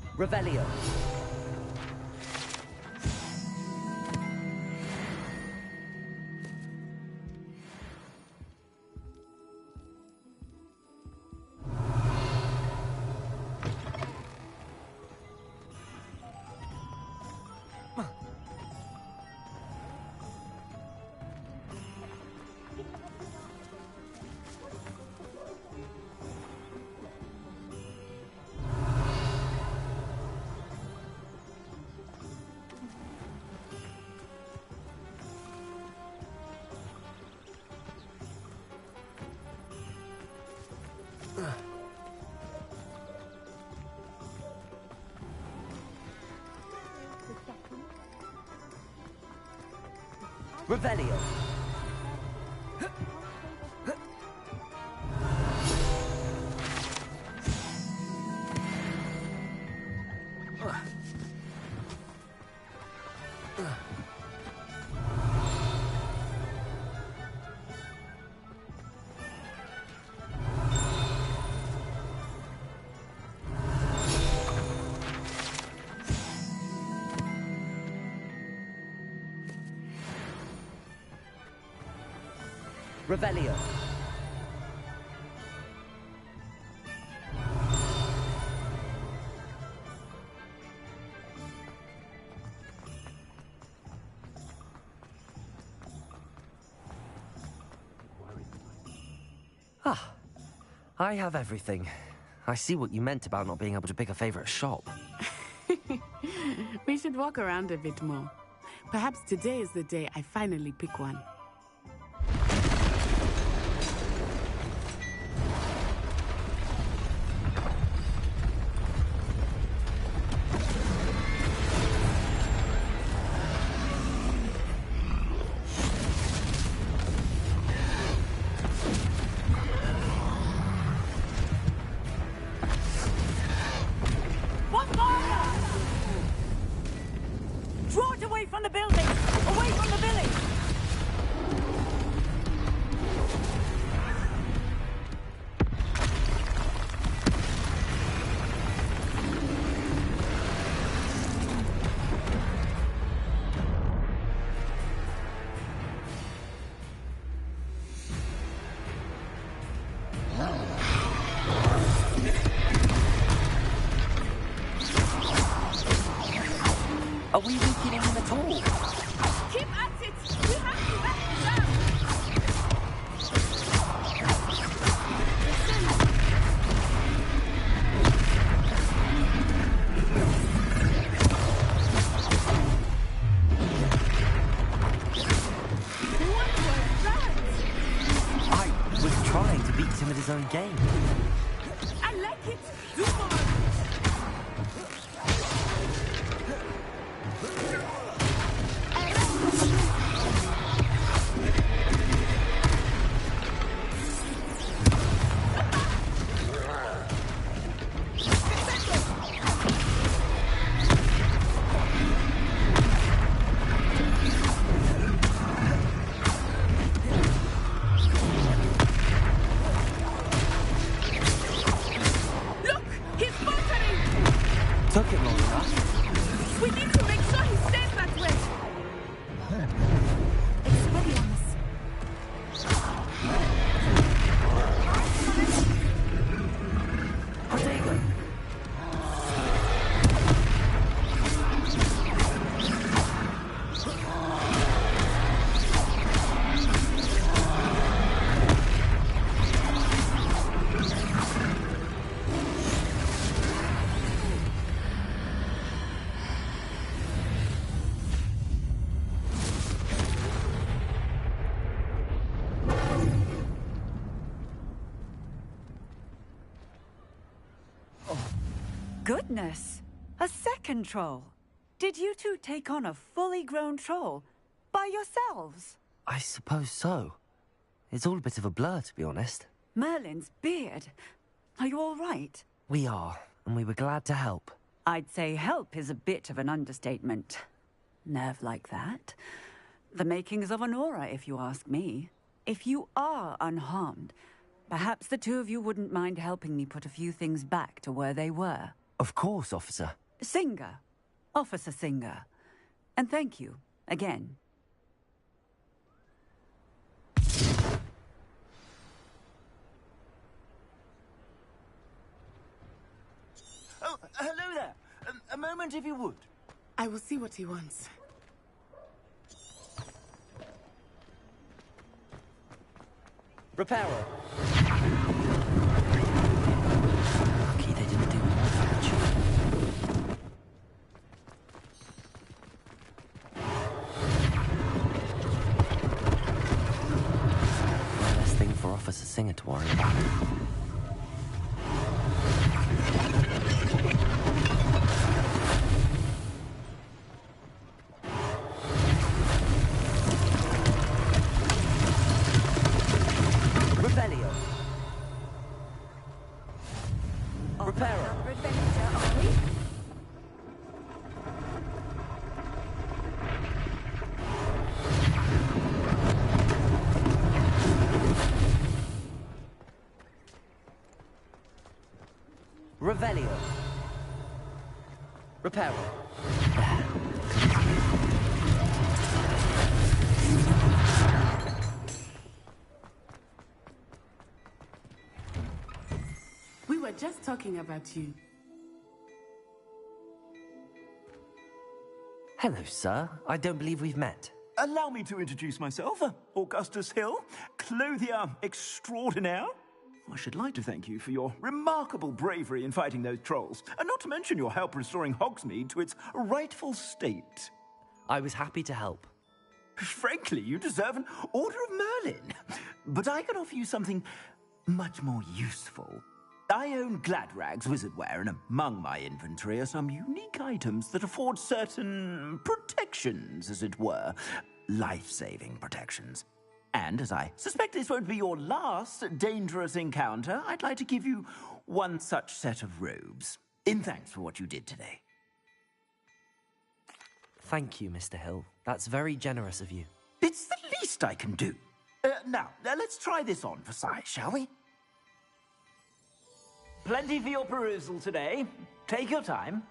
Revelio. Revelio. Revelio. Ah, I have everything. I see what you meant about not being able to pick a favorite shop. We should walk around a bit more. Perhaps today is the day I finally pick one. Draw it away from the building! Away from the village! Are we weakening him at all? Keep at it! We have to back him down! What was that? I was trying to beat him at his own game. I like it! Do more! Took him long enough. We need to make sure he stays that way. Expelliarmus. Protego. Goodness! A second troll. Did you two take on a fully grown troll by yourselves? I suppose so. It's all a bit of a blur, to be honest. Merlin's beard. Are you all right? We are, and we were glad to help. I'd say help is a bit of an understatement. Nerve like that. The makings of an aura, if you ask me. If you are unharmed, perhaps the two of you wouldn't mind helping me put a few things back to where they were. Of course, officer. Singer. Officer Singer. And thank you, again. Oh, hello there. A moment, if you would. I will see what he wants. Reparo. Lucky they didn't do more damage. One less thing for Officer Singer to worry about. Revelio. Reparo. We were just talking about you. Hello, sir. I don't believe we've met. Allow me to introduce myself. Augustus Hill, clothier extraordinaire. I should like to thank you for your remarkable bravery in fighting those trolls, and not to mention your help restoring Hogsmeade to its rightful state. I was happy to help. Frankly, you deserve an Order of Merlin. But I can offer you something much more useful. I own Gladrag's wizardware, and among my inventory are some unique items that afford certain protections, as it were. Life-saving protections. And as I suspect this won't be your last dangerous encounter, I'd like to give you one such set of robes, in thanks for what you did today. Thank you, Mr. Hill. That's very generous of you. It's the least I can do. Now, let's try this on for size, shall we? Plenty for your perusal today. Take your time.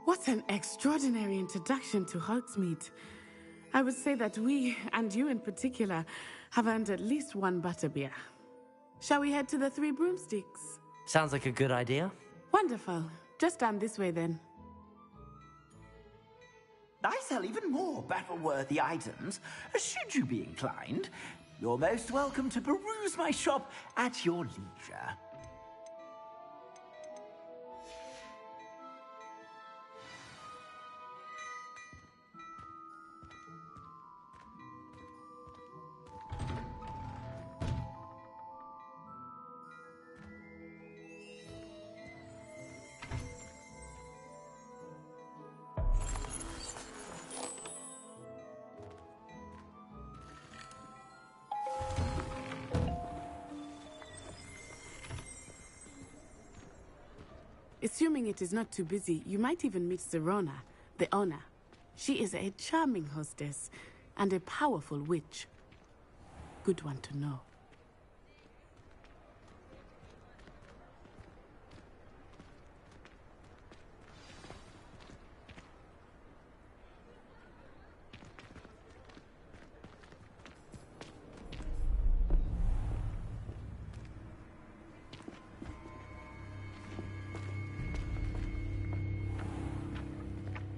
What an extraordinary introduction to Hogsmeade. I would say that we, and you in particular, have earned at least one butterbeer. Shall we head to the Three Broomsticks? Sounds like a good idea. Wonderful. Just down this way then. I sell even more battle-worthy items. Should you be inclined, you're most welcome to peruse my shop at your leisure. Assuming it is not too busy, you might even meet Sirona, the owner. She is a charming hostess and a powerful witch. Good one to know.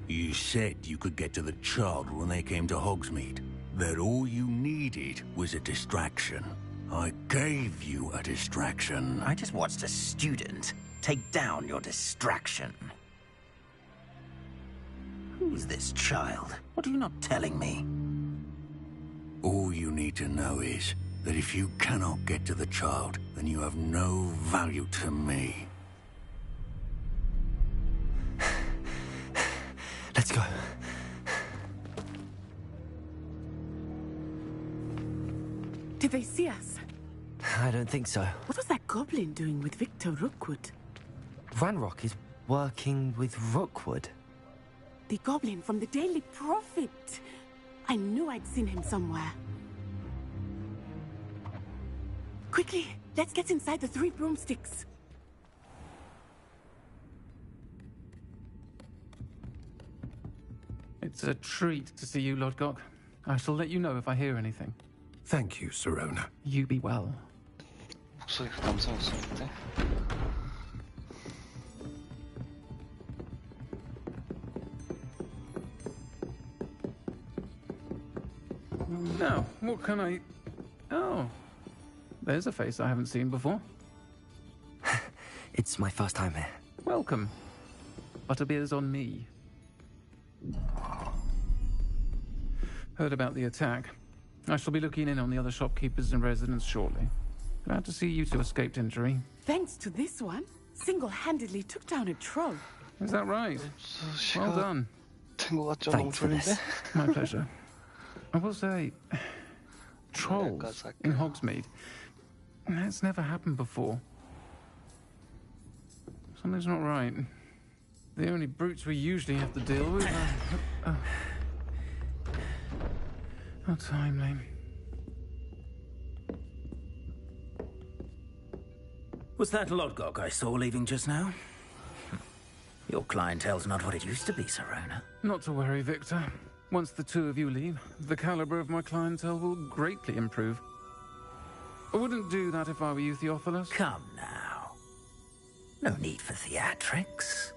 You said you could get to the child when they came to Hogsmeade. That all you needed was a distraction. I gave you a distraction. I just watched a student take down your distraction. Who's this child? What are you not telling me? All you need to know is that if you cannot get to the child, then you have no value to me. Let's go. Did they see us? I don't think so. What was that goblin doing with Victor Rookwood? Ranrock is working with Rookwood. The goblin from the Daily Prophet. I knew I'd seen him somewhere. Quickly, let's get inside the 3 broomsticks. It's a treat to see you, Lodgok. I shall let you know if I hear anything. Thank you, Sirona. You be well. 목소리가 남성스러운데? Now, what can I... Oh, there's a face I haven't seen before. It's my first time here. Welcome. Butterbeer's on me. Heard about the attack. I shall be looking in on the other shopkeepers and residents shortly. Glad to see you two escaped injury. Thanks to this one, single-handedly took down a troll. Is that right? Well done. Thanks for this. My pleasure. I will say, trolls in Hogsmeade. That's never happened before. Something's not right. The only brutes we usually have to deal with are... How timely. Was that Lodgok I saw leaving just now? Your clientele's not what it used to be, Sirona. Not to worry, Victor. Once the two of you leave, the caliber of my clientele will greatly improve. I wouldn't do that if I were you, Theophilus. Come now. No need for theatrics.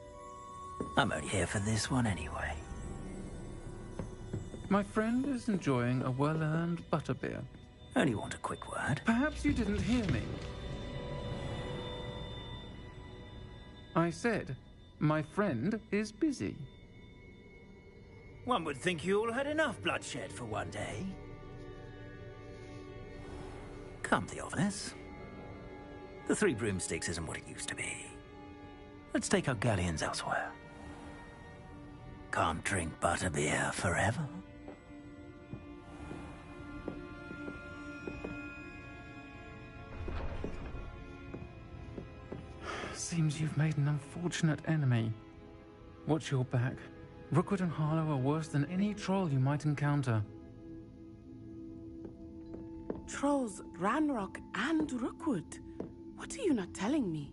I'm only here for this one anyway. My friend is enjoying a well-earned butterbeer. Only want a quick word. Perhaps you didn't hear me. I said, my friend is busy. One would think you all had enough bloodshed for one day. Come, Theophilus. The 3 broomsticks isn't what it used to be. Let's take our galleons elsewhere. Can't drink butterbeer forever. Seems you've made an unfortunate enemy. Watch your back. Rookwood and Harlow are worse than any troll you might encounter. Trolls, Ranrock, and Rookwood. What are you not telling me?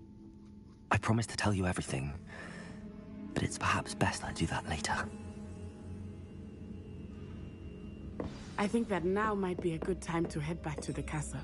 I promised to tell you everything, but it's perhaps best I do that later. I think that now might be a good time to head back to the castle.